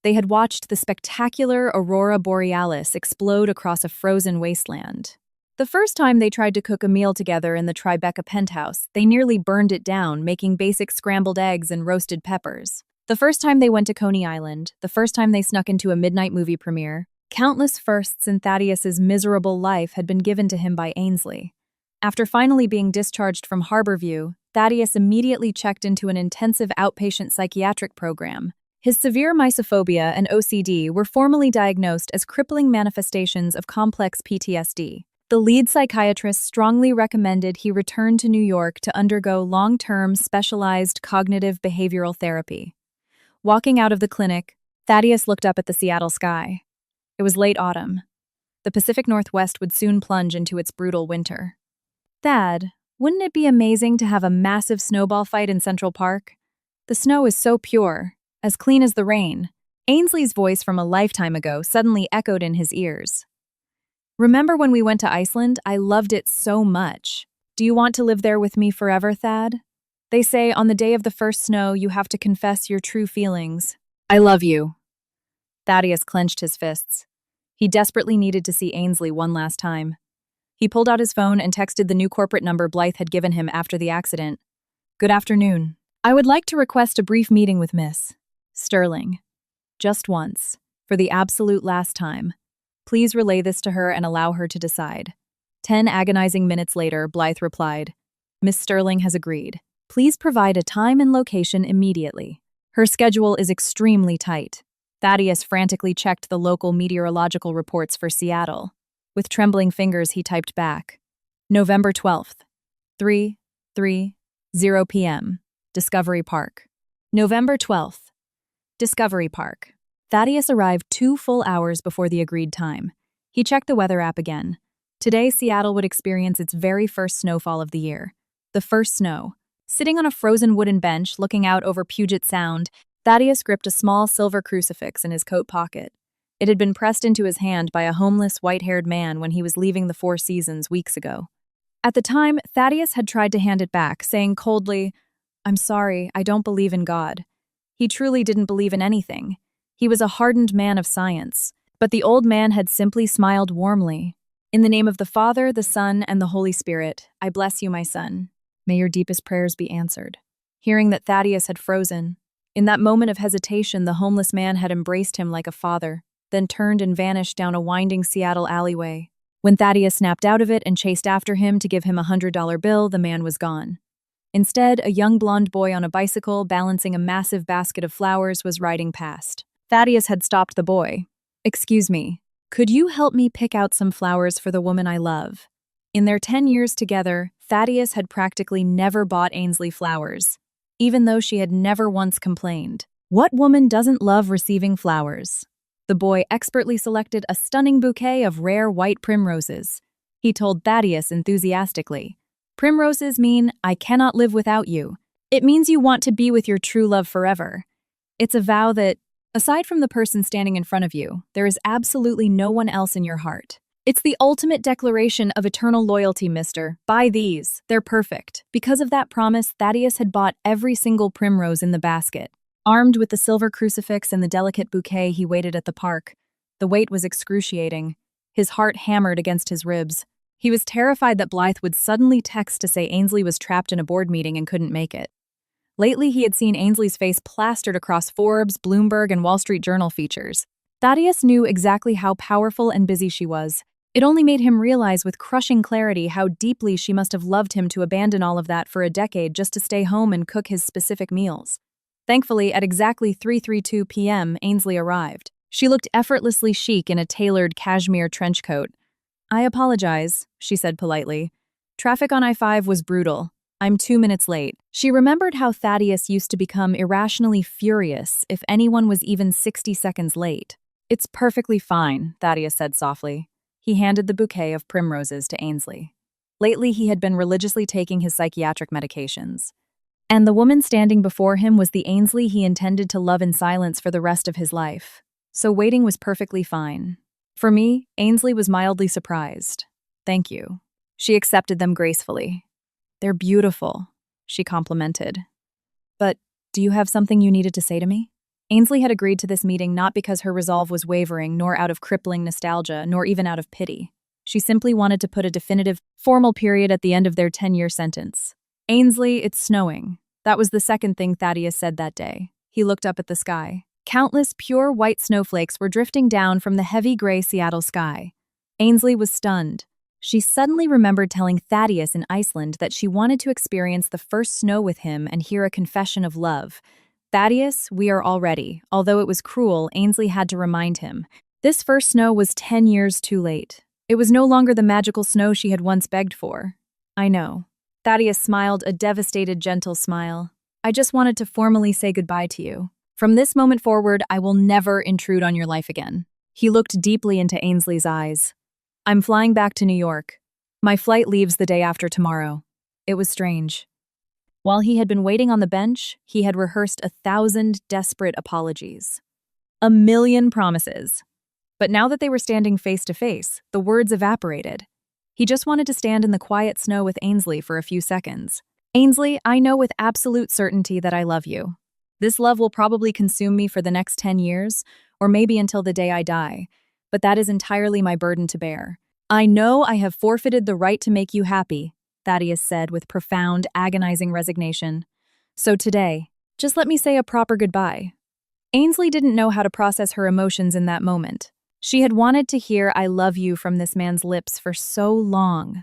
S1: They had watched the spectacular aurora borealis explode across a frozen wasteland. The first time they tried to cook a meal together in the Tribeca penthouse, they nearly burned it down, making basic scrambled eggs and roasted peppers. The first time they went to Coney Island, the first time they snuck into a midnight movie premiere, Countless firsts in Thaddeus's miserable life had been given to him by Ainsley. After finally being discharged from Harborview, Thaddeus immediately checked into an intensive outpatient psychiatric program. His severe mysophobia and OCD were formally diagnosed as crippling manifestations of complex PTSD. The lead psychiatrist strongly recommended he return to New York to undergo long-term specialized cognitive behavioral therapy. Walking out of the clinic, Thaddeus looked up at the Seattle sky. It was late autumn. The Pacific Northwest would soon plunge into its brutal winter. "Thad, wouldn't it be amazing to have a massive snowball fight in Central Park? The snow is so pure, as clean as the rain." Ainsley's voice from a lifetime ago suddenly echoed in his ears. "Remember when we went to Iceland? I loved it so much. Do you want to live there with me forever, Thad? They say on the day of the first snow, you have to confess your true feelings." "I love you." Thaddeus clenched his fists. He desperately needed to see Ainsley one last time. He pulled out his phone and texted the new corporate number Blythe had given him after the accident. "Good afternoon. I would like to request a brief meeting with Miss Sterling. Just once, for the absolute last time. Please relay this to her and allow her to decide." 10 agonizing minutes later, Blythe replied, "Miss Sterling has agreed. Please provide a time and location immediately. Her schedule is extremely tight." Thaddeus frantically checked the local meteorological reports for Seattle. With trembling fingers, he typed back, "November 12th, 3:30 p.m., Discovery Park." November 12th, Discovery Park. Thaddeus arrived 2 full hours before the agreed time. He checked the weather app again. Today, Seattle would experience its very first snowfall of the year. The first snow. Sitting on a frozen wooden bench, looking out over Puget Sound, Thaddeus gripped a small silver crucifix in his coat pocket. It had been pressed into his hand by a homeless, white-haired man when he was leaving the Four Seasons weeks ago. At the time, Thaddeus had tried to hand it back, saying coldly, "I'm sorry, I don't believe in God." He truly didn't believe in anything. He was a hardened man of science, but the old man had simply smiled warmly. "In the name of the Father, the Son, and the Holy Spirit, I bless you, my son. May your deepest prayers be answered." Hearing that Thaddeus had frozen, in that moment of hesitation, the homeless man had embraced him like a father, then turned and vanished down a winding Seattle alleyway. When Thaddeus snapped out of it and chased after him to give him a $100 bill, the man was gone. Instead, a young blonde boy on a bicycle, balancing a massive basket of flowers, was riding past. Thaddeus had stopped the boy. "Excuse me, could you help me pick out some flowers for the woman I love?" In their 10 years together, Thaddeus had practically never bought Ainsley flowers, even though she had never once complained. What woman doesn't love receiving flowers? The boy expertly selected a stunning bouquet of rare white primroses. He told Thaddeus enthusiastically, "Primroses mean, I cannot live without you. It means you want to be with your true love forever. It's a vow that, aside from the person standing in front of you, there is absolutely no one else in your heart. It's the ultimate declaration of eternal loyalty, mister. Buy these. They're perfect." Because of that promise, Thaddeus had bought every single primrose in the basket. Armed with the silver crucifix and the delicate bouquet, he waited at the park. The wait was excruciating. His heart hammered against his ribs. He was terrified that Blythe would suddenly text to say Ainsley was trapped in a board meeting and couldn't make it. Lately, he had seen Ainsley's face plastered across Forbes, Bloomberg, and Wall Street Journal features. Thaddeus knew exactly how powerful and busy she was. It only made him realize with crushing clarity how deeply she must have loved him to abandon all of that for a decade just to stay home and cook his specific meals. Thankfully, at exactly 3:32 p.m., Ainsley arrived. She looked effortlessly chic in a tailored cashmere trench coat. "I apologize," she said politely. "Traffic on I-5 was brutal. I'm 2 minutes late." She remembered how Thaddeus used to become irrationally furious if anyone was even 60 seconds late. "It's perfectly fine," Thaddeus said softly. He handed the bouquet of primroses to Ainsley. Lately, he had been religiously taking his psychiatric medications. And the woman standing before him was the Ainsley he intended to love in silence for the rest of his life. So waiting was perfectly fine. For me, Ainsley was mildly surprised. "Thank you." She accepted them gracefully. "They're beautiful," she complimented. "But do you have something you needed to say to me?" Ainsley had agreed to this meeting not because her resolve was wavering, nor out of crippling nostalgia, nor even out of pity. She simply wanted to put a definitive, formal period at the end of their 10-year sentence. "Ainsley, it's snowing." That was the second thing Thaddeus said that day. He looked up at the sky. Countless pure white snowflakes were drifting down from the heavy gray Seattle sky. Ainsley was stunned. She suddenly remembered telling Thaddeus in Iceland that she wanted to experience the first snow with him and hear a confession of love. Thaddeus, we are all ready. Although it was cruel, Ainsley had to remind him. This first snow was 10 years too late. It was no longer the magical snow she had once begged for. I know. Thaddeus smiled a devastated, gentle smile. I just wanted to formally say goodbye to you. From this moment forward, I will never intrude on your life again. He looked deeply into Ainsley's eyes. I'm flying back to New York. My flight leaves the day after tomorrow. It was strange. While he had been waiting on the bench, he had rehearsed 1,000 desperate apologies. 1,000,000 promises. But now that they were standing face to face, the words evaporated. He just wanted to stand in the quiet snow with Ainsley for a few seconds. Ainsley, I know with absolute certainty that I love you. This love will probably consume me for the next 10 years, or maybe until the day I die, but that is entirely my burden to bear. I know I have forfeited the right to make you happy, Thaddeus said with profound, agonizing resignation. So today, just let me say a proper goodbye. Ainsley didn't know how to process her emotions in that moment. She had wanted to hear I love you from this man's lips for so long,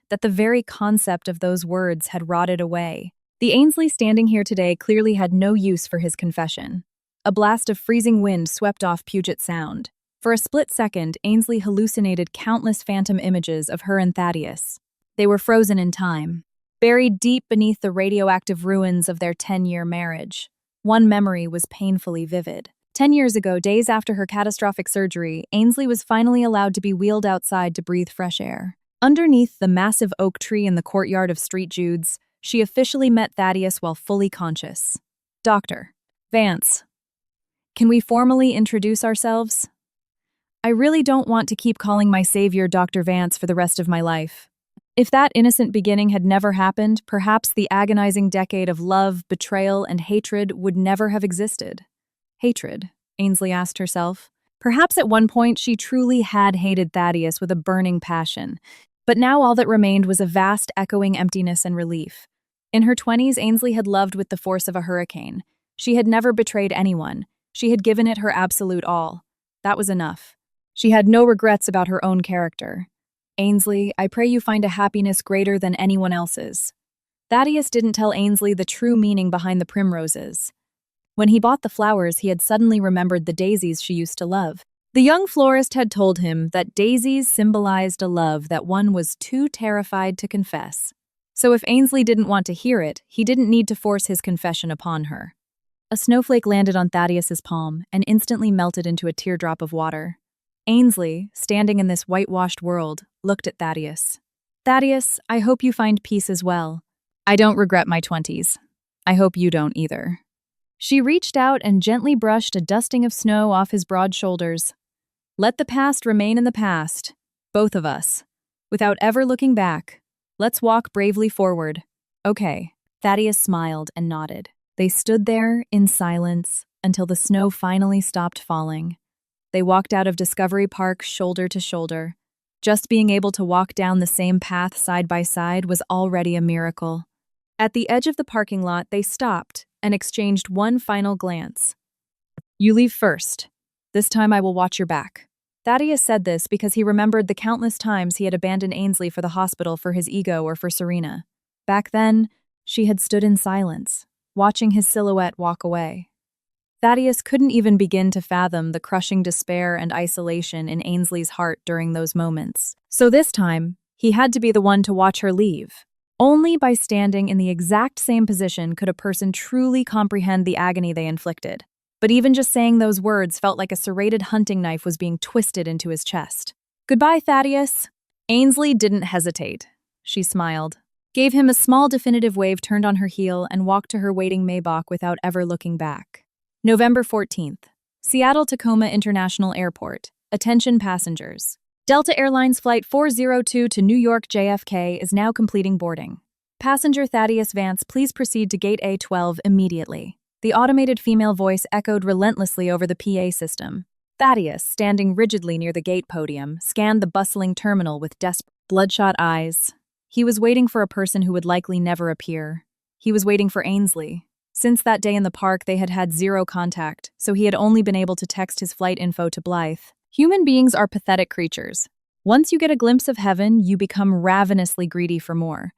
S1: that the very concept of those words had rotted away. The Ainsley standing here today clearly had no use for his confession. A blast of freezing wind swept off Puget Sound. For a split second, Ainsley hallucinated countless phantom images of her and Thaddeus. They were frozen in time, buried deep beneath the radioactive ruins of their 10-year marriage. One memory was painfully vivid. 10 years ago, days after her catastrophic surgery, Ainsley was finally allowed to be wheeled outside to breathe fresh air. Underneath the massive oak tree in the courtyard of Street Jude's, she officially met Thaddeus while fully conscious. Dr. Vance, can we formally introduce ourselves? I really don't want to keep calling my savior Dr. Vance for the rest of my life. If that innocent beginning had never happened, perhaps the agonizing decade of love, betrayal, and hatred would never have existed. Hatred, Ainsley asked herself. Perhaps at one point she truly had hated Thaddeus with a burning passion, but now all that remained was a vast, echoing emptiness and relief. In her 20s, Ainsley had loved with the force of a hurricane. She had never betrayed anyone. She had given it her absolute all. That was enough. She had no regrets about her own character. Ainsley, I pray you find a happiness greater than anyone else's. Thaddeus didn't tell Ainsley the true meaning behind the primroses. When he bought the flowers, he had suddenly remembered the daisies she used to love. The young florist had told him that daisies symbolized a love that one was too terrified to confess. So if Ainsley didn't want to hear it, he didn't need to force his confession upon her. A snowflake landed on Thaddeus's palm and instantly melted into a teardrop of water. Ainsley, standing in this whitewashed world, looked at Thaddeus. Thaddeus, I hope you find peace as well. I don't regret my 20s. I hope you don't either. She reached out and gently brushed a dusting of snow off his broad shoulders. Let the past remain in the past, both of us. Without ever looking back, let's walk bravely forward. Okay. Thaddeus smiled and nodded. They stood there in silence until the snow finally stopped falling. They walked out of Discovery Park shoulder to shoulder. Just being able to walk down the same path side by side was already a miracle. At the edge of the parking lot, they stopped and exchanged one final glance. You leave first. This time I will watch your back. Thaddeus said this because he remembered the countless times he had abandoned Ainsley for the hospital for his ego or for Serena. Back then, she had stood in silence, watching his silhouette walk away. Thaddeus couldn't even begin to fathom the crushing despair and isolation in Ainsley's heart during those moments. So this time, he had to be the one to watch her leave. Only by standing in the exact same position could a person truly comprehend the agony they inflicted. But even just saying those words felt like a serrated hunting knife was being twisted into his chest. Goodbye, Thaddeus. Ainsley didn't hesitate. She smiled, gave him a small definitive wave, turned on her heel, and walked to her waiting Maybach without ever looking back. November 14th. Seattle-Tacoma International Airport. Attention passengers. Delta Airlines Flight 402 to New York JFK is now completing boarding. Passenger Thaddeus Vance, please proceed to Gate A12 immediately. The automated female voice echoed relentlessly over the PA system. Thaddeus, standing rigidly near the gate podium, scanned the bustling terminal with desperate, bloodshot eyes. He was waiting for a person who would likely never appear. He was waiting for Ainsley. Since that day in the park, they had had zero contact, so he had only been able to text his flight info to Blythe. Human beings are pathetic creatures. Once you get a glimpse of heaven, you become ravenously greedy for more.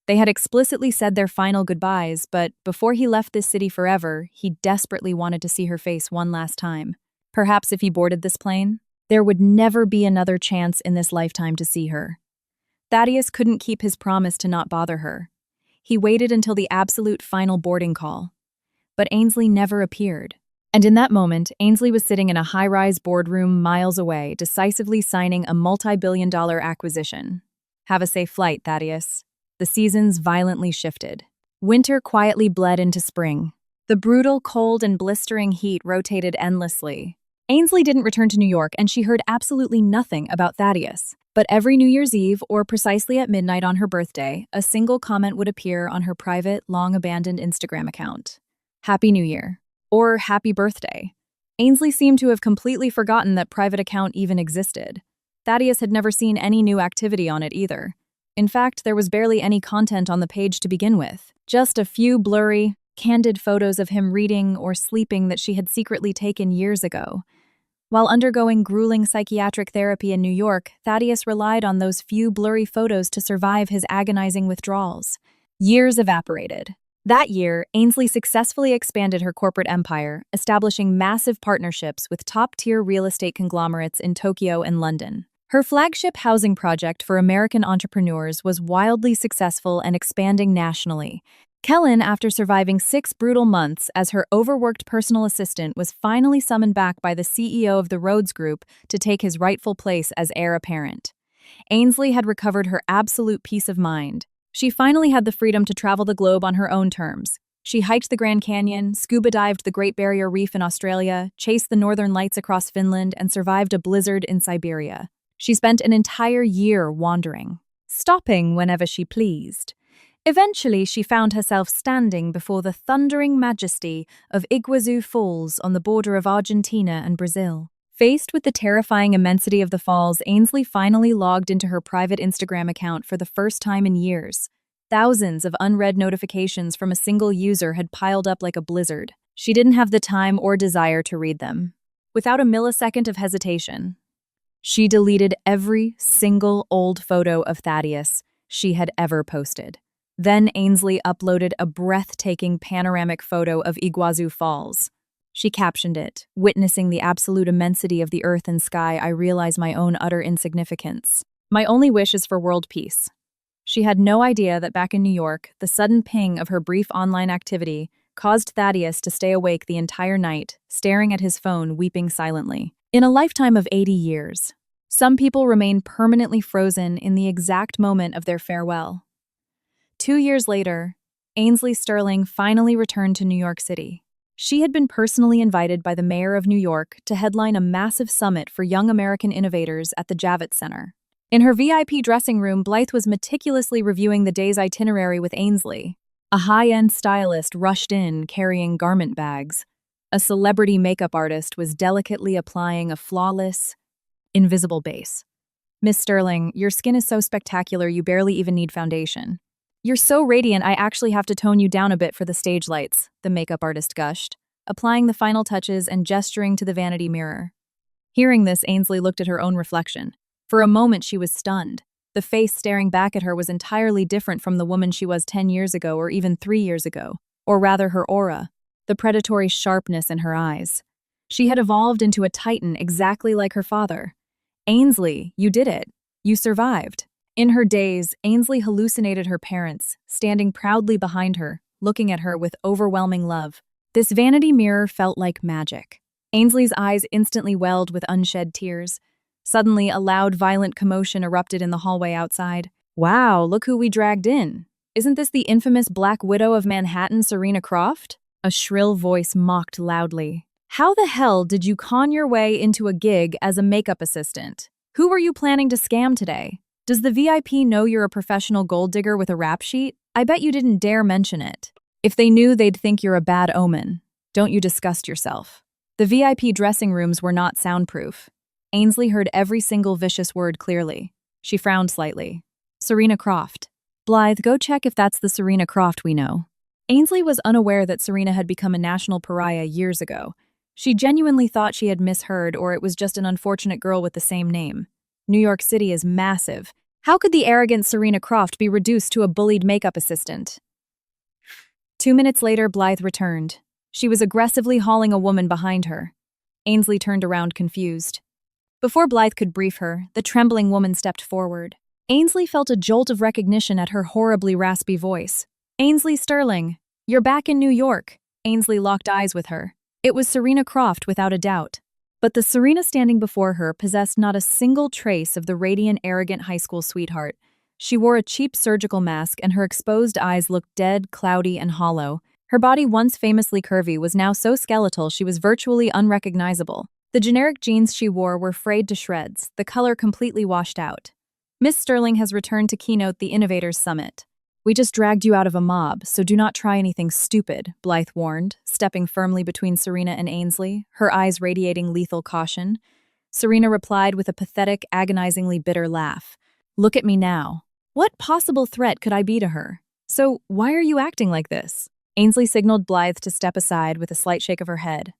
S1: They had explicitly said their final goodbyes, but before he left this city forever, he desperately wanted to see her face one last time. Perhaps if he boarded this plane, there would never be another chance in this lifetime to see her. Thaddeus couldn't keep his promise to not bother her. He waited until the absolute final boarding call. But Ainsley never appeared. And in that moment, Ainsley was sitting in a high-rise boardroom miles away, decisively signing a multi-billion-dollar acquisition. Have a safe flight, Thaddeus. The seasons violently shifted. Winter quietly bled into spring. The brutal cold and blistering heat rotated endlessly. Ainsley didn't return to New York, and she heard absolutely nothing about Thaddeus. But every New Year's Eve, or precisely at midnight on her birthday, a single comment would appear on her private, long-abandoned Instagram account. Happy New Year. Or Happy Birthday. Ainsley seemed to have completely forgotten that private account even existed. Thaddeus had never seen any new activity on it either. In fact, there was barely any content on the page to begin with. Just a few blurry, candid photos of him reading or sleeping that she had secretly taken years ago. While undergoing grueling psychiatric therapy in New York, Thaddeus relied on those few blurry photos to survive his agonizing withdrawals. Years evaporated. That year, Ainsley successfully expanded her corporate empire, establishing massive partnerships with top-tier real estate conglomerates in Tokyo and London. Her flagship housing project for American entrepreneurs was wildly successful and expanding nationally. Kellen, after surviving 6 brutal months as her overworked personal assistant, was finally summoned back by the CEO of the Rhodes Group to take his rightful place as heir apparent. Ainsley had recovered her absolute peace of mind. She finally had the freedom to travel the globe on her own terms. She hiked the Grand Canyon, scuba dived the Great Barrier Reef in Australia, chased the northern lights across Finland, and survived a blizzard in Siberia. She spent an entire year wandering, stopping whenever she pleased. Eventually, she found herself standing before the thundering majesty of Iguazu Falls on the border of Argentina and Brazil. Faced with the terrifying immensity of the falls, Ainsley finally logged into her private Instagram account for the first time in years. Thousands of unread notifications from a single user had piled up like a blizzard. She didn't have the time or desire to read them. Without a millisecond of hesitation, she deleted every single old photo of Thaddeus she had ever posted. Then Ainsley uploaded a breathtaking panoramic photo of Iguazu Falls. She captioned it, "Witnessing the absolute immensity of the earth and sky, I realize my own utter insignificance. My only wish is for world peace." She had no idea that back in New York, the sudden ping of her brief online activity caused Thaddeus to stay awake the entire night, staring at his phone, weeping silently. In a lifetime of 80 years, some people remain permanently frozen in the exact moment of their farewell. 2 years later, Ainsley Sterling finally returned to New York City. She had been personally invited by the mayor of New York to headline a massive summit for young American innovators at the Javits Center. In her VIP dressing room, Blythe was meticulously reviewing the day's itinerary with Ainsley. A high-end stylist rushed in, carrying garment bags. A celebrity makeup artist was delicately applying a flawless, invisible base. "Miss Sterling, your skin is so spectacular you barely even need foundation. You're so radiant I actually have to tone you down a bit for the stage lights," the makeup artist gushed, applying the final touches and gesturing to the vanity mirror. Hearing this, Ainsley looked at her own reflection. For a moment, she was stunned. The face staring back at her was entirely different from the woman she was 10 years ago or even 3 years ago, or rather her aura, the predatory sharpness in her eyes. She had evolved into a titan exactly like her father. "Ainsley, you did it. You survived." In her daze, Ainsley hallucinated her parents, standing proudly behind her, looking at her with overwhelming love. This vanity mirror felt like magic. Ainsley's eyes instantly welled with unshed tears. Suddenly, a loud, violent commotion erupted in the hallway outside. "Wow, look who we dragged in. Isn't this the infamous Black Widow of Manhattan, Serena Croft?" A shrill voice mocked loudly. "How the hell did you con your way into a gig as a makeup assistant? Who were you planning to scam today? Does the VIP know you're a professional gold digger with a rap sheet? I bet you didn't dare mention it. If they knew, they'd think you're a bad omen. Don't you disgust yourself." The VIP dressing rooms were not soundproof. Ainsley heard every single vicious word clearly. She frowned slightly. "Serena Croft. Blythe, go check if that's the Serena Croft we know." Ainsley was unaware that Serena had become a national pariah years ago. She genuinely thought she had misheard, or it was just an unfortunate girl with the same name. New York City is massive. How could the arrogant Serena Croft be reduced to a bullied makeup assistant? 2 minutes later, Blythe returned. She was aggressively hauling a woman behind her. Ainsley turned around confused. Before Blythe could brief her, the trembling woman stepped forward. Ainsley felt a jolt of recognition at her horribly raspy voice. "Ainsley Sterling, you're back in New York." Ainsley locked eyes with her. It was Serena Croft without a doubt. But the Serena standing before her possessed not a single trace of the radiant, arrogant high school sweetheart. She wore a cheap surgical mask, and her exposed eyes looked dead, cloudy, and hollow. Her body, once famously curvy, was now so skeletal she was virtually unrecognizable. The generic jeans she wore were frayed to shreds, the color completely washed out. "Miss Sterling has returned to keynote the Innovators Summit. We just dragged you out of a mob, so do not try anything stupid," Blythe warned, stepping firmly between Serena and Ainsley, her eyes radiating lethal caution. Serena replied with a pathetic, agonizingly bitter laugh. "Look at me now. What possible threat could I be to her? So why are you acting like this?" Ainsley signaled Blythe to step aside with a slight shake of her head.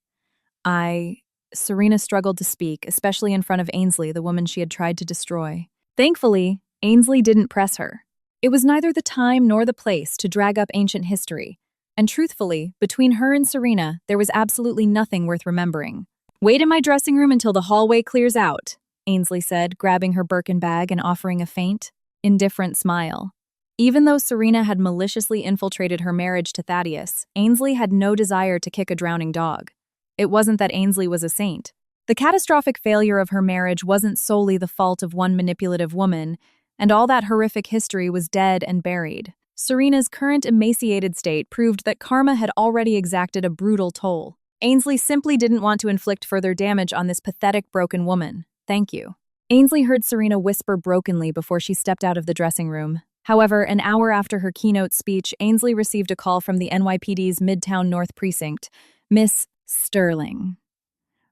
S1: Serena struggled to speak, especially in front of Ainsley, the woman she had tried to destroy. Thankfully, Ainsley didn't press her. It was neither the time nor the place to drag up ancient history, and truthfully, between her and Serena, there was absolutely nothing worth remembering. "Wait in my dressing room until the hallway clears out," Ainsley said, grabbing her Birkin bag and offering a faint, indifferent smile. Even though Serena had maliciously infiltrated her marriage to Thaddeus, Ainsley had no desire to kick a drowning dog. It wasn't that Ainsley was a saint. The catastrophic failure of her marriage wasn't solely the fault of one manipulative woman, and all that horrific history was dead and buried. Serena's current emaciated state proved that karma had already exacted a brutal toll. Ainsley simply didn't want to inflict further damage on this pathetic, broken woman. "Thank you." Ainsley heard Serena whisper brokenly before she stepped out of the dressing room. However, an hour after her keynote speech, Ainsley received a call from the NYPD's Midtown North Precinct. "Miss Sterling,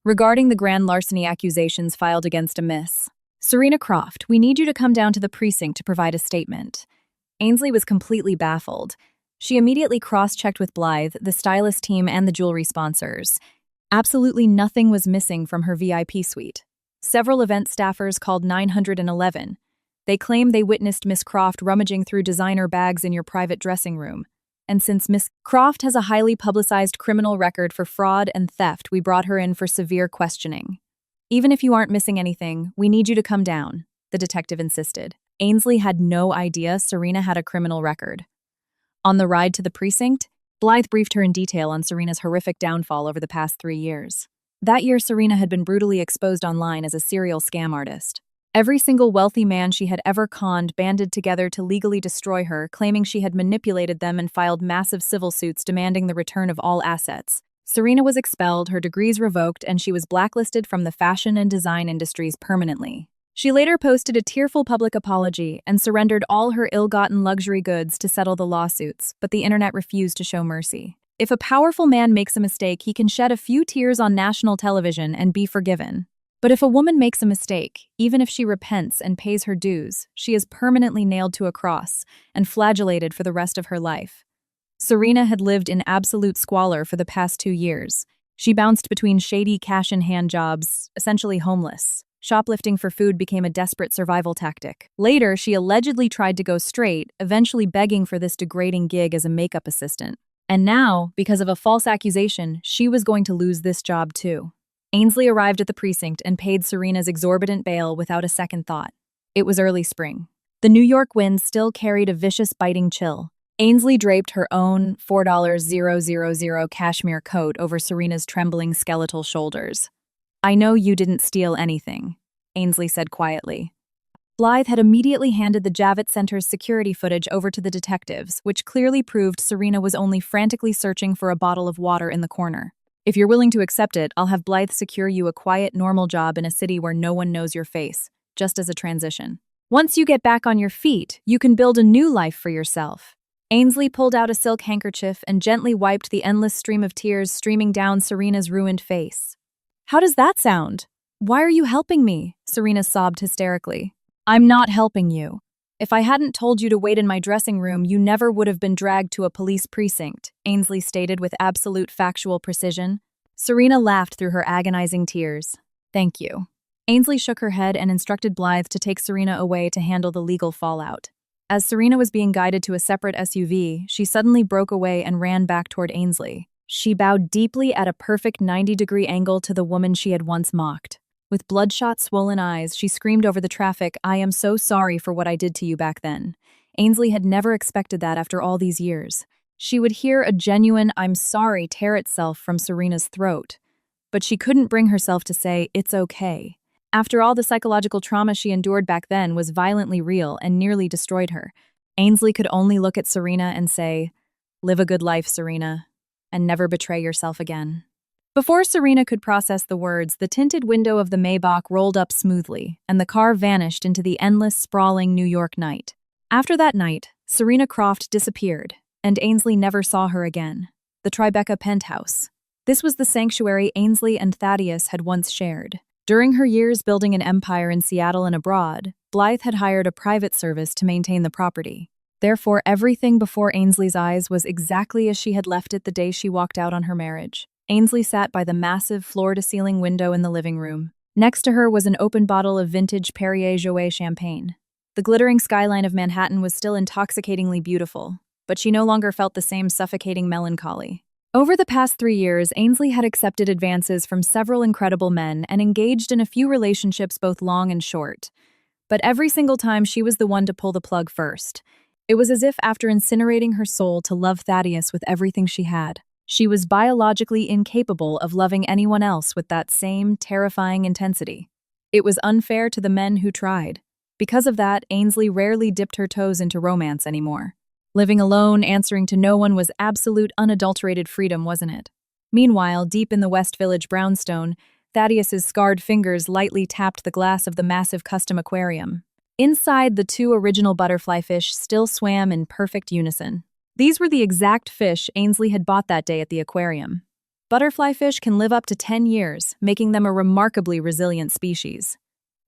S1: regarding the grand larceny accusations filed against a Miss Serena Croft, we need you to come down to the precinct to provide a statement." Ainsley was completely baffled. She immediately cross-checked with Blythe, the stylist team, and the jewelry sponsors. Absolutely nothing was missing from her VIP suite. Several event staffers called 911. They claim they witnessed Miss Croft rummaging through designer bags in your private dressing room. And since Miss Croft has a highly publicized criminal record for fraud and theft, we brought her in for severe questioning. "Even if you aren't missing anything, we need you to come down," the detective insisted. Ainsley had no idea Serena had a criminal record. On the ride to the precinct, Blythe briefed her in detail on Serena's horrific downfall over the past 3 years. That year, Serena had been brutally exposed online as a serial scam artist. Every single wealthy man she had ever conned banded together to legally destroy her, claiming she had manipulated them and filed massive civil suits demanding the return of all assets. Serena was expelled, her degrees revoked, and she was blacklisted from the fashion and design industries permanently. She later posted a tearful public apology and surrendered all her ill-gotten luxury goods to settle the lawsuits, but the internet refused to show mercy. If a powerful man makes a mistake, he can shed a few tears on national television and be forgiven. But if a woman makes a mistake, even if she repents and pays her dues, she is permanently nailed to a cross and flagellated for the rest of her life. Serena had lived in absolute squalor for the past 2 years. She bounced between shady cash-in-hand jobs, essentially homeless. Shoplifting for food became a desperate survival tactic. Later, she allegedly tried to go straight, eventually begging for this degrading gig as a makeup assistant. And now, because of a false accusation, she was going to lose this job too. Ainsley arrived at the precinct and paid Serena's exorbitant bail without a second thought. It was early spring. The New York wind still carried a vicious, biting chill. Ainsley draped her own $4,000 cashmere coat over Serena's trembling skeletal shoulders. "I know you didn't steal anything," Ainsley said quietly. Blythe had immediately handed the Javits Center's security footage over to the detectives, which clearly proved Serena was only frantically searching for a bottle of water in the corner. "If you're willing to accept it, I'll have Blythe secure you a quiet, normal job in a city where no one knows your face, just as a transition. Once you get back on your feet, you can build a new life for yourself." Ainsley pulled out a silk handkerchief and gently wiped the endless stream of tears streaming down Serena's ruined face. "How does that sound? Why are you helping me?" Serena sobbed hysterically. "I'm not helping you. If I hadn't told you to wait in my dressing room, you never would have been dragged to a police precinct, Ainsley stated with absolute factual precision. Serena laughed through her agonizing tears. Thank you. Ainsley shook her head and instructed Blythe to take Serena away to handle the legal fallout. As Serena was being guided to a separate SUV, she suddenly broke away and ran back toward Ainsley. She bowed deeply at a perfect 90-degree angle to the woman she had once mocked. With bloodshot, swollen eyes, she screamed over the traffic, "I am so sorry for what I did to you back then." Ainsley had never expected that after all these years. She would hear a genuine "I'm sorry" tear itself from Serena's throat. But she couldn't bring herself to say, "It's okay." After all, the psychological trauma she endured back then was violently real and nearly destroyed her. Ainsley could only look at Serena and say, "Live a good life, Serena, and never betray yourself again." Before Serena could process the words, the tinted window of the Maybach rolled up smoothly, and the car vanished into the endless, sprawling New York night. After that night, Serena Croft disappeared, and Ainsley never saw her again. The Tribeca penthouse. This was the sanctuary Ainsley and Thaddeus had once shared. During her years building an empire in Seattle and abroad, Blythe had hired a private service to maintain the property. Therefore, everything before Ainsley's eyes was exactly as she had left it the day she walked out on her marriage. Ainsley sat by the massive floor-to-ceiling window in the living room. Next to her was an open bottle of vintage Perrier-Jouët champagne. The glittering skyline of Manhattan was still intoxicatingly beautiful, but she no longer felt the same suffocating melancholy. Over the past 3 years, Ainsley had accepted advances from several incredible men and engaged in a few relationships both long and short. But every single time she was the one to pull the plug first. It was as if after incinerating her soul to love Thaddeus with everything she had, she was biologically incapable of loving anyone else with that same terrifying intensity. It was unfair to the men who tried. Because of that, Ainsley rarely dipped her toes into romance anymore. Living alone, answering to no one was absolute unadulterated freedom, wasn't it? Meanwhile, deep in the West Village brownstone, Thaddeus's scarred fingers lightly tapped the glass of the massive custom aquarium. Inside, the 2 original butterfly fish still swam in perfect unison. These were the exact fish Ainsley had bought that day at the aquarium. Butterfly fish can live up to 10 years, making them a remarkably resilient species.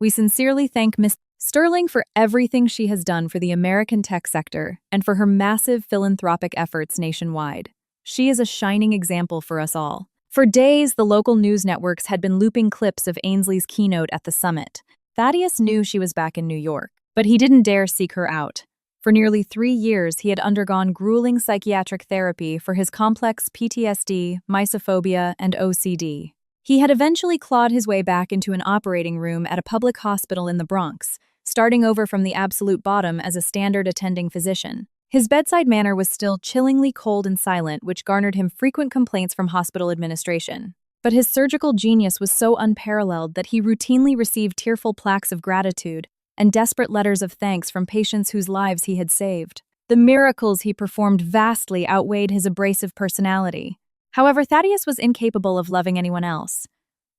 S1: We sincerely thank Ms. Sterling for everything she has done for the American tech sector and for her massive philanthropic efforts nationwide. She is a shining example for us all. For days, the local news networks had been looping clips of Ainsley's keynote at the summit. Thaddeus knew she was back in New York, but he didn't dare seek her out. For nearly 3 years, he had undergone grueling psychiatric therapy for his complex PTSD, mysophobia, and OCD. He had eventually clawed his way back into an operating room at a public hospital in the Bronx, starting over from the absolute bottom as a standard attending physician. His bedside manner was still chillingly cold and silent, which garnered him frequent complaints from hospital administration. But his surgical genius was so unparalleled that he routinely received tearful plaques of gratitude and desperate letters of thanks from patients whose lives he had saved. The miracles he performed vastly outweighed his abrasive personality. However, Thaddeus was incapable of loving anyone else.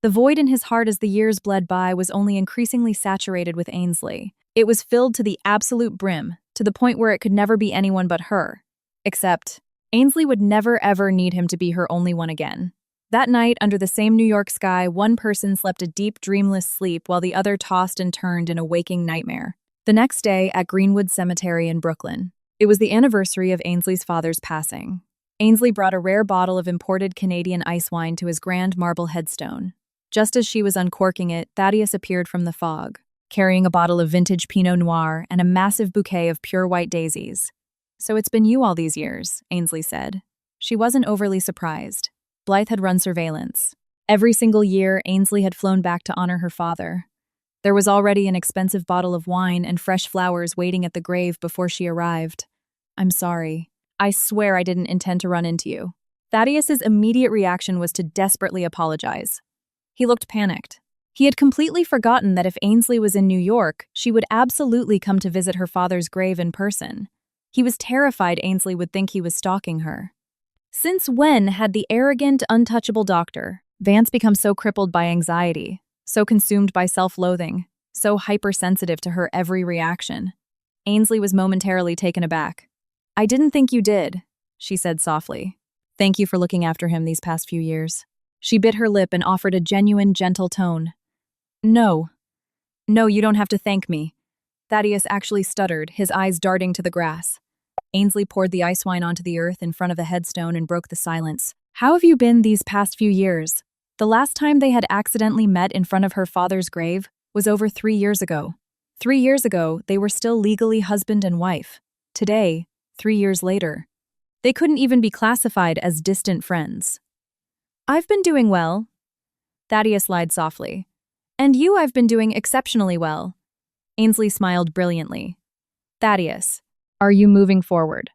S1: The void in his heart as the years bled by was only increasingly saturated with Ainsley. It was filled to the absolute brim, to the point where it could never be anyone but her. Except, Ainsley would never ever need him to be her only one again. That night, under the same New York sky, one person slept a deep, dreamless sleep while the other tossed and turned in a waking nightmare. The next day, at Greenwood Cemetery in Brooklyn, it was the anniversary of Ainsley's father's passing. Ainsley brought a rare bottle of imported Canadian ice wine to his grand marble headstone. Just as she was uncorking it, Thaddeus appeared from the fog, carrying a bottle of vintage Pinot Noir and a massive bouquet of pure white daisies. "So it's been you all these years," Ainsley said. She wasn't overly surprised. Blythe had run surveillance. Every single year, Ainsley had flown back to honor her father. There was already an expensive bottle of wine and fresh flowers waiting at the grave before she arrived. "I'm sorry. I swear I didn't intend to run into you." Thaddeus's immediate reaction was to desperately apologize. He looked panicked. He had completely forgotten that if Ainsley was in New York, she would absolutely come to visit her father's grave in person. He was terrified Ainsley would think he was stalking her. Since when had the arrogant, untouchable Dr. Vance become so crippled by anxiety, so consumed by self-loathing, so hypersensitive to her every reaction? Ainsley was momentarily taken aback. "I didn't think you did," she said softly. "Thank you for looking after him these past few years." She bit her lip and offered a genuine, gentle tone. No, you don't have to thank me. Thaddeus actually stuttered, his eyes darting to the grass. Ainsley poured the ice wine onto the earth in front of the headstone and broke the silence. How have you been these past few years? The last time they had accidentally met in front of her father's grave was over 3 years ago. 3 years ago, they were still legally husband and wife. Today, 3 years later, they couldn't even be classified as distant friends. I've been doing well. Thaddeus lied softly. And you, I've been doing exceptionally well. Ainsley smiled brilliantly. Thaddeus, are you moving forward?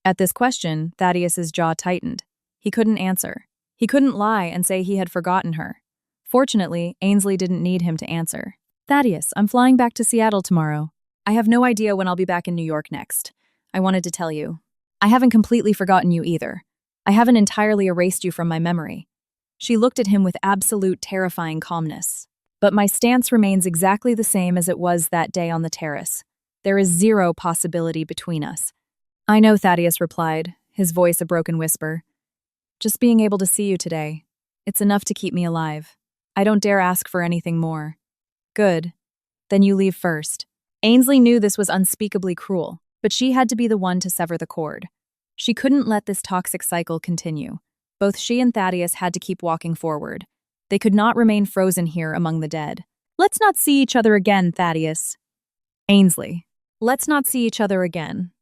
S1: At this question, Thaddeus's jaw tightened. He couldn't answer. He couldn't lie and say he had forgotten her. Fortunately, Ainsley didn't need him to answer. Thaddeus, I'm flying back to Seattle tomorrow. I have no idea when I'll be back in New York next. I wanted to tell you. I haven't completely forgotten you either. I haven't entirely erased you from my memory. She looked at him with absolute terrifying calmness. But my stance remains exactly the same as it was that day on the terrace. There is zero possibility between us. I know, Thaddeus replied, his voice a broken whisper. Just being able to see you today. It's enough to keep me alive. I don't dare ask for anything more. Good. Then you leave first. Ainsley knew this was unspeakably cruel, but she had to be the one to sever the cord. She couldn't let this toxic cycle continue. Both she and Thaddeus had to keep walking forward. They could not remain frozen here among the dead. Let's not see each other again, Thaddeus. Ainsley. Let's not see each other again.